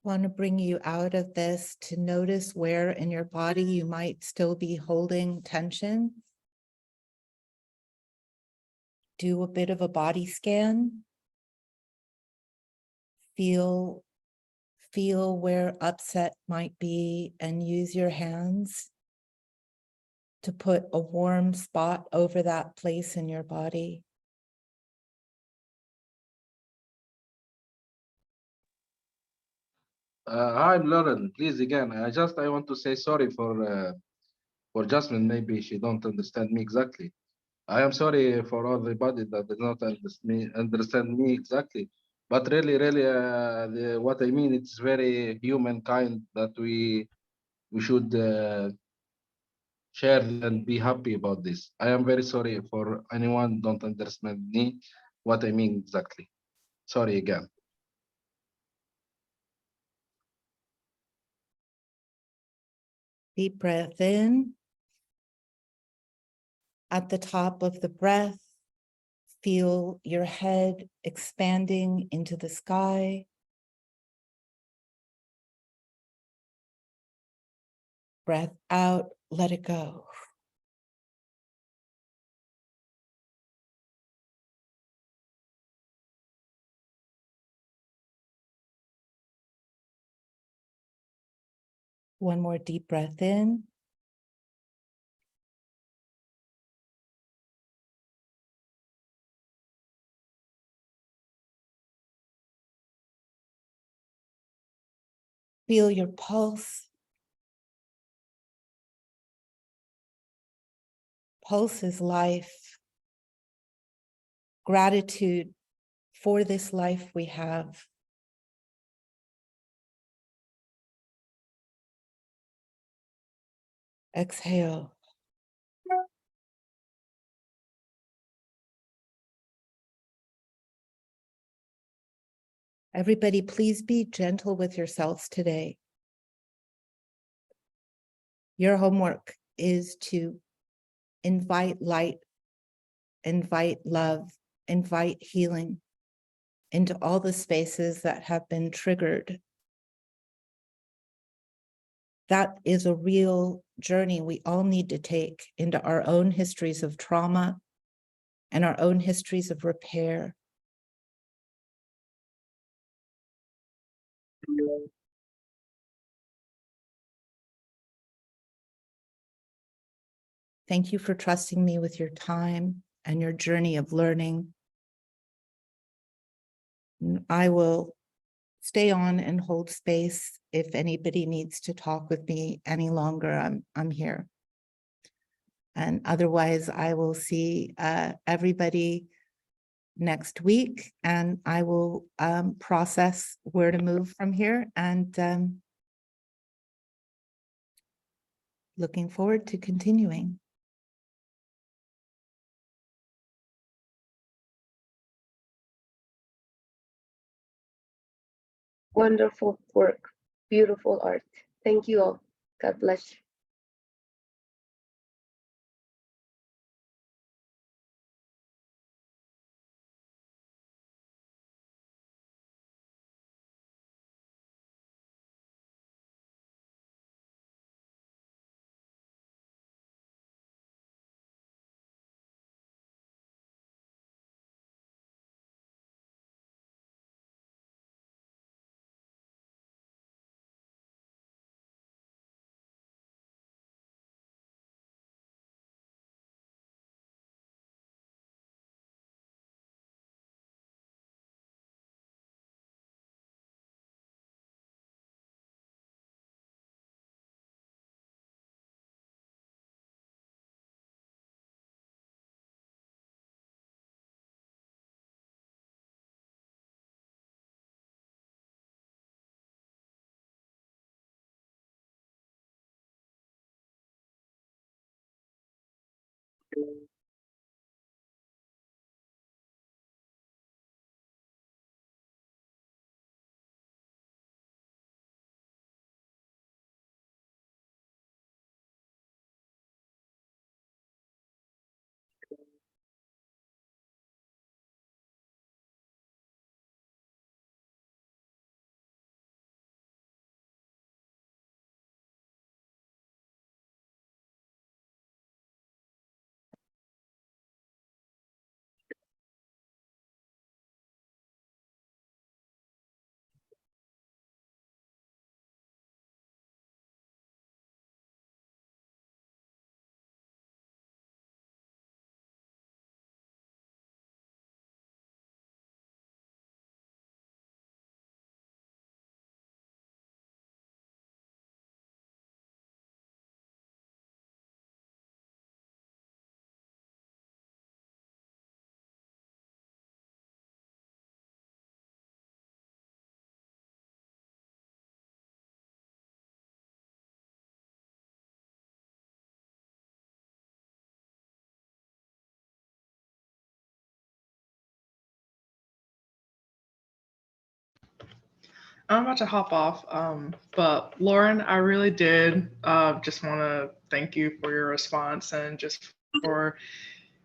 Want to bring you out of this to notice where in your body you might still be holding tension. Do a bit of a body scan. Feel where upset might be and use your hands to put a warm spot over that place in your body. Hi, Lauren. Please again. I want to say sorry for Jasmine. Maybe she don't understand me exactly. I am sorry for everybody that did not understand me exactly. But really, what I mean, it's very humankind that we should share and be happy about this. I am very sorry for anyone don't understand me what I mean exactly. Sorry again. Deep breath in. At the top of the breath, feel your head expanding into the sky. Breath out, let it go. One more deep breath in. Feel your pulse. Pulse is life. Gratitude for this life we have. Exhale. Everybody, please be gentle with yourselves today. Your homework is to invite light, invite love, invite healing into all the spaces that have been triggered. That is a real journey we all need to take into our own histories of trauma and our own histories of repair. Thank you for trusting me with your time and your journey of learning. I will stay on and hold space. If anybody needs to talk with me any longer, I'm here. And otherwise, I will see everybody next week, and I will process where to move from here. And looking forward to continuing. Wonderful work, beautiful art. Thank you all. God bless you. I'm about to hop off, but Lauren, I really did just want to thank you for your response and just for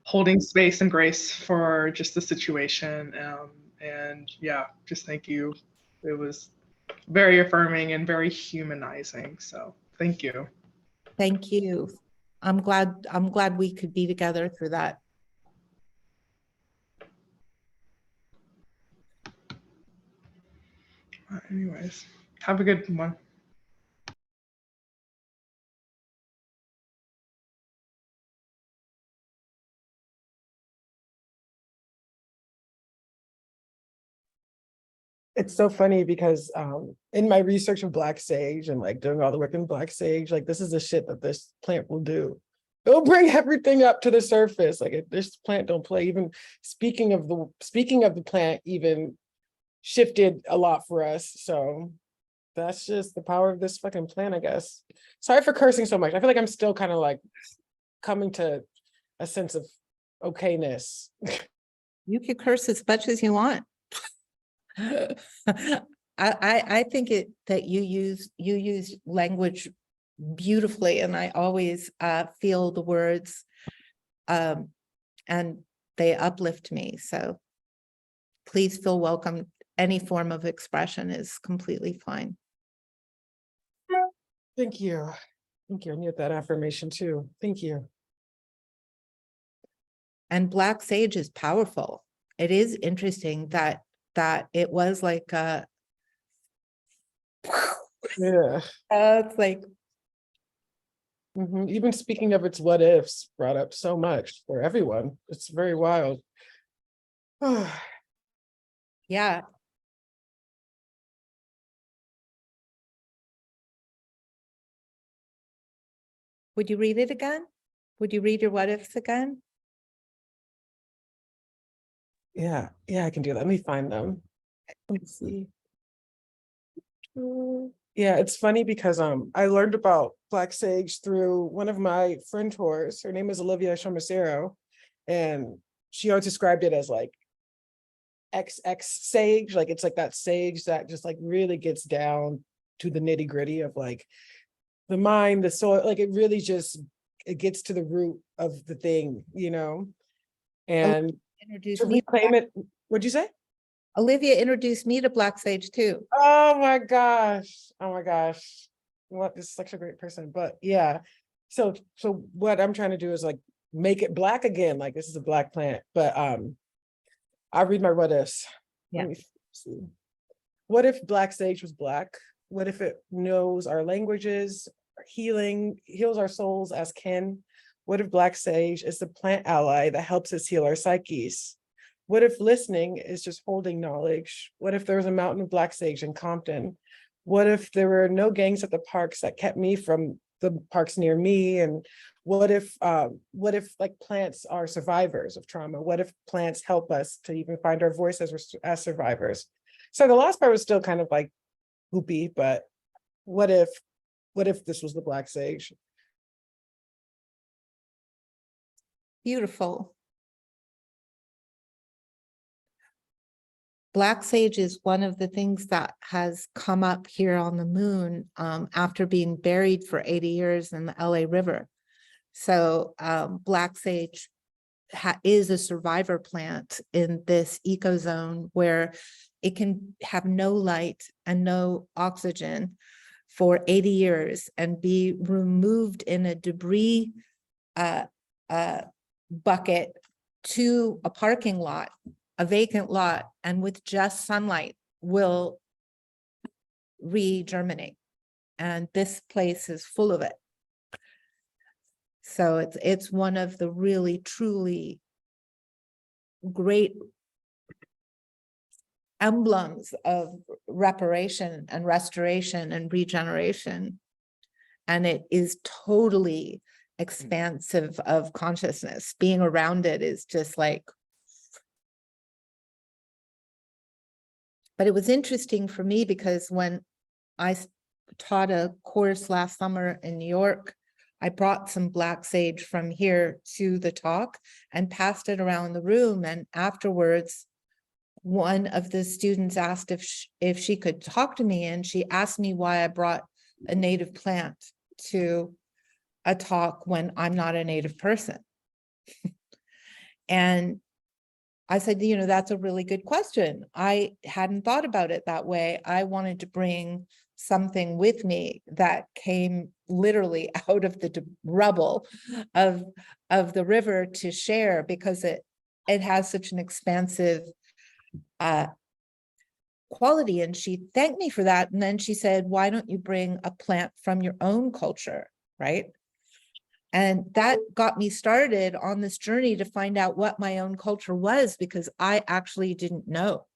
holding space and grace for just the situation. And yeah, just thank you. It was very affirming and very humanizing. So thank you. Thank you. I'm glad we could be together through that. Anyways, have a good one. It's so funny because in my research of Black Sage and like doing all the work in Black Sage, like this is the shit that this plant will do. It'll bring everything up to the surface. Like if this plant don't play, even speaking of the plant even shifted a lot for us. So that's just the power of this fucking plant, I guess. Sorry for cursing so much. I feel like I'm still kind of like coming to a sense of okayness. You can curse as much as you want. I think that you use language beautifully, and I always feel the words and they uplift me. So please feel welcome. Any form of expression is completely fine. Thank you. Thank you. I need that affirmation too. Thank you. And Black Sage is powerful. It is interesting that it was like Yeah. it's like Even speaking of its what ifs brought up so much for everyone. It's very wild. yeah. Would you read it again? Would you read your what ifs again? Yeah, I can do that. Let me find them. Let me see. Yeah, it's funny because I learned about Black Sage through one of my friend tours. Her name is Olivia Chomacero, and she always described it as like XX sage, like it's like that sage that just like really gets down to the nitty gritty of like the mind, the soul, like it really just it gets to the root of the thing, you know. And to reclaim it, what'd you say? Olivia introduced me to Black Sage too. Oh my gosh. What is such a great person. But yeah. So what I'm trying to do is like make it Black again. Like this is a Black plant. But I'll read my what ifs. Yeah. Let me see. What if Black Sage was Black? What if it knows our languages, heals our souls as kin? What if Black Sage is the plant ally that helps us heal our psyches? What if listening is just holding knowledge? What if there was a mountain of Black Sage in Compton? What if there were no gangs at the parks that kept me from the parks near me? And what if like plants are survivors of trauma? What if plants help us to even find our voice as survivors? So the last part was still kind of like goopy, but what if this was the Black Sage? Beautiful. Black sage is one of the things that has come up here on the moon after being buried for 80 years in the LA River. So black sage is a survivor plant in this ecozone where it can have no light and no oxygen for 80 years and be removed in a debris bucket to a parking lot, a vacant lot, and with just sunlight will re-germinate. And this place is full of it. So it's one of the really, truly great emblems of reparation and restoration and regeneration. And it is totally expansive of consciousness. Being around it is just like, but it was interesting for me because when I taught a course last summer in New York, I brought some black sage from here to the talk and passed it around the room. And afterwards, one of the students asked if she could talk to me, and she asked me why I brought a native plant to a talk when I'm not a native person. And I said, you know, that's a really good question. I hadn't thought about it that way. I wanted to bring something with me that came literally out of the rubble of the river to share, because it has such an expansive quality. And she thanked me for that. And then she said, why don't you bring a plant from your own culture, right? And that got me started on this journey to find out what my own culture was, because I actually didn't know.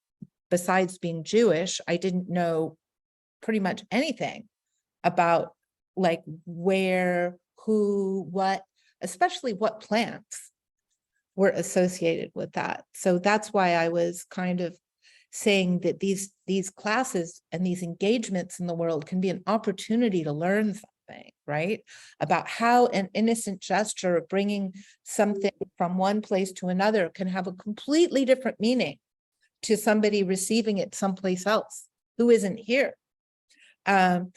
Besides being Jewish, I didn't know pretty much anything about like where, who, what, especially what plants were associated with that. So that's why I was kind of saying that these classes and these engagements in the world can be an opportunity to learn something, right? About how an innocent gesture of bringing something from one place to another can have a completely different meaning to somebody receiving it someplace else who isn't here. And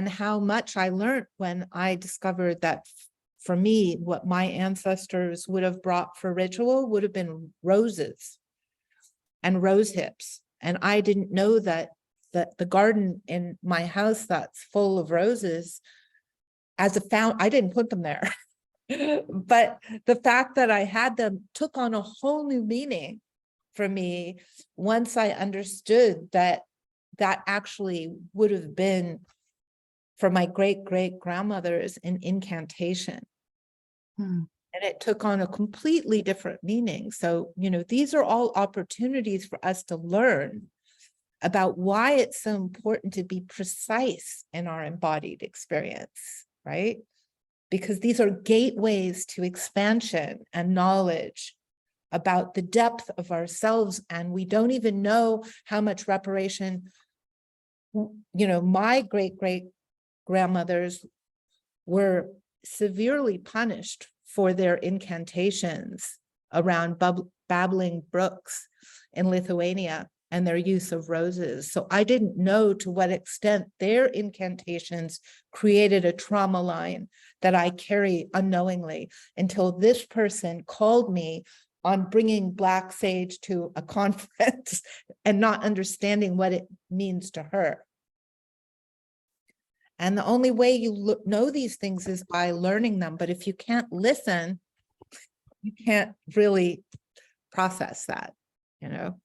how much I learned when I discovered that for me, what my ancestors would have brought for ritual would have been roses and rose hips. And I didn't know that the garden in my house that's full of roses, as a I didn't put them there. But the fact that I had them took on a whole new meaning for me once I understood that actually would have been for my great-great-grandmothers an incantation. And it took on a completely different meaning. So, you know, these are all opportunities for us to learn about why it's so important to be precise in our embodied experience, right? Because these are gateways to expansion and knowledge about the depth of ourselves. And we don't even know how much reparation, you know, my great-great-grandmothers were severely punished for their incantations around babbling brooks in Lithuania and their use of roses. So I didn't know to what extent their incantations created a trauma line that I carry unknowingly until this person called me on bringing black sage to a conference and not understanding what it means to her. And the only way you know these things is by learning them. But if you can't listen, you can't really process that, you know?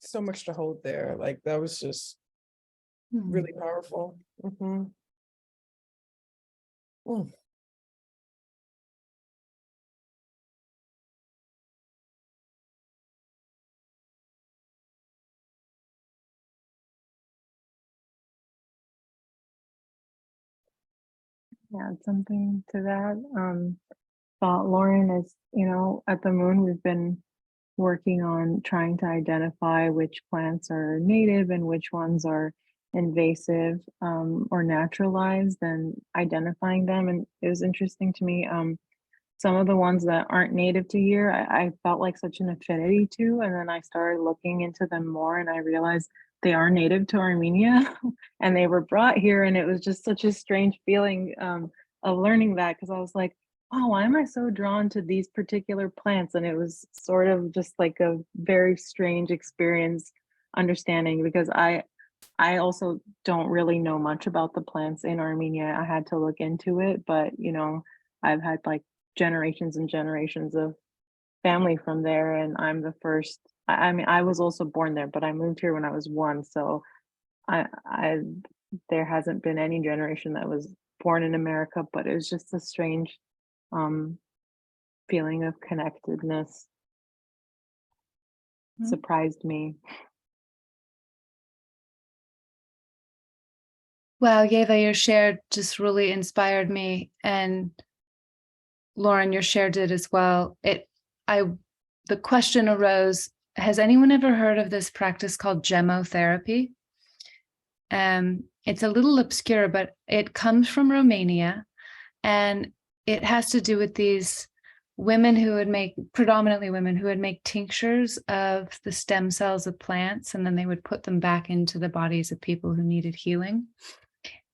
So much to hold there. Like that was just really powerful. Add something to that. Thought Lauren is, you know, at the moon, we've been working on trying to identify which plants are native and which ones are invasive or naturalized and identifying them. And it was interesting to me. Some of the ones that aren't native to here, I felt like such an affinity to, and then I started looking into them more and I realized they are native to Armenia and they were brought here. And it was just such a strange feeling of learning that, because I was like, oh, why am I so drawn to these particular plants? And it was sort of just like a very strange experience understanding, because I also don't really know much about the plants in Armenia. I had to look into it, but you know, I've had like generations and generations of family from there, and I'm the first. I mean, I was also born there, but I moved here when I was 1, so I there hasn't been any generation that was born in America, but it was just a strange feeling of connectedness. Surprised me. Wow, Yeva, your share just really inspired me, and Lauren, your share did as well. The question arose, has anyone ever heard of this practice called gemotherapy? It's a little obscure, but it comes from Romania, and it has to do with these women who would make, predominantly women who would make tinctures of the stem cells of plants, and then they would put them back into the bodies of people who needed healing.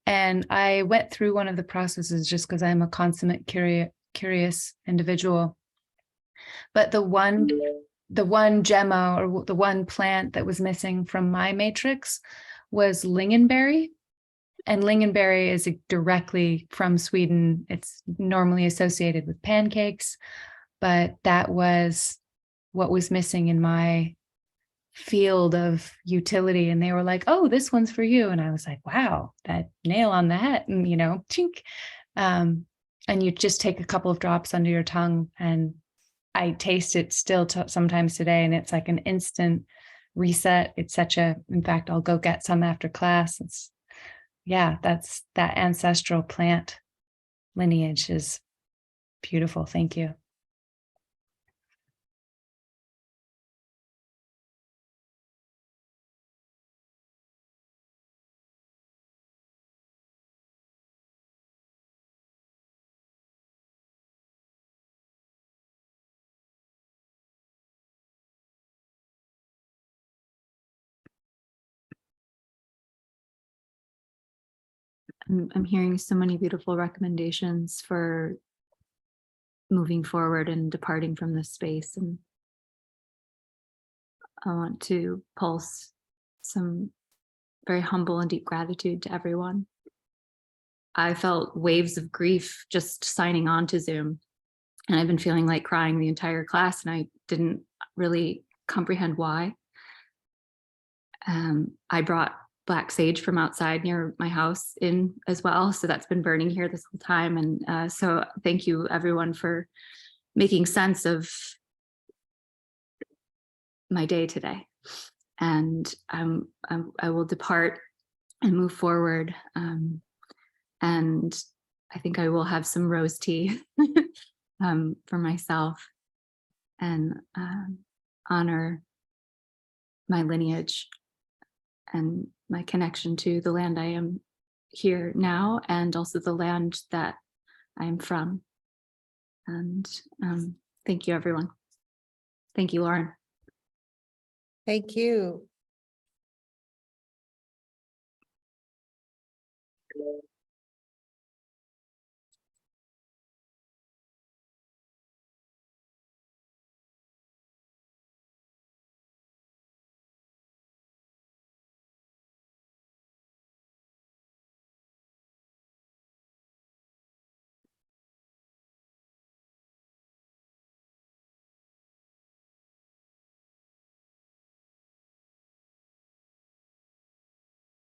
And I went through one of the processes just because I'm a consummate curious individual. But the one gemma, or the one plant that was missing from my matrix, was lingonberry. And lingonberry is directly from Sweden. It's normally associated with pancakes, but that was what was missing in my field of utility. And they were like, oh, this one's for you. And I was like, wow, that nail on the head. And, you know, chink. And you just take a couple of drops under your tongue, and I taste it still sometimes today. And it's like an instant reset. It's in fact, I'll go get some after class. That's that ancestral plant lineage is beautiful. Thank you. I'm hearing so many beautiful recommendations for moving forward and departing from this space. And I want to pulse some very humble and deep gratitude to everyone. I felt waves of grief just signing on to Zoom, and I've been feeling like crying the entire class, and I didn't really comprehend why. I brought black sage from outside near my house in as well. So that's been burning here this whole time. And so thank you everyone for making sense of my day today. And I will depart and move forward. And I think I will have some rose tea for myself and honor my lineage and my connection to the land I am here now, and also the land that I'm from. And thank you, everyone. Thank you, Lauren. Thank you.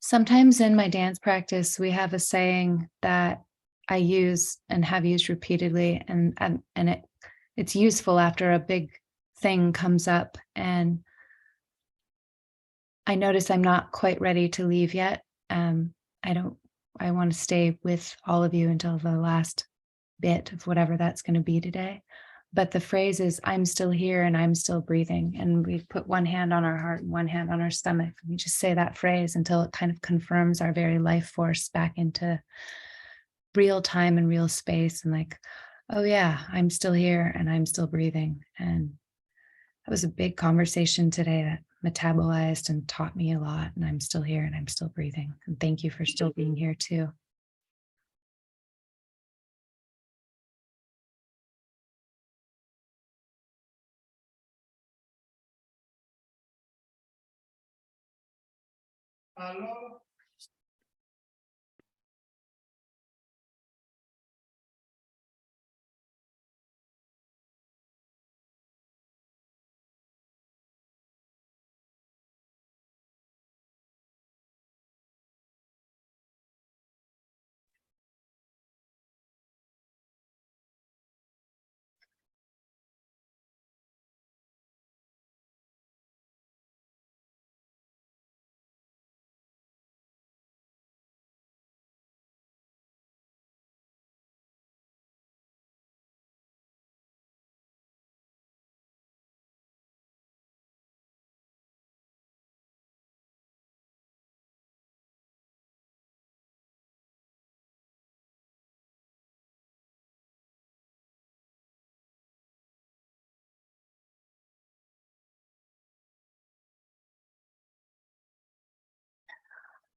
Sometimes in my dance practice, we have a saying that I use and have used repeatedly, and it's useful after a big thing comes up, and I notice I'm not quite ready to leave yet. I want to stay with all of you until the last bit of whatever that's going to be today. But the phrase is, I'm still here and I'm still breathing. And we put one hand on our heart and one hand on our stomach. We just say that phrase until it kind of confirms our very life force back into real time and real space. And like, oh yeah, I'm still here and I'm still breathing. And that was a big conversation today that metabolized and taught me a lot. And I'm still here and I'm still breathing. And thank you for still being here too. Hello.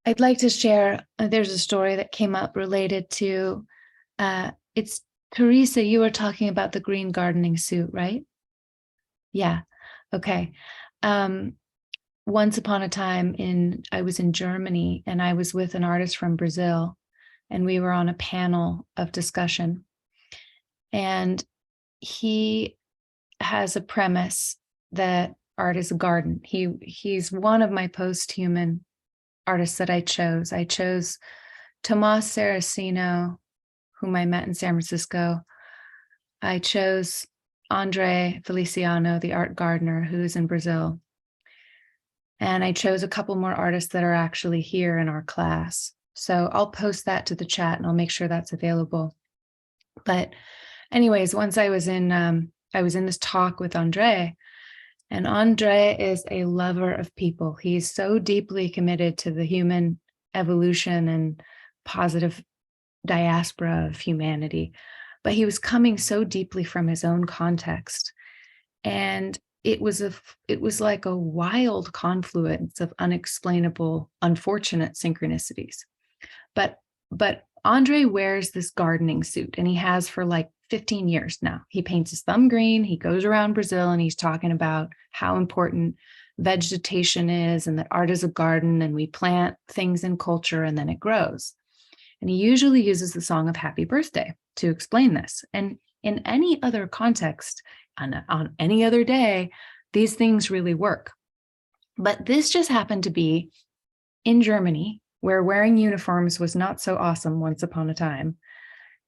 I'd like to share, there's a story that came up related to, it's Teresa, you were talking about the green gardening suit, right? Yeah, okay. Once upon a time I was in Germany and I was with an artist from Brazil and we were on a panel of discussion. And he has a premise that art is a garden. He's one of my post-human artists that I chose. I chose Tomas Saraceno, whom I met in San Francisco. I chose Andre Feliciano, the art gardener, who's in Brazil. And I chose a couple more artists that are actually here in our class. So I'll post that to the chat and I'll make sure that's available. But anyways, once I was in this talk with Andre, and Andre is a lover of people. He's so deeply committed to the human evolution and positive diaspora of humanity, but he was coming so deeply from his own context. And it was like a wild confluence of unexplainable, unfortunate synchronicities. But Andre wears this gardening suit and he has for like 15 years now. He paints his thumb green. He goes around Brazil and he's talking about how important vegetation is and that art is a garden and we plant things in culture and then it grows. And he usually uses the song of Happy Birthday to explain this. And in any other context, on any other day, these things really work. But this just happened to be in Germany, where wearing uniforms was not so awesome once upon a time.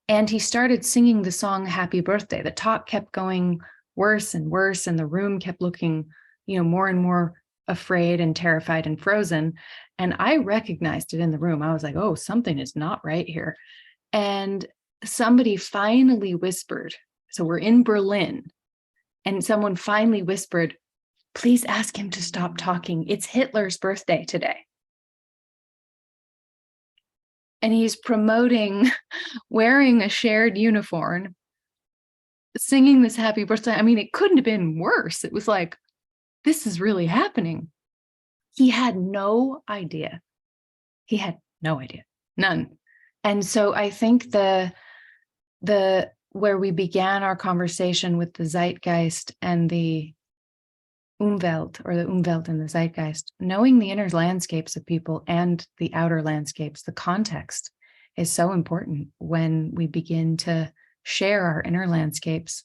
And he started singing the song Happy Birthday. The talk kept going worse and worse, and the room kept looking, more and more afraid and terrified and frozen. And I recognized it in the room. I was like, oh, something is not right here. And somebody finally whispered, so we're in Berlin, and someone finally whispered, please ask him to stop talking. It's Hitler's birthday today. And he's promoting wearing a shared uniform, singing this happy birthday. I mean, it couldn't have been worse. It was like, this is really happening. He had no idea. He had no idea, none. And so I think where we began our conversation with the zeitgeist and the Umwelt, or the Umwelt and the zeitgeist, knowing the inner landscapes of people and the outer landscapes, the context is so important when we begin to share our inner landscapes.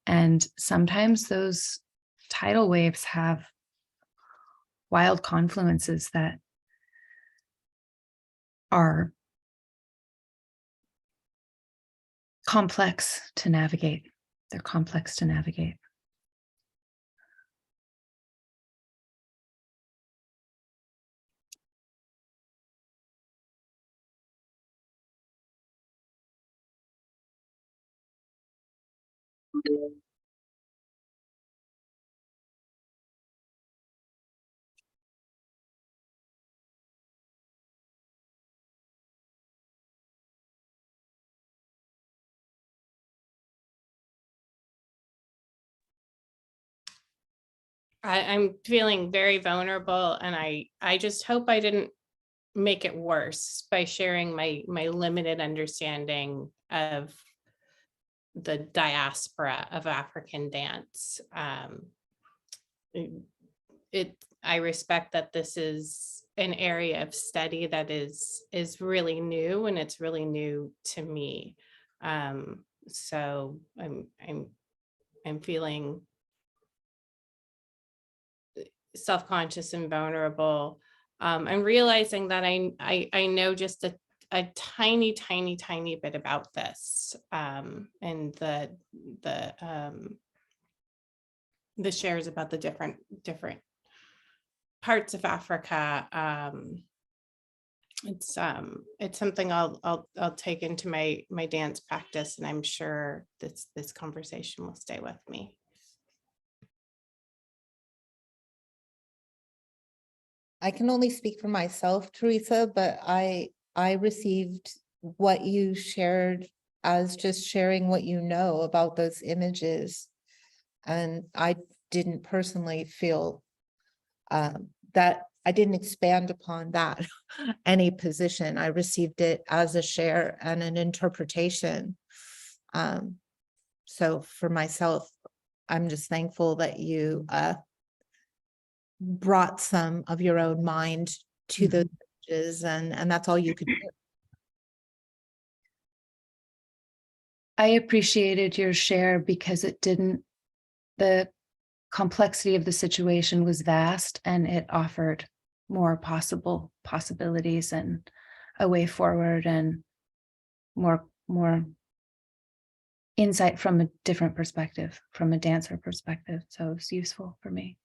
And sometimes those tidal waves have wild confluences that are complex to navigate. They're complex to navigate. I'm feeling very vulnerable, and I just hope I didn't make it worse by sharing my limited understanding of the diaspora of African dance. I respect that this is an area of study that is really new, and it's really new to me. So I'm feeling self-conscious and vulnerable. I'm realizing that I know just a tiny bit about this, and the shares about the different parts of Africa. It's something I'll take into my dance practice, and I'm sure this conversation will stay with me. I can only speak for myself, Teresa, but I received what you shared as just sharing what you know about those images. And I didn't personally feel that I didn't expand upon that any position. I received it as a share and an interpretation. So for myself, I'm just thankful that you brought some of your own mind to those images, and that's all you could do. I appreciated your share because the complexity of the situation was vast, and it offered more possibilities and a way forward, and more insight from a different perspective, from a dancer perspective. So it was useful for me.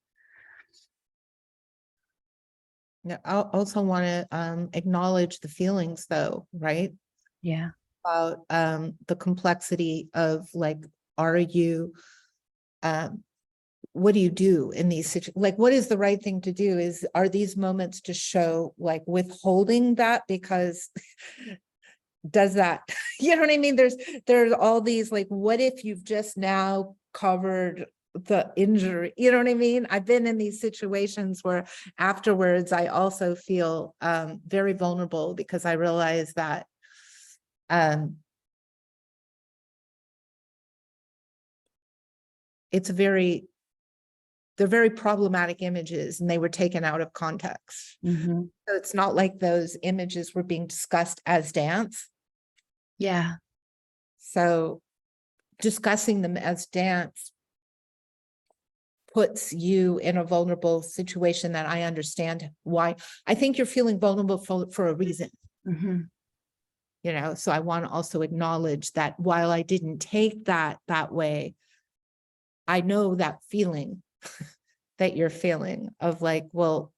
Yeah, I also want to acknowledge the feelings though, right? Yeah. About the complexity of like, what do you do in these situations? Like, what is the right thing to do? Are these moments to show like withholding that? Because does that, you know what I mean? There's all these like, what if you've just now covered the injury? You know what I mean? I've been in these situations where afterwards I also feel very vulnerable because I realize that they're very problematic images, and they were taken out of context. Mm-hmm. So it's not like those images were being discussed as dance. Yeah. So discussing them as dance puts you in a vulnerable situation that I understand why. I think you're feeling vulnerable for a reason. Mm-hmm. You know, so I want to also acknowledge that while I didn't take that way, I know that feeling that you're feeling of like, well,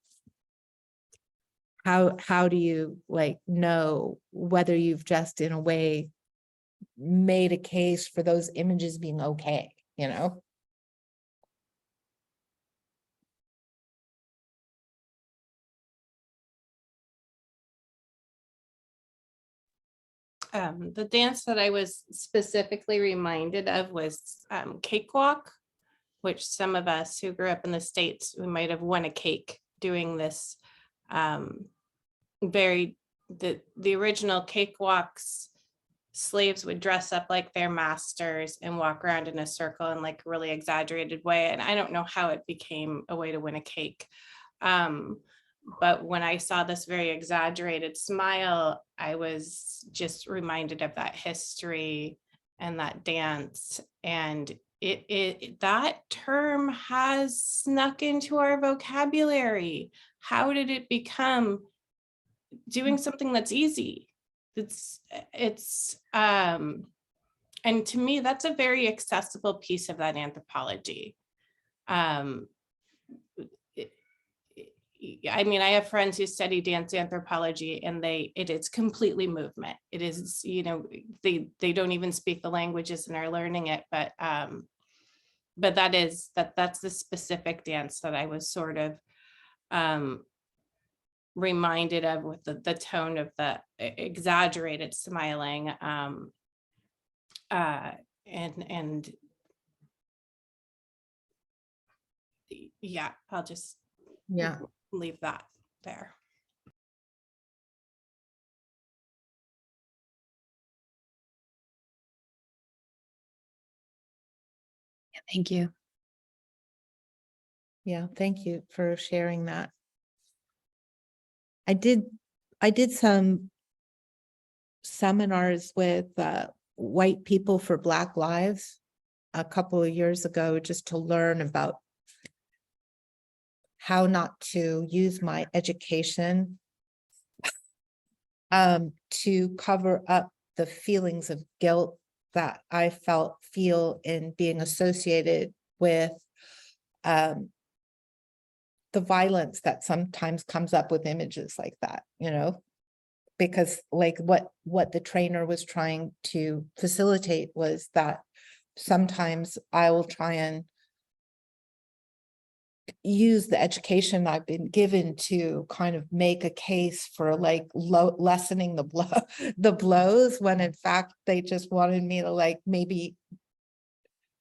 how do you like know whether you've just in a way made a case for those images being okay, you know? The dance that I was specifically reminded of was cakewalk, which some of us who grew up in the States, we might have won a cake doing this. The original cakewalks, slaves would dress up like their masters and walk around in a circle in like a really exaggerated way. And I don't know how it became a way to win a cake. But when I saw this very exaggerated smile, I was just reminded of that history and that dance. And that term has snuck into our vocabulary. How did it become doing something that's easy? And to me, that's a very accessible piece of that anthropology. I mean, I have friends who study dance anthropology, and it is completely movement. It is, you know, they don't even speak the languages and are learning it, but that's the specific dance that I was sort of reminded of with the tone of the exaggerated smiling, and yeah, I'll just leave that there. Thank you. Yeah, thank you for sharing that. I did some seminars with white people for Black Lives a couple of years ago, just to learn about how not to use my education to cover up the feelings of guilt that I feel in being associated with the violence that sometimes comes up with images like that, you know, because like what the trainer was trying to facilitate was that sometimes I will try and use the education I've been given to kind of make a case for like lessening the blows, when in fact they just wanted me to like maybe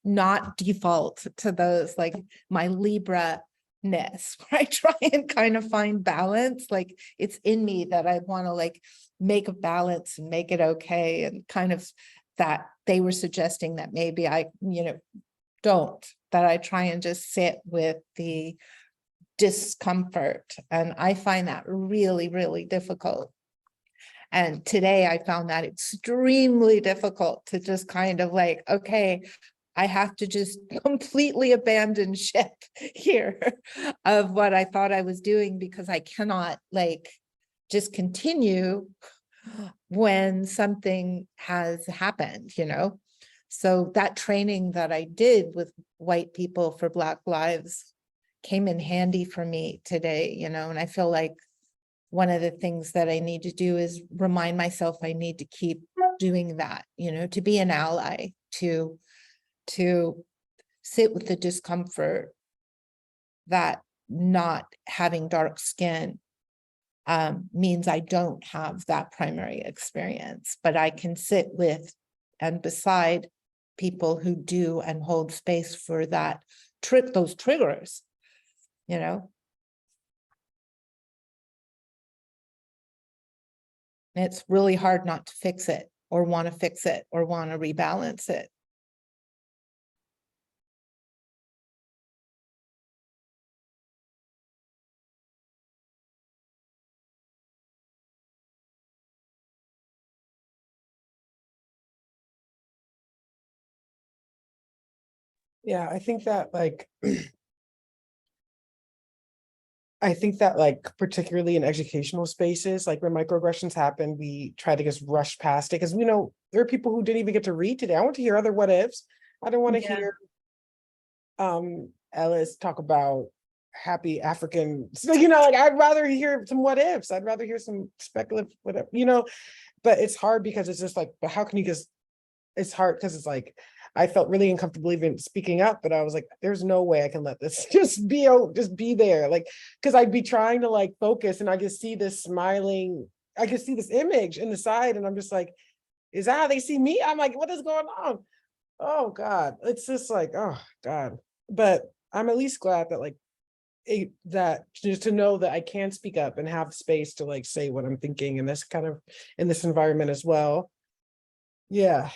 not default to those, like my Libra-ness, where I try and kind of find balance. Like it's in me that I want to like make a balance and make it okay, and kind of that they were suggesting that maybe I, you know, don't, that I try and just sit with the discomfort. And I find that really, really difficult. And today I found that extremely difficult to just kind of like, okay, I have to just completely abandon ship here of what I thought I was doing, because I cannot like just continue when something has happened, you know? So that training that I did with white people for Black Lives came in handy for me today, you know, and I feel like one of the things that I need to do is remind myself I need to keep doing that, you know, to be an ally, to sit with the discomfort that not having dark skin means I don't have that primary experience, but I can sit with and beside people who do and hold space for that those triggers, you know. And it's really hard not to fix it or want to fix it or want to rebalance it. Yeah, I think that like I think that like particularly in educational spaces, like when microaggressions happen, we try to just rush past it because we know there are people who didn't even get to read today. I want to hear other what ifs. I don't want to hear Ellis talk about happy African, so, you know, like I'd rather hear some what ifs. I'd rather hear some speculative whatever, you know, but it's hard because it's just like, but how can you just, it's hard because it's like I felt really uncomfortable even speaking up, but I was like, there's no way I can let this just be there. Like, because I'd be trying to like focus and I just see this smiling, I could see this image in the side and I'm just like, is that how they see me? I'm like, what is going on? Oh God. It's just like, oh God. But I'm at least glad that like that just to know that I can speak up and have space to like say what I'm thinking in this kind of in this environment as well. Yeah,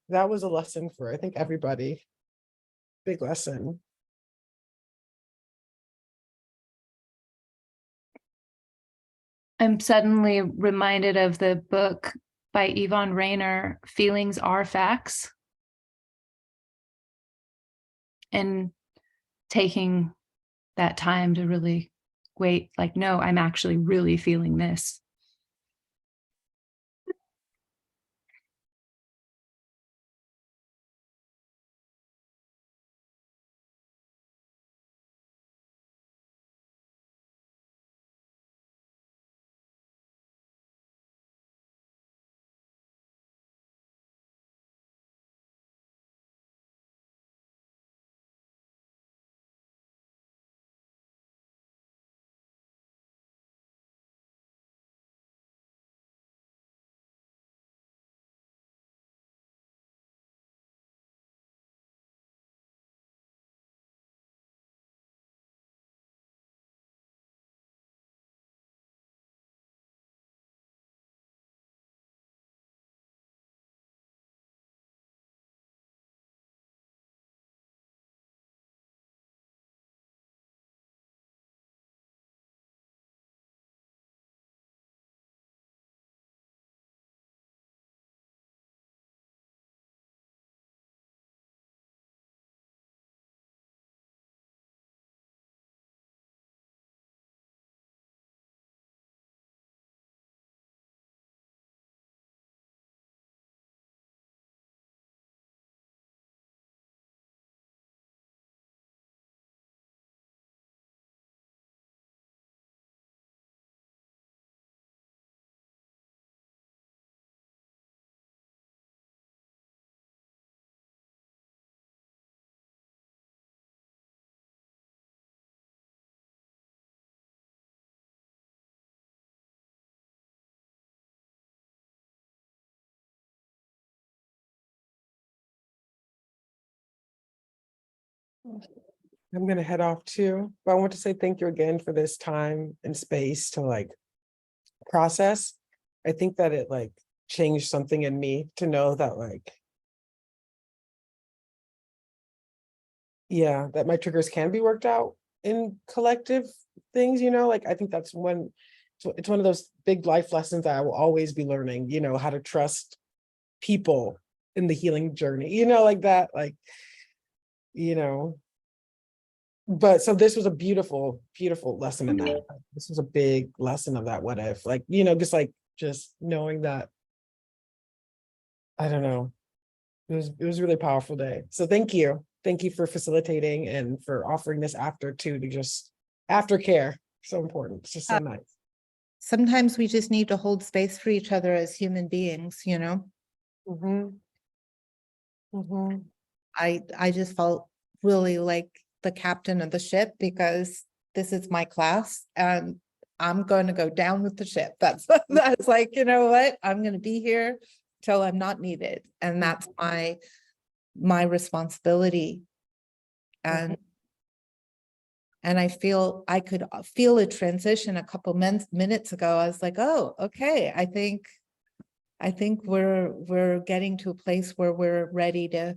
that was a lesson for I think everybody. Big lesson. I'm suddenly reminded of the book by Yvonne Rainer, Feelings Are Facts. And taking that time to really wait, like, no, I'm actually really feeling this. I'm gonna head off too, but I want to say thank you again for this time and space to like process. I think that it like changed something in me to know that like, yeah, that my triggers can be worked out in collective things, you know, like I think that's one, so it's one of those big life lessons that I will always be learning, you know, how to trust people in the healing journey, you know, like that, like, you know. But so this was a beautiful, beautiful lesson in that. This was a big lesson of that what if, like, you know, just knowing that, I don't know. It was a really powerful day. So thank you. Thank you for facilitating and for offering this after too, to just aftercare. So important. It's just so nice. Sometimes we just need to hold space for each other as human beings, you know? Mm-hmm. Mm-hmm. I just felt really like the captain of the ship because this is my class and I'm going to go down with the ship. That's like, you know what? I'm going to be here till I'm not needed. And that's my responsibility. And I feel I could feel a transition a couple minutes ago. I was like, oh, okay. I think we're getting to a place where we're ready to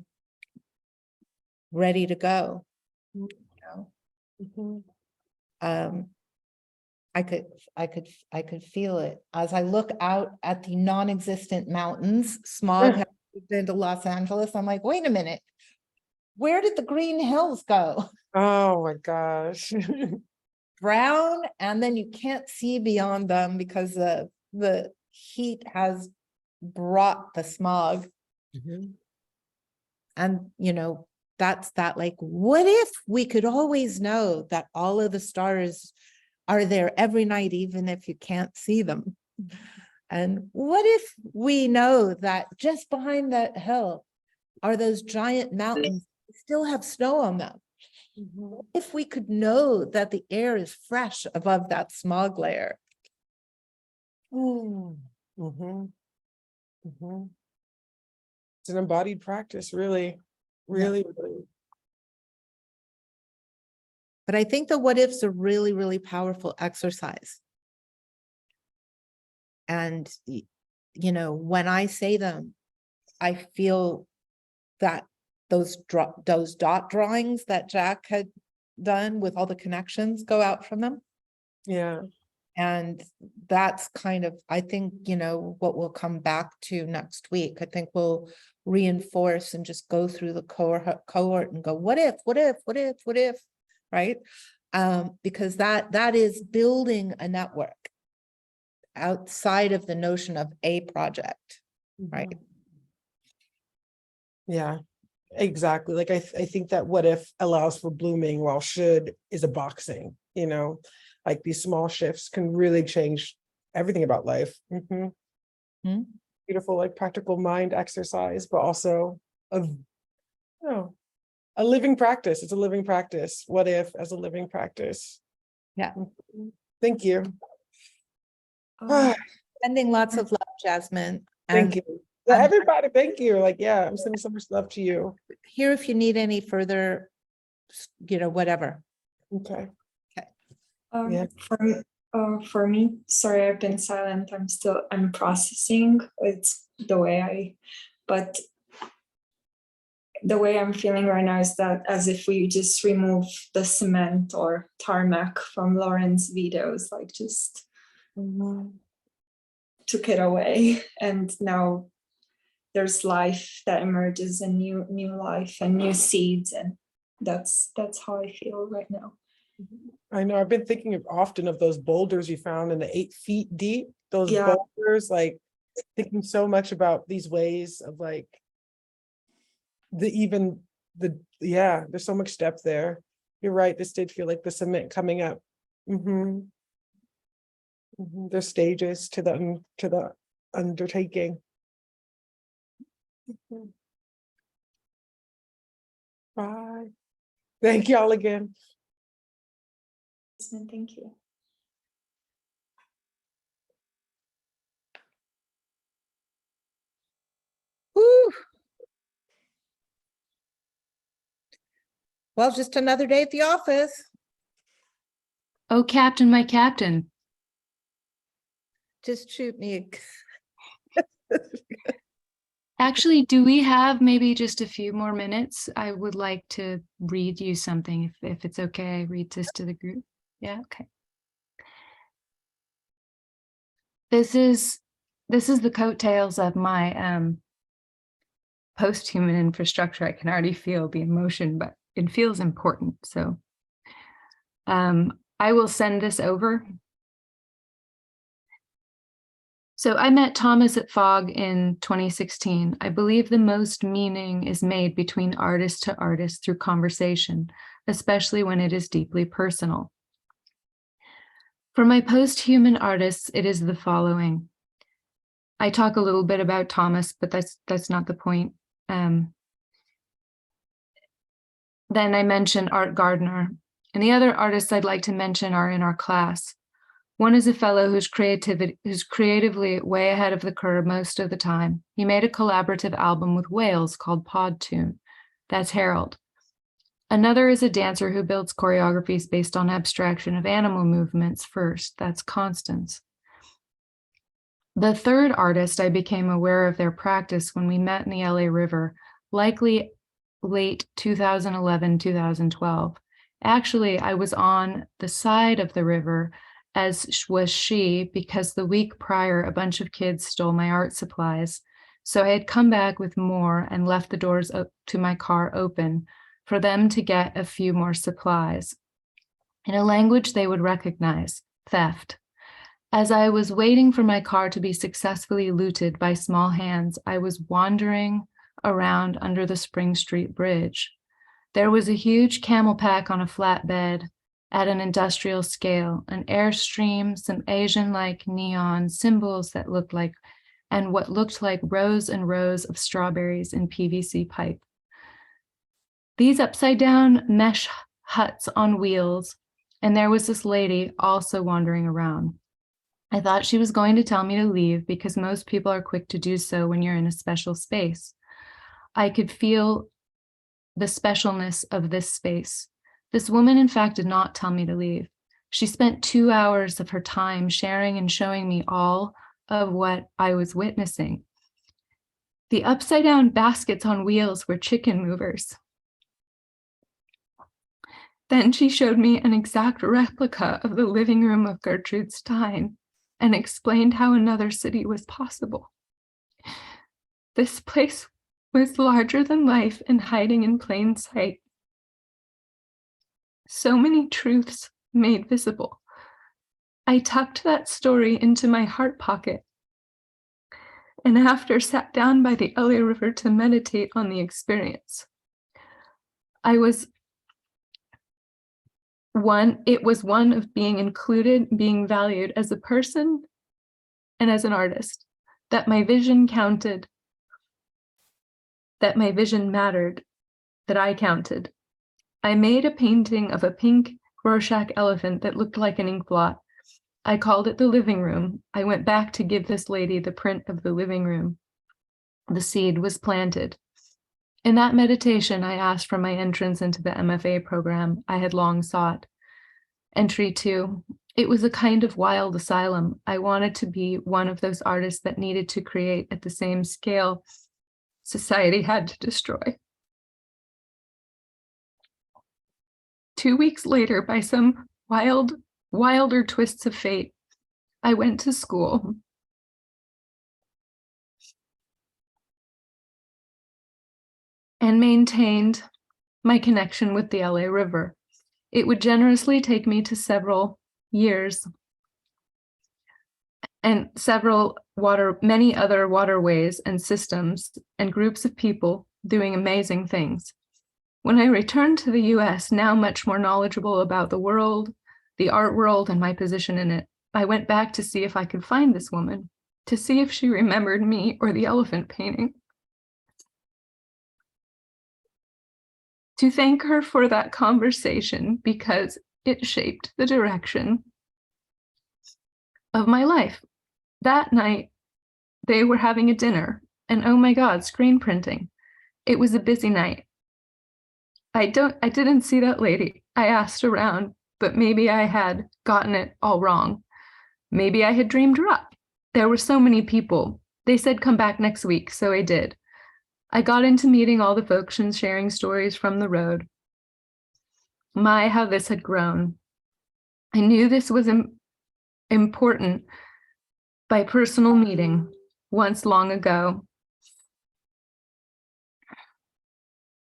go. You know? I could feel it as I look out at the non-existent mountains. Smog has moved into Los Angeles. I'm like, wait a minute, where did the green hills go? Oh my gosh. Brown, and then you can't see beyond them because the heat has brought the smog. And you know, that's that, like, what if we could always know that all of the stars are there every night, even if you can't see them? And what if we know that just behind that hill are those giant mountains that still have snow on them? If we could know that the air is fresh above that smog layer. It's an embodied practice, really, really, really. But I think the what if's a really, really powerful exercise. And, you know, when I say them, I feel that those dot drawings that Jack had done with all the connections go out from them. Yeah. And that's kind of, I think, you know, what we'll come back to next week. I think we'll reinforce and just go through the cohort and go, what if, right? Because that is building a network outside of the notion of a project, right? Yeah, exactly. Like I think that what if allows for blooming while should is a boxing, you know, like these small shifts can really change everything about life. Beautiful, like practical mind exercise, but also a living practice. It's a living practice. What if as a living practice? Yeah. Thank you. Sending lots of love, Jasmine. Thank you. Everybody, thank you. Like, yeah, I'm sending so much love to you. Here if you need any further, you know, whatever. Okay. Yeah. For me, sorry, I've been silent. I'm processing. It's but the way I'm feeling right now is that as if we just remove the cement or tarmac from Lauren's videos, like just took it away. And now there's life that emerges, and new life and new seeds. And that's how I feel right now. I know I've been thinking often of those boulders you found in the 8 feet deep, those boulders, like thinking so much about these ways of like, there's so much depth there. You're right. This did feel like the cement coming up. There's stages to the undertaking. Bye. Thank y'all again. Thank you. Woo. Well, just another day at the office. Oh, Captain, my Captain. Just shoot me. Actually, do we have maybe just a few more minutes? I would like to read you something if it's okay. I read this to the group. Yeah, okay. This is the coattails of my post-human infrastructure. I can already feel the emotion, but it feels important. So I will send this over. So I met Thomas at Fogg in 2016. I believe the most meaning is made between artist to artist through conversation, especially when it is deeply personal. For my post-human artists, it is the following. I talk a little bit about Thomas, but that's not the point. Then I mention Art Gardner, and the other artists I'd like to mention are in our class. One is a fellow who's creatively way ahead of the curve most of the time. He made a collaborative album with Wales called Pod Tune. That's Harold. Another is a dancer who builds choreographies based on abstraction of animal movements first. That's Constance. The third artist, I became aware of their practice when we met in the LA River, likely late 2011, 2012. Actually, I was on the side of the river, as was she, because the week prior, a bunch of kids stole my art supplies. So I had come back with more and left the doors to my car open for them to get a few more supplies. In a language they would recognize, theft. As I was waiting for my car to be successfully looted by small hands, I was wandering around under the Spring Street Bridge. There was a huge camel pack on a flatbed at an industrial scale, an airstream, some Asian-like neon symbols that looked like, and what looked like rows and rows of strawberries in PVC pipe. These upside-down mesh huts on wheels, and there was this lady also wandering around. I thought she was going to tell me to leave because most people are quick to do so when you're in a special space. I could feel the specialness of this space. This woman, in fact, did not tell me to leave. She spent 2 hours of her time sharing and showing me all of what I was witnessing. The upside-down baskets on wheels were chicken movers. Then she showed me an exact replica of the living room of Gertrude Stein and explained how another city was possible. This place was larger than life and hiding in plain sight. So many truths made visible. I tucked that story into my heart pocket, and after sat down by the LA River to meditate on the experience. It was one of being included, being valued as a person and as an artist, that my vision counted, that my vision mattered, that I counted. I made a painting of a pink Rorschach elephant that looked like an ink blot. I called it the living room. I went back to give this lady the print of the living room. The seed was planted. In that meditation, I asked for my entrance into the MFA program I had long sought. Entry 2. It was a kind of wild asylum. I wanted to be one of those artists that needed to create at the same scale society had to destroy. 2 weeks later, by some wilder twists of fate, I went to school. And maintained my connection with the LA River. It would generously take me to several years and many other waterways and systems and groups of people doing amazing things. When I returned to the US, now much more knowledgeable about the world, the art world, and my position in it, I went back to see if I could find this woman, to see if she remembered me or the elephant painting. To thank her for that conversation because it shaped the direction of my life. That night, they were having a dinner, and oh my God, screen printing. It was a busy night. I didn't see that lady. I asked around, but maybe I had gotten it all wrong. Maybe I had dreamed her up. There were so many people. They said come back next week, so I did. I got into meeting all the folks and sharing stories from the road. My, how this had grown. I knew this was important by personal meeting once long ago.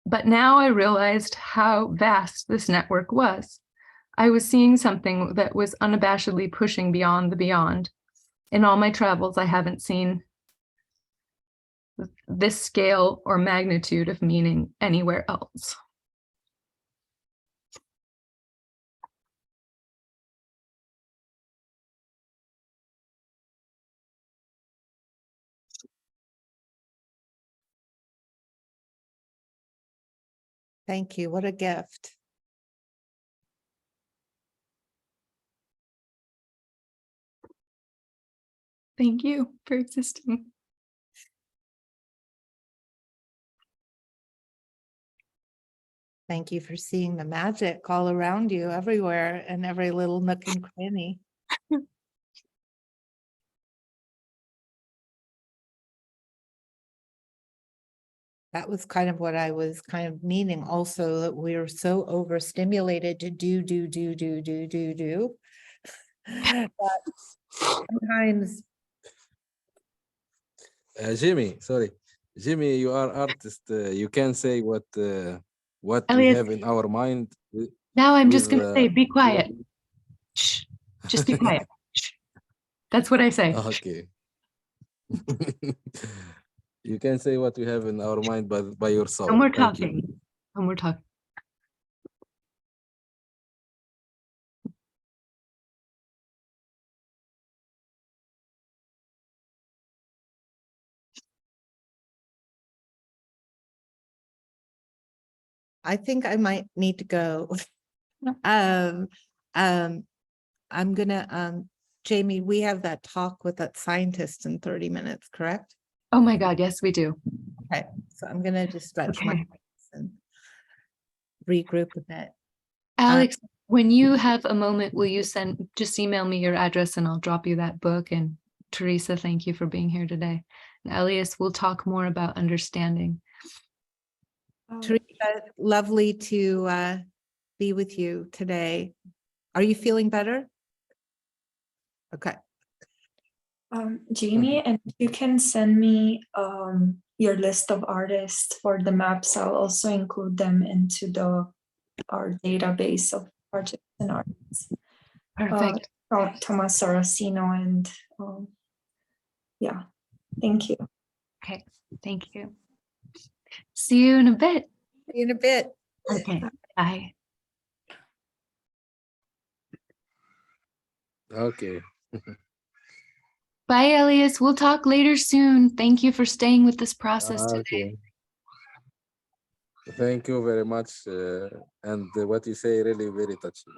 But now I realized how vast this network was. I was seeing something that was unabashedly pushing beyond the beyond. In all my travels, I haven't seen this scale or magnitude of meaning anywhere else. Thank you. What a gift. Thank you for existing. Thank you for seeing the magic all around you, everywhere, and every little nook and cranny. That was kind of what I was kind of meaning also, that we're so overstimulated to do. That sometimes Jimmy, sorry. Jimmy, you are artist. You can say what we Elliot, have in our mind. now I'm just with, going to say, be quiet. Shh, just be quiet. Shh. That's what I say. Okay. You can say what we have in our mind by yourself. No more Thank you. talking. No more talking. I think I might need to go. I'm gonna, Jamie, we have that talk with that scientist in 30 minutes, correct? Oh my God, yes, we do. Okay, so I'm gonna just stretch my Okay. legs and regroup a bit. Alex, when you have a moment, will you just email me your address and I'll drop you that book. And Teresa, thank you for being here today. And Elias, we'll talk more about understanding. Teresa, lovely to be with you today. Are you feeling better? Okay. Jamie, and you can send me your list of artists for the maps. I'll also include them into our database of projects and artists. Perfect. Thomas Saracino and yeah, thank you. Okay, thank you. See you in a bit. See you in a bit. Okay, bye. Okay. Bye, Elias. We'll talk later soon. Thank you for staying with this process today. Okay. Thank you very much. And what you say really very touching.